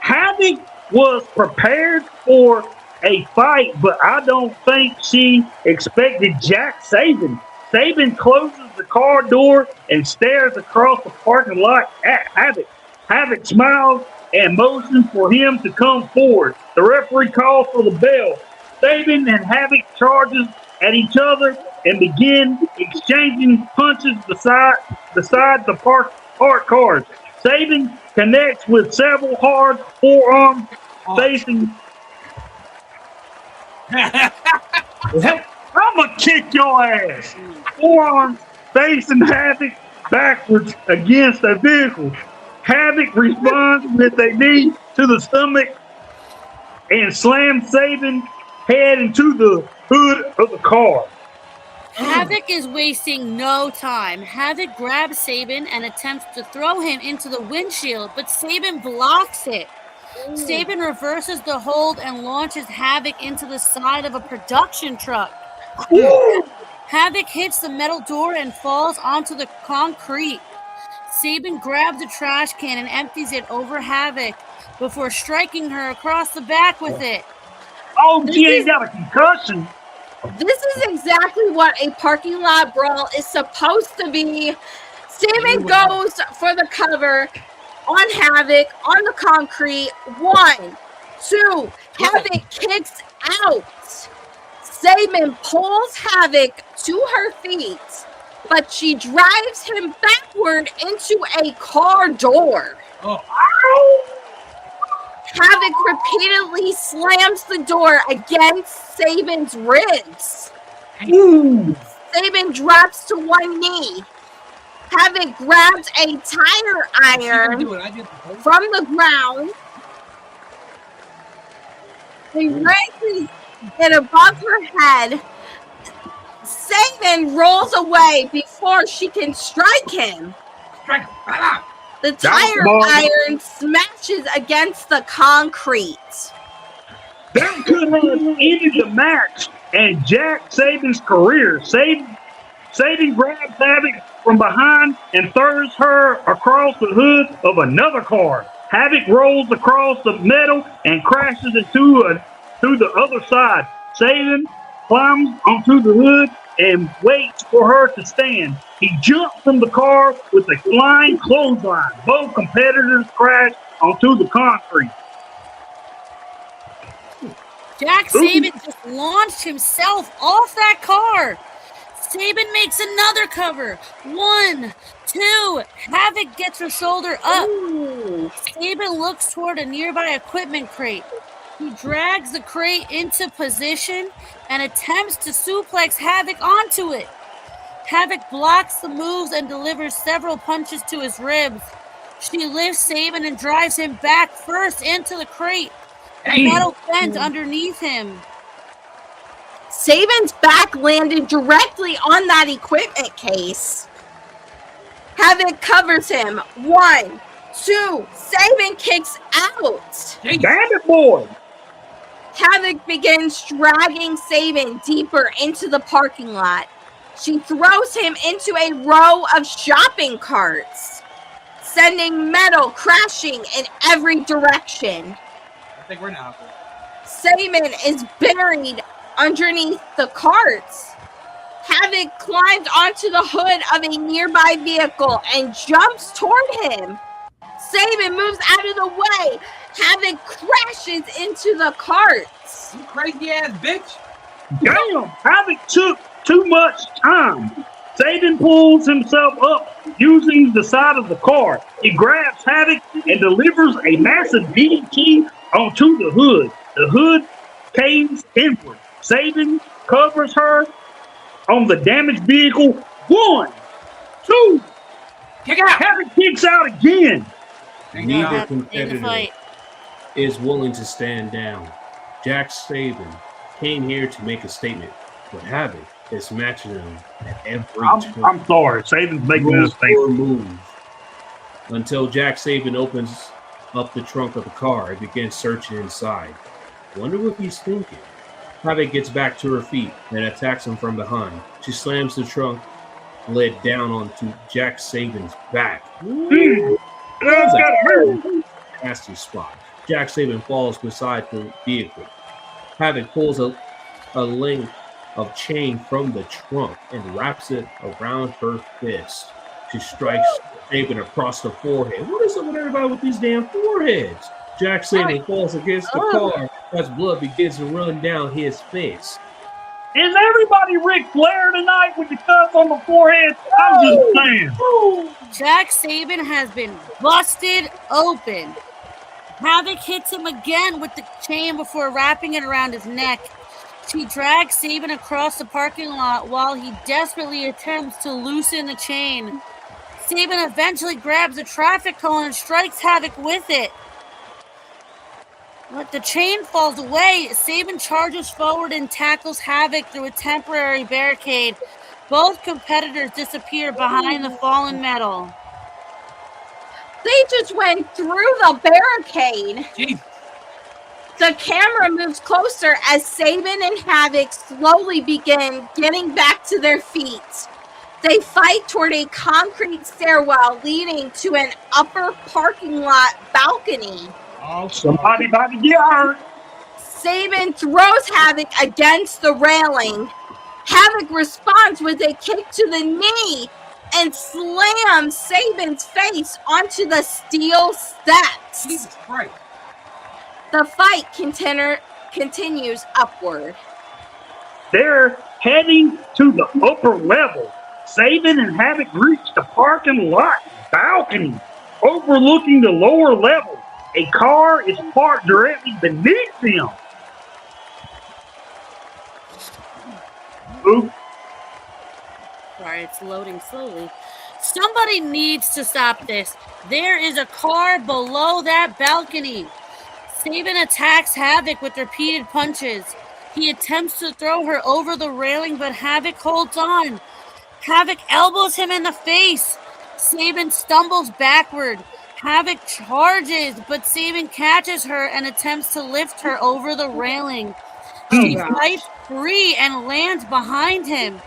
Havoc was prepared for a fight, but I don't think she expected Jack Saban. Saban closes the car door and stares across the parking lot at Havoc. Havoc smiles and motions for him to come forward. The referee calls for the bell. Sabin and Havoc charges at each other and begin exchanging punches beside the park cars. Sabin connects with several hard forearms facing. I'm gonna kick your ass. Forearms facing Havoc backwards against a vehicle. Havoc responds with a knee to the stomach and slams Sabin head into the hood of the car. Havoc is wasting no time. Havoc grabs Sabin and attempts to throw him into the windshield, but Sabin blocks it. Sabin reverses the hold and launches Havoc into the side of a production truck. Havoc hits the metal door and falls onto the concrete. Sabin grabs a trash can and empties it over Havoc before striking her across the back with it. Oh, she ain't got a concussion. This is exactly what a parking lot brawl is supposed to be. Sabin goes for the cover on Havoc on the concrete. 1, 2, Havoc kicks out. Sabin pulls Havoc to her feet, but she drives him backward into a car door. Havoc repeatedly slams the door against Sabin's ribs. Sabin drops to one knee. Havoc grabs a tire iron from the ground. He raises it above her head. Sabin rolls away before she can strike him. The tire iron smashes against the concrete. That could have ended the match and Jack Sabin's career. Sabin grabs Havoc from behind and throws her across the hood of another car. Havoc rolls across the metal and crashes to the other side. Sabin climbs onto the hood and waits for her to stand. He jumps from the car with a flying clothesline. Both competitors crash onto the concrete. Jack Sabin just launched himself off that car. Sabin makes another cover. 1, 2. Havoc gets her shoulder up. Sabin looks toward a nearby equipment crate. He drags the crate into position and attempts to suplex Havoc onto it. Havoc blocks the moves and delivers several punches to his ribs. She lifts Sabin and drives him back first into the crate. The metal bent underneath him. Sabin's back landed directly on that equipment case. Havoc covers him. 1, 2. Sabin kicks out. Bandit boy. Havoc begins dragging Sabin deeper into the parking lot. She throws him into a row of shopping carts, sending metal crashing in every direction. I think we're now. Sabin is buried underneath the carts. Havoc climbs onto the hood of a nearby vehicle and jumps toward him. Sabin moves out of the way. Havoc crashes into the carts. You crazy ass bitch. Damn, Havoc took too much time. Sabin pulls himself up using the side of the car. He grabs Havoc and delivers a massive DDT onto the hood. The hood caves inward. Sabin covers her on the damaged vehicle. 1, 2. Kick out. Havoc kicks out again. Neither competitor is willing to stand down. Jack Sabin came here to make a statement, but Havoc is matching him at every turn. I'm sorry, Sabin's making this statement. Move until Jack Sabin opens up the trunk of the car and begins searching inside. Wonder what he's thinking. Havoc gets back to her feet and attacks him from behind. She slams the trunk lid down onto Jack Sabin's back. That's a nasty spot. Jack Sabin falls beside the vehicle. Havoc pulls a length of chain from the trunk and wraps it around her fist. She strikes Saban across the forehead. What is up with everybody with these damn foreheads? Jack Saban falls against the car as blood begins to run down his face. Is everybody Ric Flair tonight with the cuts on the forehead? I'm just saying. Jack Saban has been busted open. Havoc hits him again with the chain before wrapping it around his neck. She drags Saban across the parking lot while he desperately attempts to loosen the chain. Saban eventually grabs a traffic cone and strikes Havoc with it. But the chain falls away. Saban charges forward and tackles Havoc through a temporary barricade. Both competitors disappear behind the fallen metal. They just went through the barricade. Jesus. The camera moves closer as Saban and Havoc slowly begin getting back to their feet. They fight toward a concrete stairwell leading to an upper parking lot balcony. Oh, somebody about to get hurt. Saban throws Havoc against the railing. Havoc responds with a kick to the knee and slams Saban's face onto the steel steps. Jesus Christ. The fight continues upward. They're heading to the upper level. Saban and Havoc reach the parking lot balcony overlooking the lower level. A car is parked directly beneath them. Ooh. Sorry, it's loading slowly. Somebody needs to stop this. There is a car below that balcony. Saban attacks Havoc with repeated punches. He attempts to throw her over the railing, but Havoc holds on. Havoc elbows him in the face. Saban stumbles backward. Havoc charges, but Saban catches her and attempts to lift her over the railing. She fights free and lands behind him.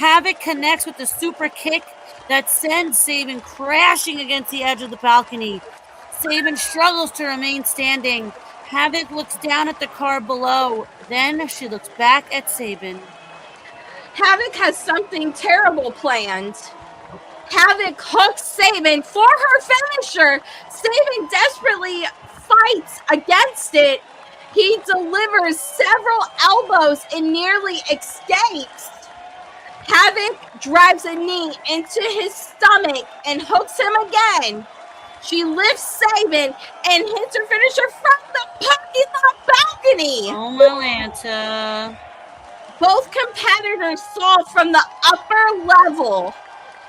Havoc connects with a super kick that sends Saban crashing against the edge of the balcony. Saban struggles to remain standing. Havoc looks down at the car below. Then she looks back at Saban. Havoc has something terrible planned. Havoc hooks Saban for her finisher. Saban desperately fights against it. He delivers several elbows and nearly escapes. Havoc drives a knee into his stomach and hooks him again. She lifts Saban and hits her finisher from the parking lot balcony. Oh, Atlanta. Both competitors fall from the upper level.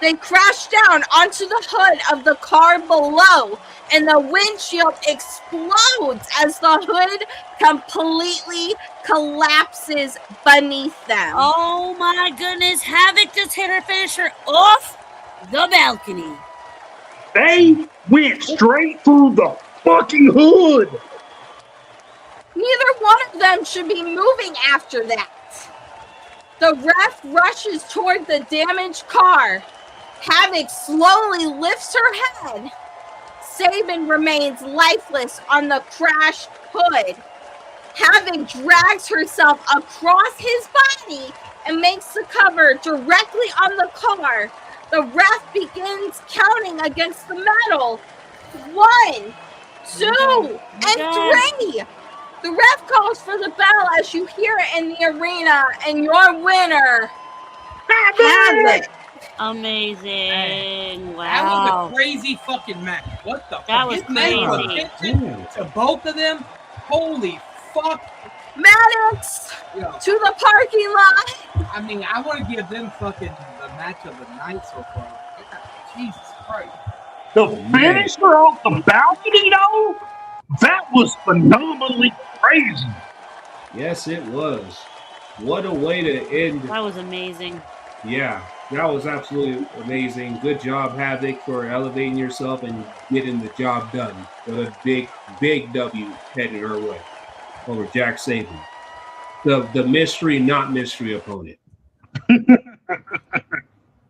They crash down onto the hood of the car below, and the windshield explodes as the hood completely collapses beneath them. Oh my goodness, Havoc just hit her finisher off the balcony. They went straight through the fucking hood. Neither one of them should be moving after that. The ref rushes toward the damaged car. Havoc slowly lifts her head. Saban remains lifeless on the crashed hood. Havoc drags herself across his body and makes the cover directly on the car. The ref begins counting against the metal. 1, 2, and 3. The ref calls for the bell as you hear it in the arena, and your winner, Havoc. Amazing. Wow. That was a crazy fucking match. What the fuck? That was crazy. To both of them, holy fuck. Maddox to the parking lot. I mean, I want to give them fucking the match of the night so far. Jesus Christ. The finisher off the balcony, though, that was phenomenally crazy. Yes, it was. What a way to end. That was amazing. Yeah, that was absolutely amazing. Good job, Havoc, for elevating yourself and getting the job done. With a big W headed her way over Jack Saban. The mystery, not mystery opponent.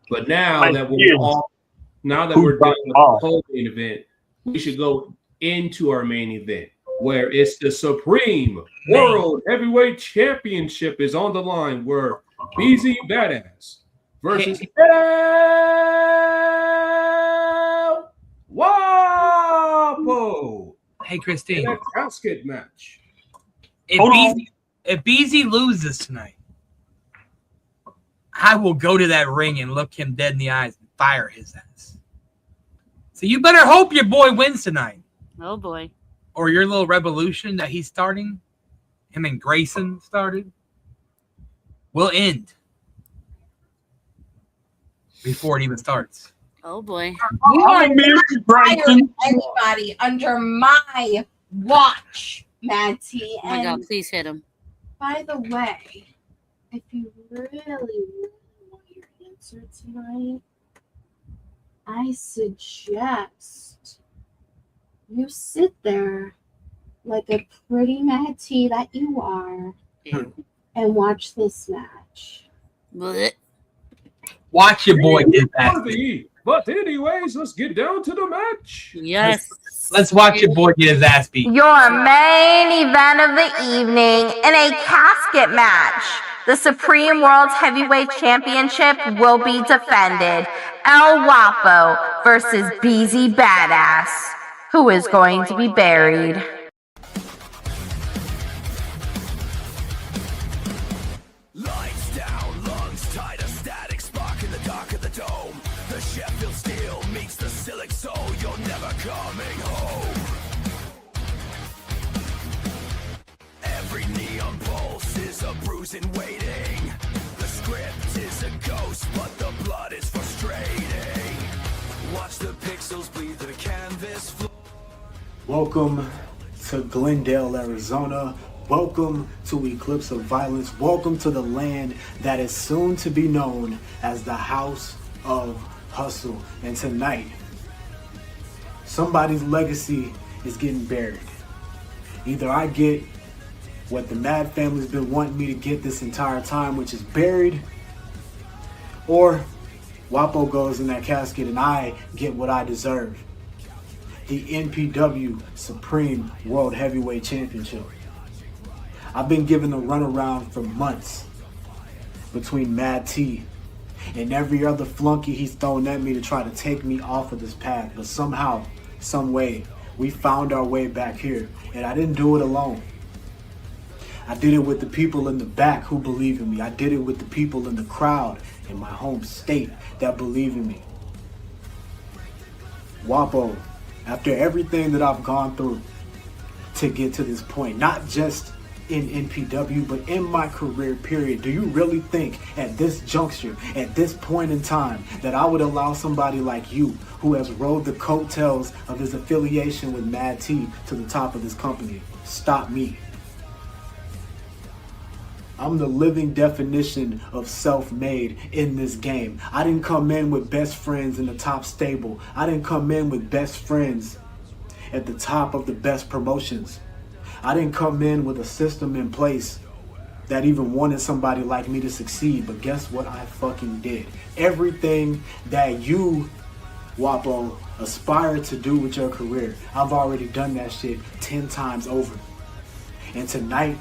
But now that we're done with the whole main event, we should go into our main event, where it's the Supreme World Heavyweight Championship is on the line, where BZ Badass versus Wapo Hey, in Christine. a casket match. If BZ loses tonight, I will go to that ring and look him dead in the eyes and fire his ass. So you better hope your boy wins tonight. Oh boy. Or your little revolution that he's starting, him and Grayson started, will end before it even starts. Oh boy. You are not firing anybody under my watch, Mad T. Oh my God, And please hit him. by the way, if you really want your answer tonight, I suggest you sit there like a pretty Mad T that you are and watch this match. Blech. Watch your boy get that. But anyways, let's get down to the match. Yes. Let's watch your boy get his ass beat. Your main event of the evening in a casket match. The Supreme World Heavyweight Championship will be defended. El Guapo versus BZ Badass, who is going to be buried. Lights down, lungs tight, a static spark in the dark of the dome. The Sheffield steel meets the Silic soul, you're never coming home. Every neon pulse is a bruising waiting. The script is a ghost, but the blood is frustrating. Watch the pixels bleed through the canvas floor. Welcome to Glendale, Arizona. Welcome to Eclipse of Violence. Welcome to the land that is soon to be known as the House of Hustle. And tonight, somebody's legacy is getting buried. Either I get what the Mad family's been wanting me to get this entire time, which is buried, or Wapo goes in that casket and I get what I deserve. The NPW Supreme World Heavyweight Championship. I've been given a runaround for months between Mad T and every other flunky he's thrown at me to try to take me off of this path. But somehow, some way, we found our way back here. And I didn't do it alone. I did it with the people in the back who believe in me. I did it with the people in the crowd in my home state that believe in me. Wapo, after everything that I've gone through to get to this point, not just in NPW, but in my career period, do you really think at this juncture, at this point in time, that I would allow somebody like you, who has rode the coattails of his affiliation with Mad T to the top of this company, stop me? I'm the living definition of self-made in this game. I didn't come in with best friends in the top stable. I didn't come in with best friends at the top of the best promotions. I didn't come in with a system in place that even wanted somebody like me to succeed. But guess what I fucking did? Everything that you, Wapo, aspire to do with your career, I've already done that shit 10 times over. And tonight,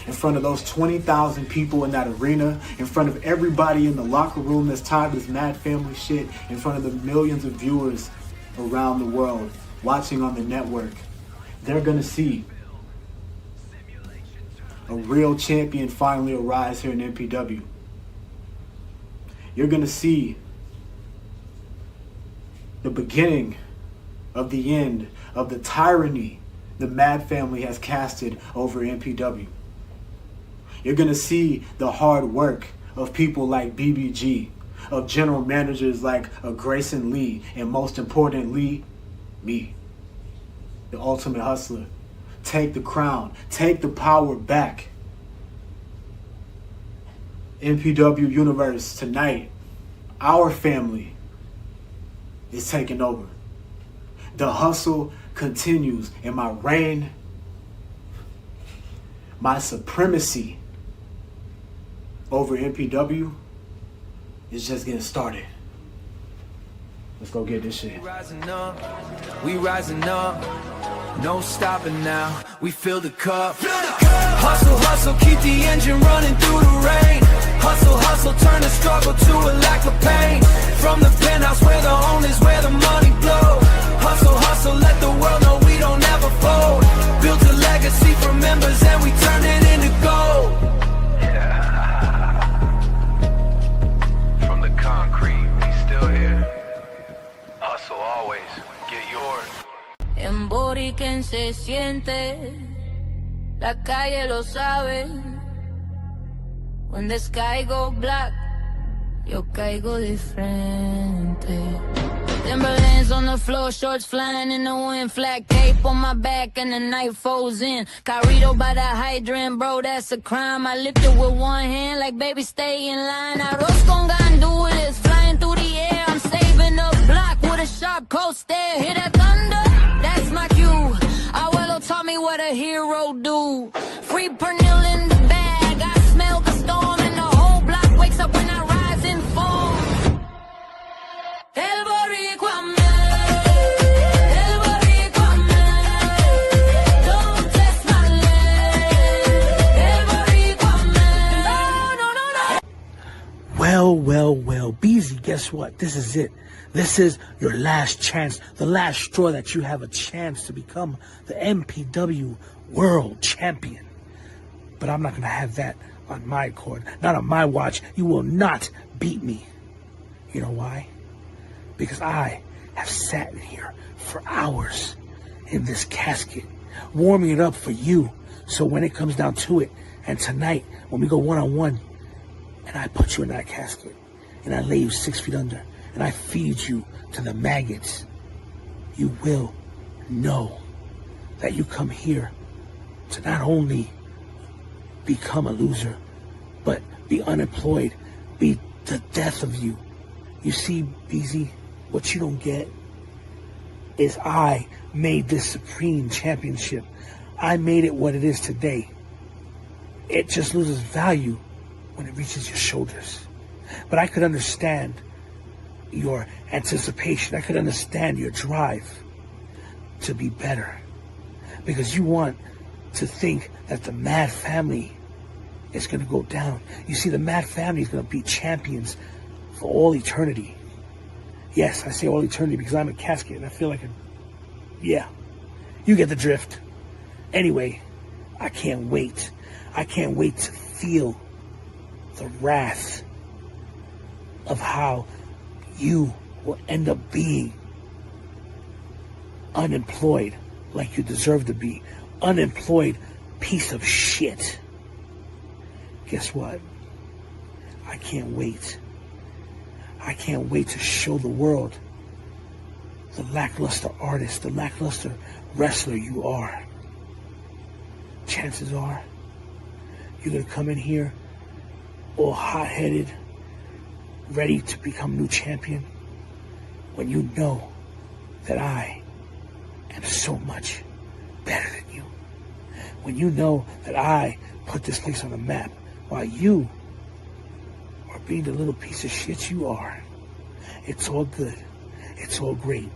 in front of those 20,000 people in that arena, in front of everybody in the locker room that's tired of this Mad Family shit, in front of the millions of viewers around the world watching on the network, they're gonna see a real champion finally arise here in NPW. You're gonna see the beginning of the end of the tyranny the Mad Family has casted over NPW. You're gonna see the hard work of people like BBG, of general managers like Grayson Lee, and most importantly, me, the ultimate hustler. Take the crown, take the power back. NPW Universe, tonight, our family is taking over. The hustle continues, and my reign, my supremacy over NPW is just getting started. Let's go get this shit. We rising up, no stopping now. We fill the cup. Hustle, hustle, keep the engine running through the rain. Hustle, hustle, turn the struggle to a lack of pain. From the penthouse where the home is where the money flows. Hustle, hustle, let the world know we don't ever fold. Built a legacy for members and we turn it into gold. From the concrete, we still here. Hustle always, get yours. En Boriken se siente, la calle lo sabe. When the sky go black, yo caigo de frente. Timberlands on the floor, shorts flying in the wind. Flat cape on my back and the night falls in. Carrito by the hydrant, bro, that's a crime. I lift it with one hand like baby stay in line. Arroz con gandules, flying through the air. I'm saving a block with a sharp coast stare. Hear that thunder? That's my cue. Abuelo taught me what a hero do. Free Pernil in the bag, I smell the storm. And the whole block wakes up when I rise and fall. El Boricua man, El Boricua man, don't test my land. El Boricua man, no, no, no, no. Well, Beezy, guess what? This is it. This is your last chance, the last straw that you have a chance to become the NPW World Champion. But I'm not going to have that on my accord, not on my watch. You will not beat me. You know why? Because I have sat in here for hours in this casket, warming it up for you. So when it comes down to it, and tonight, when we go one-on-one, and I put you in that casket, and I lay you 6 feet under, and I feed you to the maggots, you will know that you come here to not only become a loser, but be unemployed, be the death of you. You see, BZ, what you don't get is I made this Supreme Championship. I made it what it is today. It just loses value when it reaches your shoulders. But I could understand your anticipation. I could understand your drive to be better. Because you want to think that the Mad Family is going to go down. You see, the Mad Family is going to be champions for all eternity. Yes, I say all eternity because I'm a casket and I feel like yeah, you get the drift. Anyway, I can't wait. I can't wait to feel the wrath of how you will end up being unemployed like you deserve to be. Unemployed piece of shit. Guess what? I can't wait. I can't wait to show the world the lackluster artist, the lackluster wrestler you are. Chances are you're going to come in here all hot-headed, ready to become new champion, when you know that I am so much better than you. When you know that I put this place on the map while you are being the little piece of shit you are. It's all good. It's all great.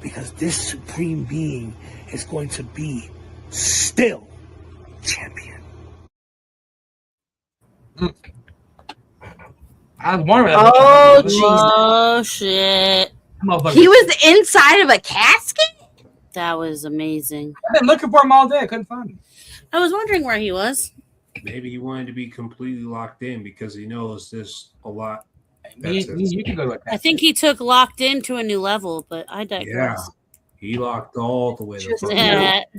Because this supreme being is going to be still champion. I was wondering. Oh, Jesus. Oh, shit. He was inside of a casket? That was amazing. I've been looking for him all day. I couldn't find him. I was wondering where he was. Maybe he wanted to be completely locked in because he knows there's a lot. You can go to a casket. I think he took Locked In to a new level, but I Yeah, digress. he locked all the way. Yeah.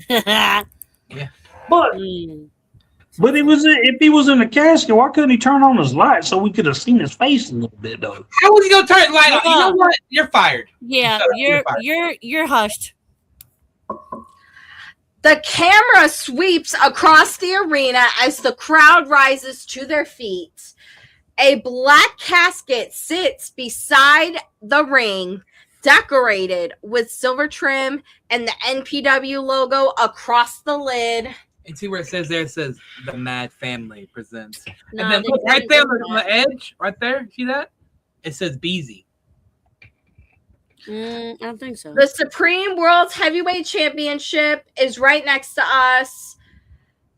But it was if he was in the casket, why couldn't he turn on his light so we could have seen his face a little bit though? How was he gonna turn the light on? You know what? You're fired. Yeah, you're hushed. The camera sweeps across the arena as the crowd rises to their feet. A black casket sits beside the ring, decorated with silver trim and the NPW logo across the lid. And see where it says there? It says the Mad Family presents. No, and then they look right didn't there do on the edge, right there. See that? It says Beezy. I don't think so. The Supreme World Heavyweight Championship is right next to us.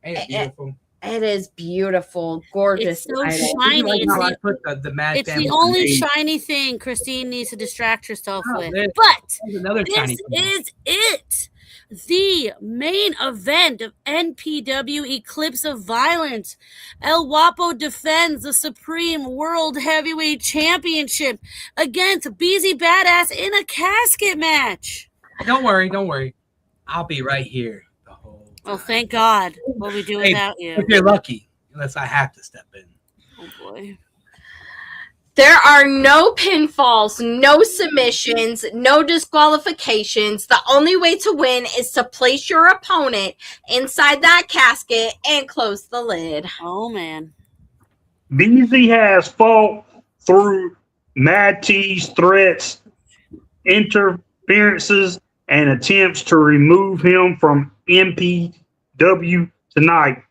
Hey, it's beautiful. It is beautiful, gorgeous. It's so title. shiny. How I put the Mad It's Family the only name. shiny thing Christine needs to distract herself with. there's- But there's another shiny this thing. is it. The main event of NPW Eclipse of Violence. El Guapo defends the Supreme World Heavyweight Championship against BZ Badass in a casket match. Don't worry. I'll be right here. Oh, thank God. What we do Hey, without you? if you're lucky, unless I have to step in. Oh boy. There are no pinfalls, no submissions, no disqualifications. The only way to win is to place your opponent inside that casket and close the lid. Oh, man. BZ has fought through Mad T's threats, interferences, and attempts to remove him from NPW tonight.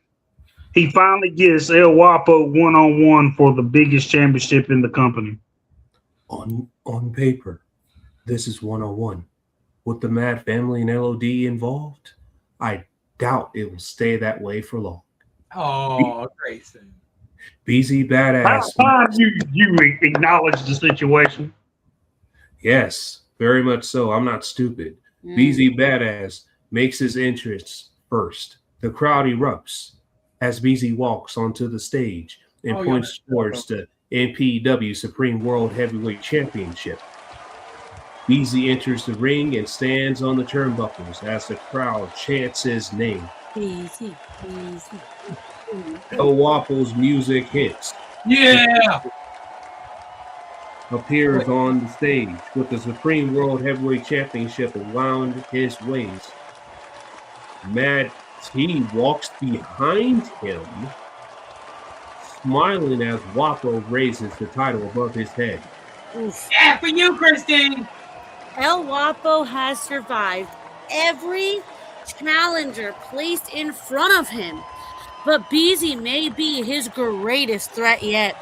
He finally gets El Guapo one-on-one for the biggest championship in the company. On paper, this is 101. With the Mad Family and LOD involved, I doubt it will stay that way for long. Oh, Grayson. BZ Badass. How you acknowledge the situation? Yes, very much so. I'm not stupid. BZ Badass makes his entrance first. The crowd erupts as BZ walks onto the stage and points towards the NPW Supreme World Heavyweight Championship. BZ enters the ring and stands on the turnbuckles as the crowd chants his name. Easy. El Guapo's music hits. Yeah! Appears on the stage with the Supreme World Heavyweight Championship around his waist. Mad T walks behind him, smiling as Guapo raises the title above his head. Yeah, for you, Christine! El Guapo has survived every challenger placed in front of him, but BZ may be his greatest threat yet.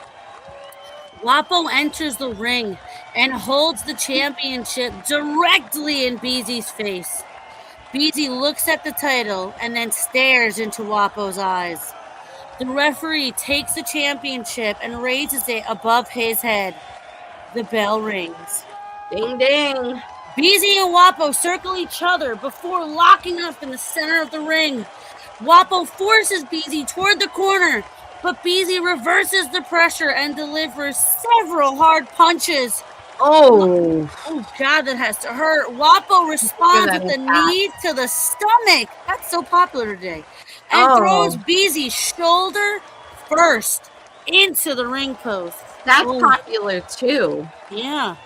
Guapo enters the ring and holds the championship directly in BZ's face. BZ looks at the title and then stares into Guapo's eyes. The referee takes the championship and raises it above his head. The bell rings. Ding ding. BZ and Guapo circle each other before locking up in the center of the ring. Guapo forces BZ toward the corner, but BZ reverses the pressure and delivers several hard punches. Oh God, that has to hurt. Guapo responds with a knee to the stomach. That's so popular today. And throws BZ's shoulder first into the ring post. That's popular too. Yeah.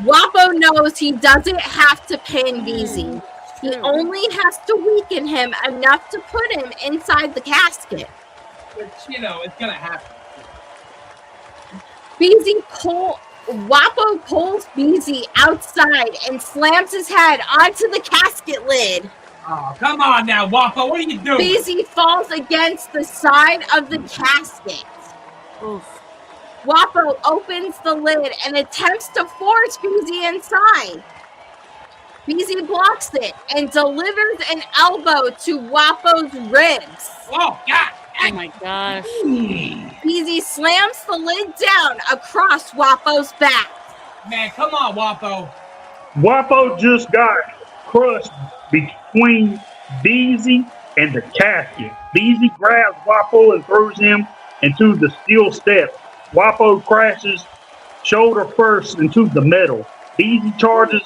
Guapo knows he doesn't have to pin BZ. He only has to weaken him enough to put him inside the casket. Which, it's going to happen. Guapo pulls BZ outside and slams his head onto the casket lid. Oh, come on now, Guapo. What are you doing? BZ falls against the side of the casket. Oof. Guapo opens the lid and attempts to force BZ inside. BZ blocks it and delivers an elbow to Guapo's ribs. Oh, God. Oh, my gosh. BZ slams the lid down across Guapo's back. Man, come on, Guapo. Guapo just got crushed between BZ and the casket. BZ grabs Guapo and throws him into the steel steps. Guapo crashes shoulder first into the metal. BZ charges,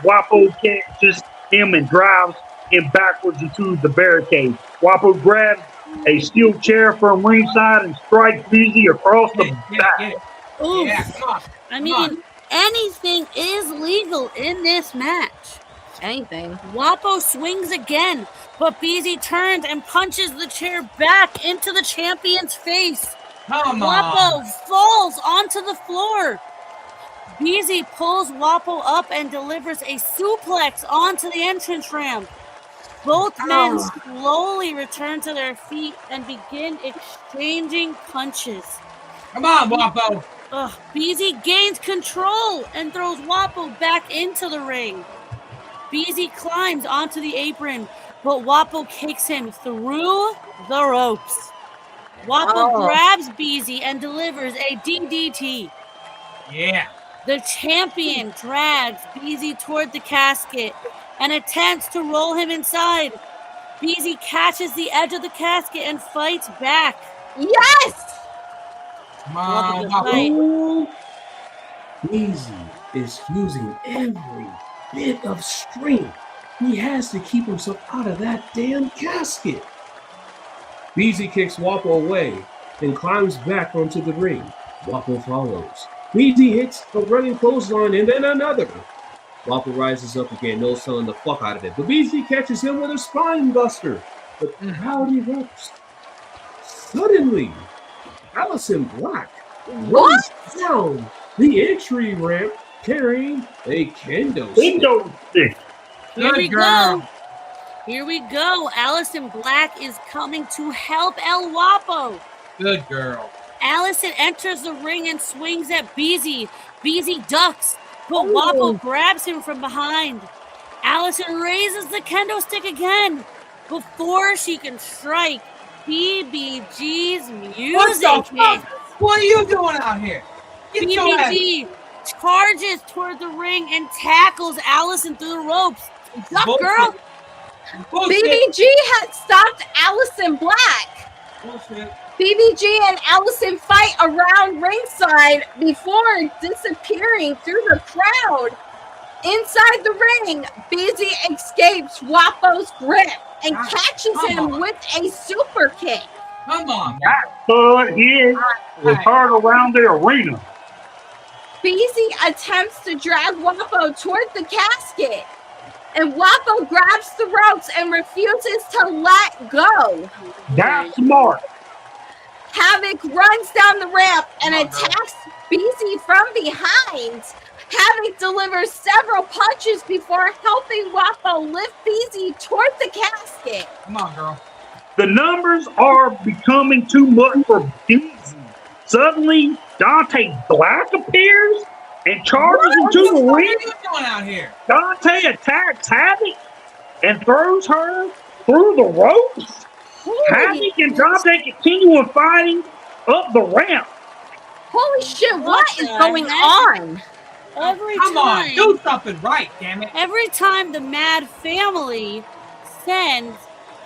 Guapo catches him and drives him backwards into the barricade. Guapo grabs a steel chair from ringside and strikes BZ across the back. Oof. Yeah, come on. I mean, anything is legal in this match. Anything. Guapo swings again, but BZ turns and punches the chair back into the champion's face. Come Guapo on. falls onto the floor. BZ pulls Guapo up and delivers a suplex onto the entrance ramp. Both men slowly return to their feet and begin exchanging punches. Come on, Guapo. BZ gains control and throws Guapo back into the ring. BZ climbs onto the apron, but Guapo kicks him through the ropes. Wapo grabs Beezy and delivers a DDT. Yeah. The champion drags Beezy toward the casket and attempts to roll him inside. Beezy catches the edge of the casket and fights back. Yes! Come on, Wapo. Ooh. Beezy is using every bit of strength he has to keep himself out of that damn casket. Beezy kicks Wapo away and climbs back onto the ring. Wapo follows. Beezy hits a running clothesline and then another. Wapo rises up again, no selling the fuck out of it. But Beezy catches him with a spine buster. The crowd erupts. Suddenly, Allison Black runs down the entry ramp carrying a kendo stick. Here we go. Here we go. Allison Black is coming to help El Wapo. Good girl. Allison enters the ring and swings at Beezy. Beezy ducks, but Wapo grabs him from behind. Allison raises the kendo stick again. Before she can strike, BBG's music hits. What are you doing out here? Get your ass. BBG charges toward the ring and tackles Allison through the ropes. Duck, girl. BBG had stopped Allison Black. Bullshit. BBG and Allison fight around ringside before disappearing through the crowd. Inside the ring, Beezy escapes Wapo's grip and catches him with a super kick. Come on. That hit was heard around the arena. Beezy attempts to drag Wapo toward the casket, and Wapo grabs the ropes and refuses to let go. That's smart. Havoc runs down the ramp and attacks Beezy from behind. Havoc delivers several punches before helping Wapo lift Beezy toward the casket. Come on, girl. The numbers are becoming too much for Beezy. Suddenly, Dante Black appears and charges into the ring. What are you doing out here? Dante attacks Havoc and throws her through the ropes. Havoc and Dante continue fighting up the ramp. Holy shit, what is going on? Come on, do something right, damn it. Every time the Mad Family sends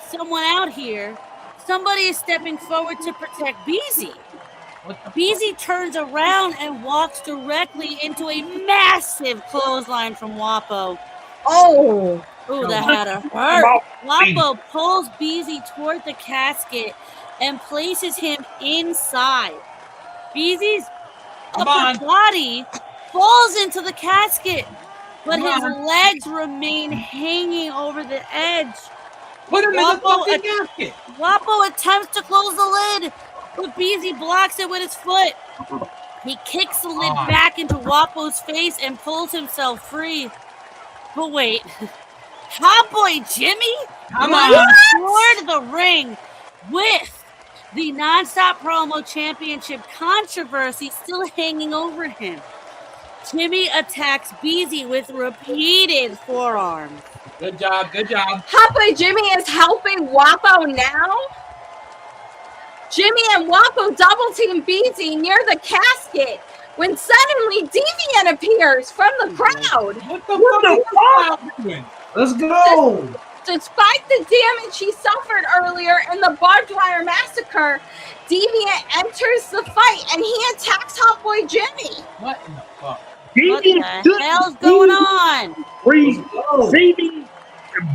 someone out here, somebody is stepping forward to protect Beezy. Beezy turns around and walks directly into a massive clothesline from Wapo. Oh, that had to hurt. Wapo pulls Beezy toward the casket and places him inside. Beezy's upper body falls into the casket, but his legs remain hanging over the edge. Put him in the fucking casket. Wapo attempts to close the lid, but Beezy blocks it with his foot. He kicks the lid back into Wapo's face and pulls himself free. But wait, Hot Boy Jimmy runs toward the ring with the Nonstop Promo Championship controversy still hanging over him. Jimmy attacks Beezy with repeated forearms. Good job, good job. Hot Boy Jimmy is helping Wapo now? Jimmy and Wapo double team Beezy near the casket when suddenly Deviant appears from the crowd. What the fuck? Let's go. Despite the damage he suffered earlier in the barbed wire massacre, Deviant enters the fight and he attacks Hot Boy Jimmy. What in the fuck? What the hell's going on?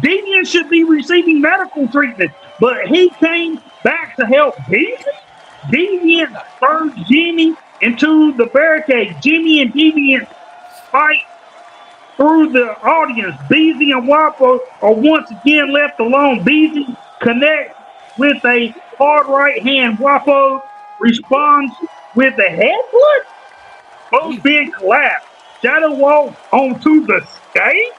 Deviant should be receiving medical treatment, but he came back to help Beezy. Deviant throws Jimmy into the barricade. Jimmy and Deviant fight through the audience. Beezy and Wapo are once again left alone. Beezy connects with a hard right hand. Wapo responds with a headbutt. Both being collapsed. Shadow walks onto the stage,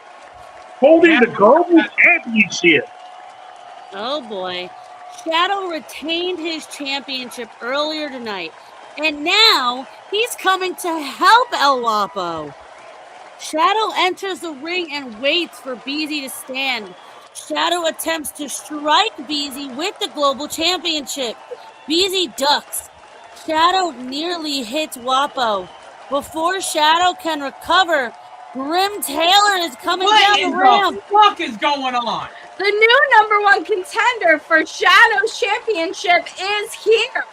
holding the global championship. Oh boy. Shadow retained his championship earlier tonight, and now he's coming to help El Wapo. Shadow enters the ring and waits for Beezy to stand. Shadow attempts to strike BZ with the Global Championship. BZ ducks. Shadow nearly hits Wapo. Before Shadow can recover, Grim Taylor is coming down the ramp. What the fuck is going on? The new #1 contender for Shadow's championship is here.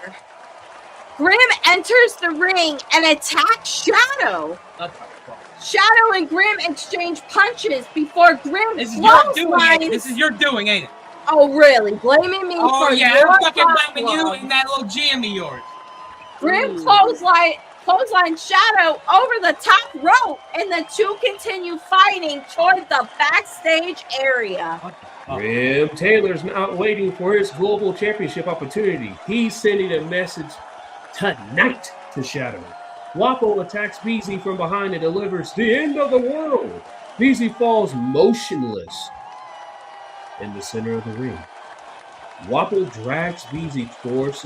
Grim enters the ring and attacks Shadow. Shadow and Grim exchange punches before Grim This is your doing, clotheslines. this is your doing, ain't it? Oh, really? Blaming me Oh, for yeah, your I'm fucking blaming you problem. and that little jam of yours. Grim clothesline Shadow over the top rope, and the two continue fighting toward the backstage area. Grim Taylor's not waiting for his global championship opportunity. He's sending a message tonight to Shadow. Wapo attacks BZ from behind and delivers the end of the world. BZ falls motionless in the center of the ring. Wapo drags BZ towards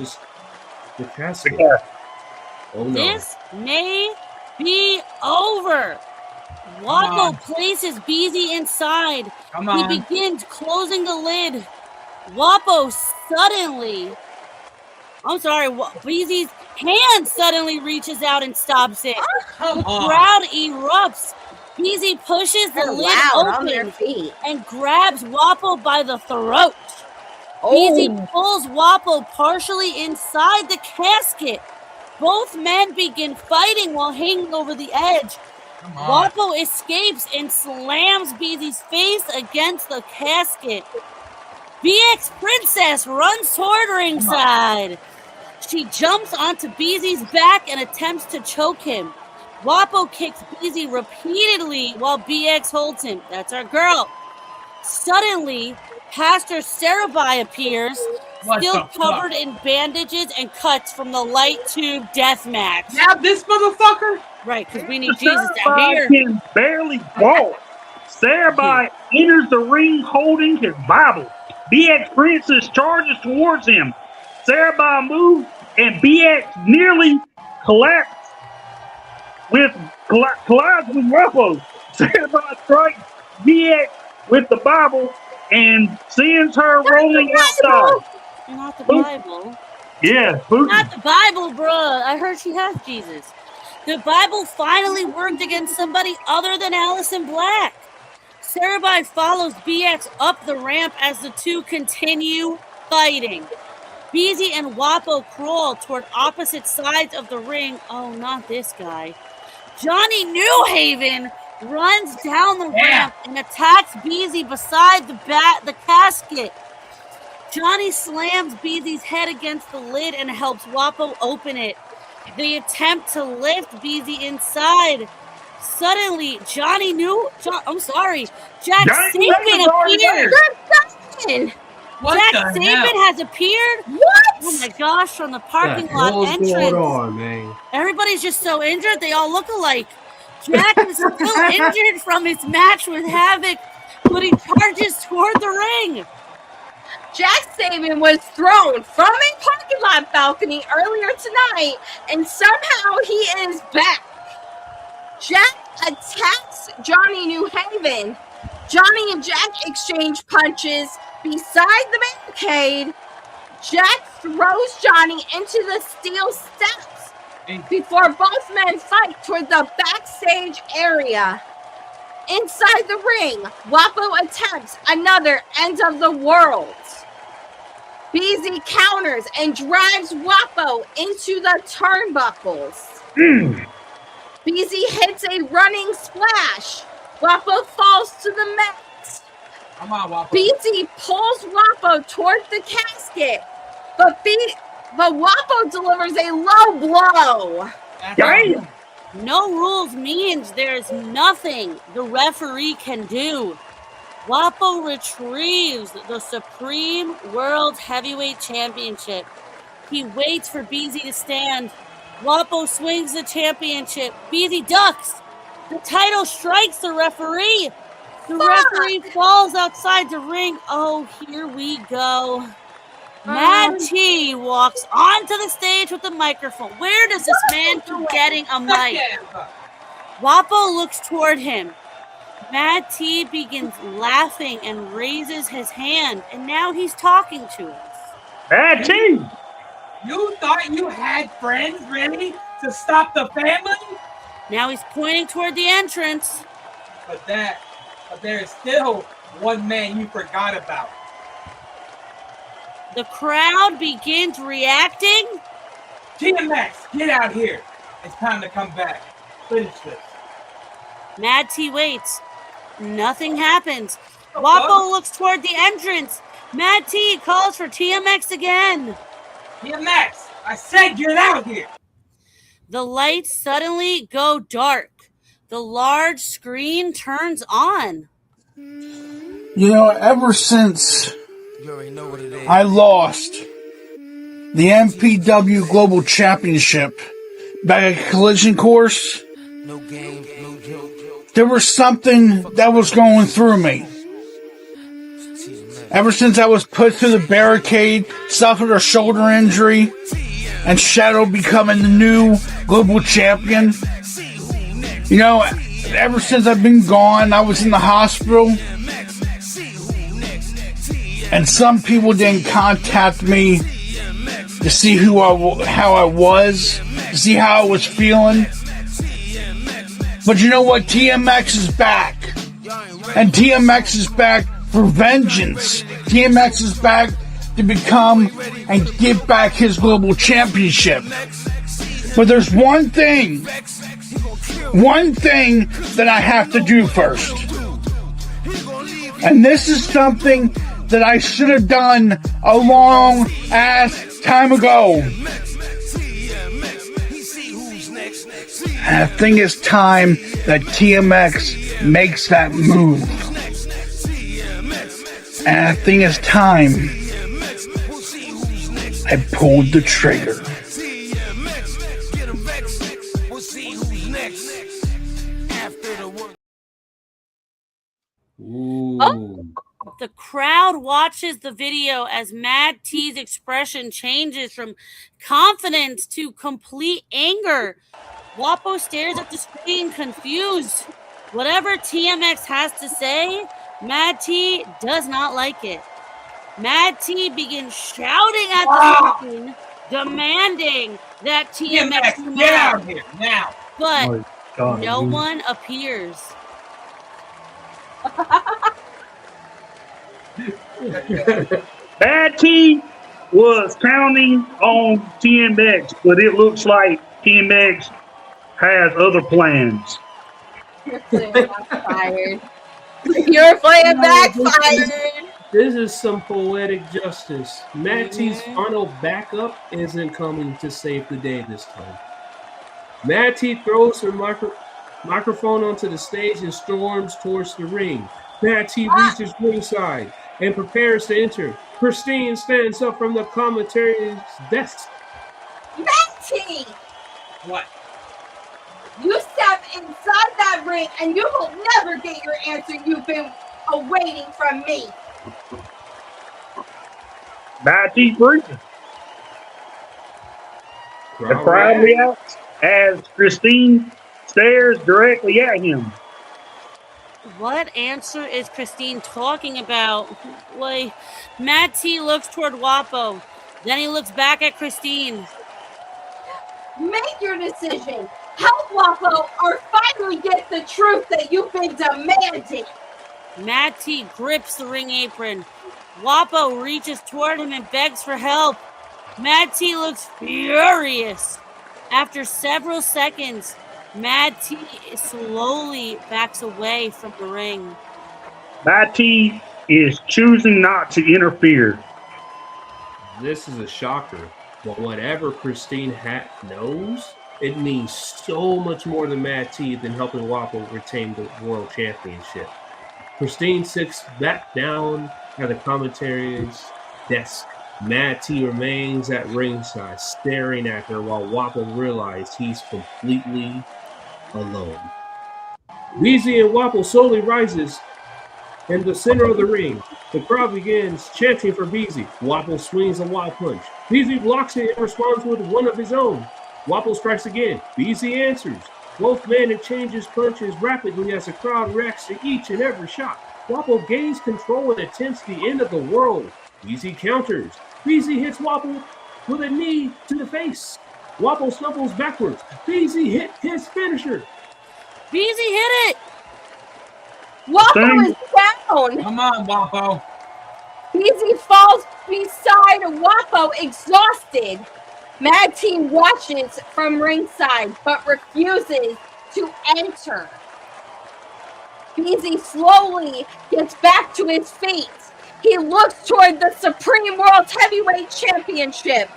the casket. Oh no. This may be over. Wapo places BZ inside. Come on. He begins closing the lid. Wapo suddenly, BZ's hand suddenly reaches out and stops it. Come The on. crowd erupts. BZ pushes the They're lid loud on their open feet. and grabs Wapo by the throat. Oh. BZ pulls Wapo partially inside the casket. Both men begin fighting while hanging over the edge. Wapo escapes and slams BZ's face against the casket. BX Princess runs toward ringside. She jumps onto BZ's back and attempts to choke him. Wapo kicks BZ repeatedly while BX holds him. That's our girl. Suddenly, Pastor Sarabai appears, still covered in bandages and cuts from the light tube death match. Now this motherfucker? Right, because we need Jesus out Sarabai here. can barely walk. Sarabai enters the ring holding his Bible. BX Princess charges towards him. Sarabai moves and BX nearly collides with Wapo. Sarabai strikes BX with the Bible and sends her rolling outside. Not the Bible. Yeah, Not the Bible, bruh. I heard she has Jesus. The Bible finally worked against somebody other than Allison Black. Sarabai follows BX up the ramp as the two continue fighting. BZ and Wapo crawl toward opposite sides of the ring. Oh, not this guy. Johnny Newhaven runs down the ramp and attacks BZ beside the casket. Johnny slams BZ's head against the lid and helps Wapo open it. They attempt to lift BZ inside. Suddenly, Jack Saban appeared. Jack Saban has appeared. What? Oh my gosh, from the parking What the lot hell is entrance. going on, man? Everybody's just so injured, they all look alike. Jack is still injured from his match with Havoc, but he charges toward the ring. Jack Saban was thrown from a parking lot balcony earlier tonight, and somehow he is back. Jack attacks Johnny Newhaven. Johnny and Jack exchange punches beside the barricade. Jack throws Johnny into the steel steps before both men fight toward the backstage area. Inside the ring, Wapo attempts another end of the world. BZ counters and drives Wapo into the turnbuckles. BZ hits a running splash. Wapo falls to the mat. Come on, Wapo. BZ pulls Wapo toward the casket, but Wapo delivers a low blow. Damn. No rules means there's nothing the referee can do. Wapo retrieves the Supreme World Heavyweight Championship. He waits for BZ to stand. Wapo swings the championship. BZ ducks. The title strikes the referee. The referee falls outside the ring. Oh, here we go. Mad T walks onto the stage with the microphone. Where does this man keep getting a mic? Wapo looks toward him. Mad T begins laughing and raises his hand, and now he's talking to us. Mad T! You thought you had friends, really, to stop the family? Now he's pointing toward the entrance. But there is still one man you forgot about. The crowd begins reacting. TMX, get out here. It's time to come back. Finish this. Mad T waits. Nothing happens. Wapo looks toward the entrance. Mad T calls for TMX again. TMX, I said get out here. The lights suddenly go dark. The large screen turns on. You know, ever since I lost the NPW Global Championship back at Collision Course, there was something that was going through me. Ever since I was put through the barricade, suffered a shoulder injury, and Shadow becoming the new global champion, you know, ever since I've been gone, I was in the hospital, and some people didn't contact me to see how I was, to see how I was feeling. But you know what? TMX is back. And TMX is back for vengeance. TMX is back to become and give back his global championship. But there's one thing that I have to do first. And this is something that I should have done a long ass time ago. And I think it's time that TMX makes that move. And I think it's time I pulled the trigger. Oh. The crowd watches the video as Mad T's expression changes from confidence to complete anger. Wapo stares at the screen, confused. Whatever TMX has to say, Mad T does not like it. Mad T begins shouting at the screen, demanding that TMX come get out here now. But no one appears. Mad T was counting on TMX, but it looks like TMX has other plans. Your plan backfired. Your plan backfired. This is some poetic justice. Mad T's final backup isn't coming to save the day this time. Mad T throws her microphone onto the stage and storms towards the ring. Mad T reaches ringside and prepares to enter. Christine stands up from the commentary's desk. Mad T! What? You step inside that ring and you will never get your answer you've been awaiting from me. Mad T freaking. The crowd reacts as Christine stares directly at him. What answer is Christine talking about? Wait, Mad T looks toward Wapo. Then he looks back at Christine. Make your decision. Help Wapo or finally get the truth that you've been demanding. Mad T grips the ring apron. Wapo reaches toward him and begs for help. Mad T looks furious. After several seconds, Mad T slowly backs away from the ring. Mad T is choosing not to interfere. This is a shocker, but whatever Christine knows, it means so much more to Mad T than helping Wapo retain the World Championship. Christine sits back down at the commentary's desk. Mad T remains at ringside, staring at her while Wapo realizes he's completely alone. Beezy and Wapo slowly rises in the center of the ring. The crowd begins chanting for Beezy. Wapo swings a wild punch. Beezy blocks it and responds with one of his own. Wapo strikes again. Beezy answers. Both men exchanges punches rapidly as the crowd reacts to each and every shot. Wapo gains control and attempts the end of the world. Beezy counters. Beezy hits Wapo with a knee to the face. Wapo stumbles backwards. Beezy hit his finisher. Beezy hit it. Wapo is down. Come on, Wapo. Beezy falls beside Wapo, exhausted. Mad Team watches from ringside, but refuses to enter. Beezy slowly gets back to his feet. He looks toward the Supreme World Heavyweight Championship.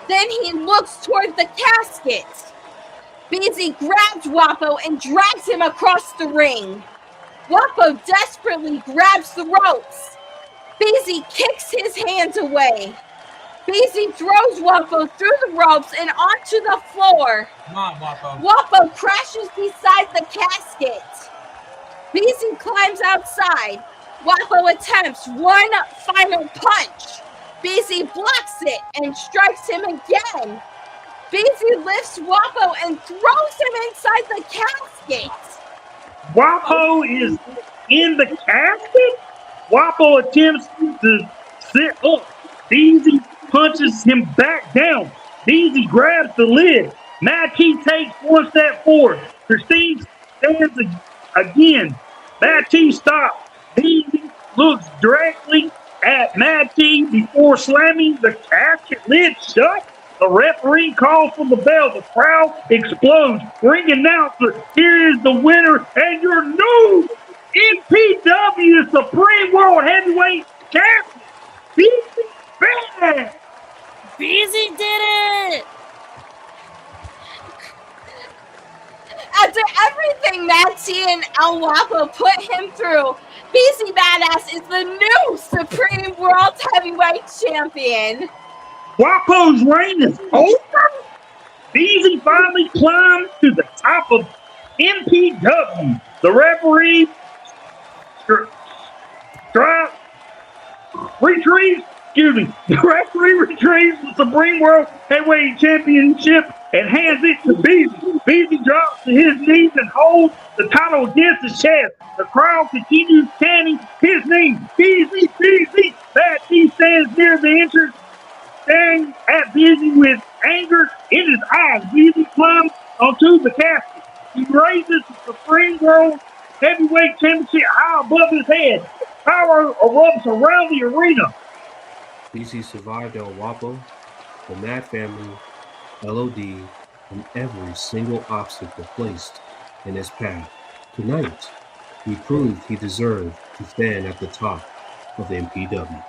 Then he looks toward the casket. Beezy grabs Wapo and drags him across the ring. Wapo desperately grabs the ropes. Beezy kicks his hands away. Beezy throws Wapo through the ropes and onto the floor. Come on, Wapo. Wapo crashes beside the casket. Beezy climbs outside. Wapo attempts one final punch. Beezy blocks it and strikes him again. Beezy lifts Wapo and throws him inside the casket. Wapo is in the casket? Wapo attempts to sit up. Beezy punches him back down. Beezy grabs the lid. Mad T takes one step forward. Christine stands again. Mad T stops. Beezy looks directly at Mad T before slamming the casket lid shut. The referee calls for the bell. The crowd explodes. Ring announcer, here is the winner and your new NPW Supreme World Heavyweight Champion, Beezy Badass. Beezy did it! After everything Mad T and El Wapo put him through, Beezy Badass is the new Supreme World Heavyweight Champion. Wapo's reign is over? Beezy finally climbed to the top of NPW. The referee the referee retrieves the Supreme World Heavyweight Championship and hands it to Beezy. Beezy drops to his knees and holds the title against his chest. The crowd continues chanting his name, Beezy, Beezy. Mad T stands near the entrance, staring at Beezy with anger in his eyes. Beezy climbs onto the casket. He raises the Supreme World Heavyweight Championship high above his head. Power erupts around the arena. Beezy survived El Wapo, the Mad Family, LOD, and every single obstacle placed in his path. Tonight, he proved he deserved to stand at the top of the MPW.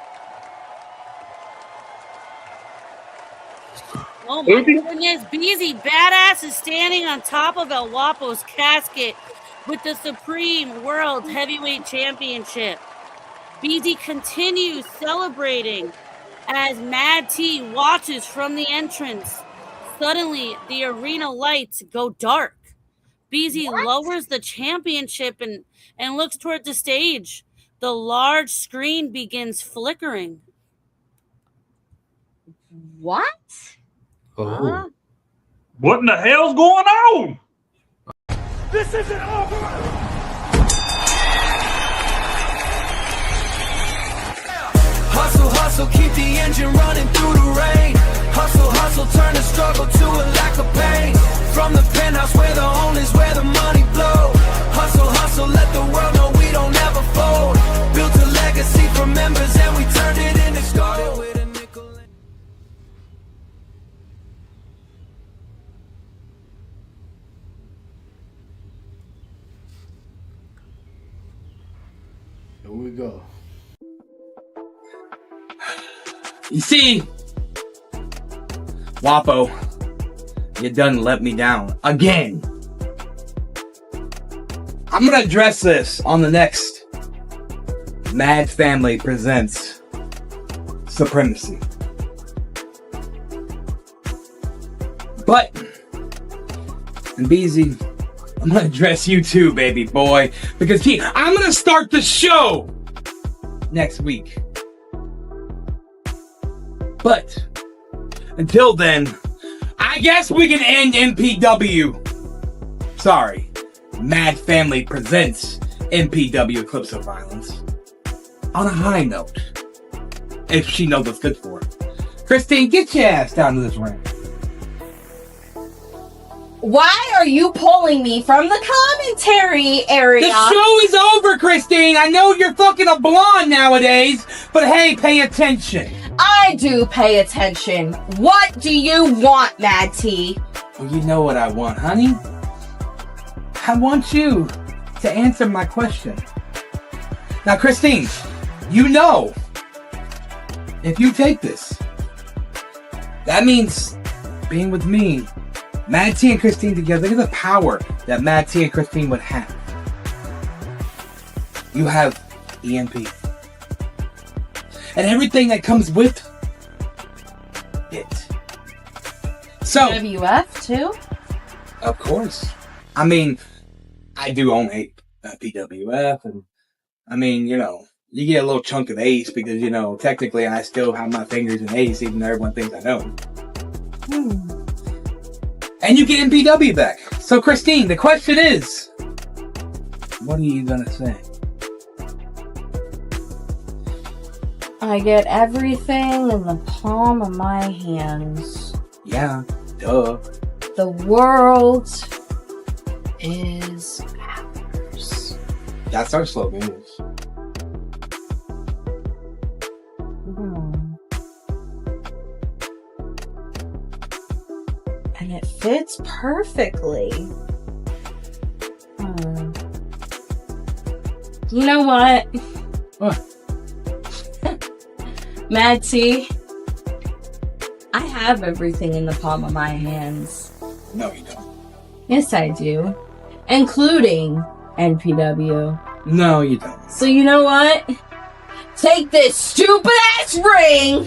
Oh my goodness, Beezy Badass is standing on top of El Wapo's casket with the Supreme World Heavyweight Championship. Beezy continues celebrating as Mad T watches from the entrance. Suddenly, the arena lights go dark. Beezy lowers the championship and looks toward the stage. The large screen begins flickering. What? Oh. What in the hell's going on? This isn't over! Hustle, hustle, keep the engine running through the rain. Hustle, hustle, turn the struggle to a lack of pain. From the penthouse where the home is where the money blow. Hustle, hustle, let the world know we don't ever fold. Built a legacy for members and we turned it into started with a nickel. Here we go. You see, Wapo, you done let me down again. I'm gonna address this on the next Mad Family Presents Supremacy. But, and Beezy, I'm gonna address you too, baby boy, because I'm gonna start the show next week. But until then, I guess we can end NPW Sorry. Mad Family presents NPW Eclipse of Violence. On a high note. If she knows what's good for her. Christine, get your ass down to this ring. Why are you pulling me from the commentary area? The show is over, Christine! I know you're fucking a blonde nowadays, but hey, pay attention. I do pay attention. What do you want, Mad T? Well, you know what I want, honey. I want you to answer my question. Now, Christine, you know, if you take this, that means being with me, Mad T and Christine together. Look at the power that Mad T and Christine would have. You have EMP. And everything that comes with it. So, WF too? Of course. I mean, I do own PWF, and I mean, you know, you get a little chunk of Ace because, you know, technically I still have my fingers in Ace, even though everyone thinks I don't. And you get NPW back. So, Christine, the question is, what are you gonna say? I get everything in the palm of my hands. Yeah, duh. The world is ours. That's our slogan. And it fits perfectly. You know what? What? Mad T, I have everything in the palm of my hands. No, you don't. Yes, I do. Including NPW. No, you don't. So you know what? Take this stupid ass ring.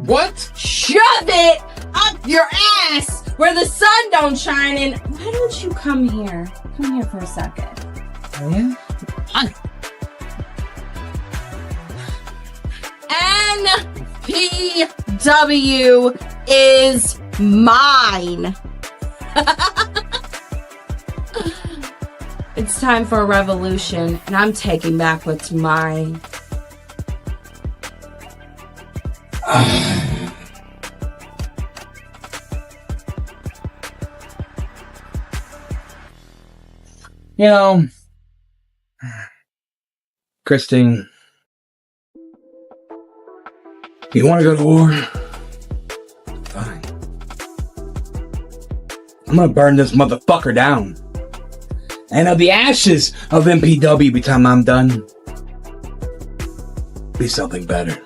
What? Shove it up your ass where the sun don't shine in. Why don't you come here? Come here for a second. Oh, yeah? Hi. NPW is mine. It's time for a revolution, and I'm taking back what's mine. You know, Christine, you want to go to war? Fine. I'm gonna burn this motherfucker down. And of the ashes of NPW by the time I'm done, be something better.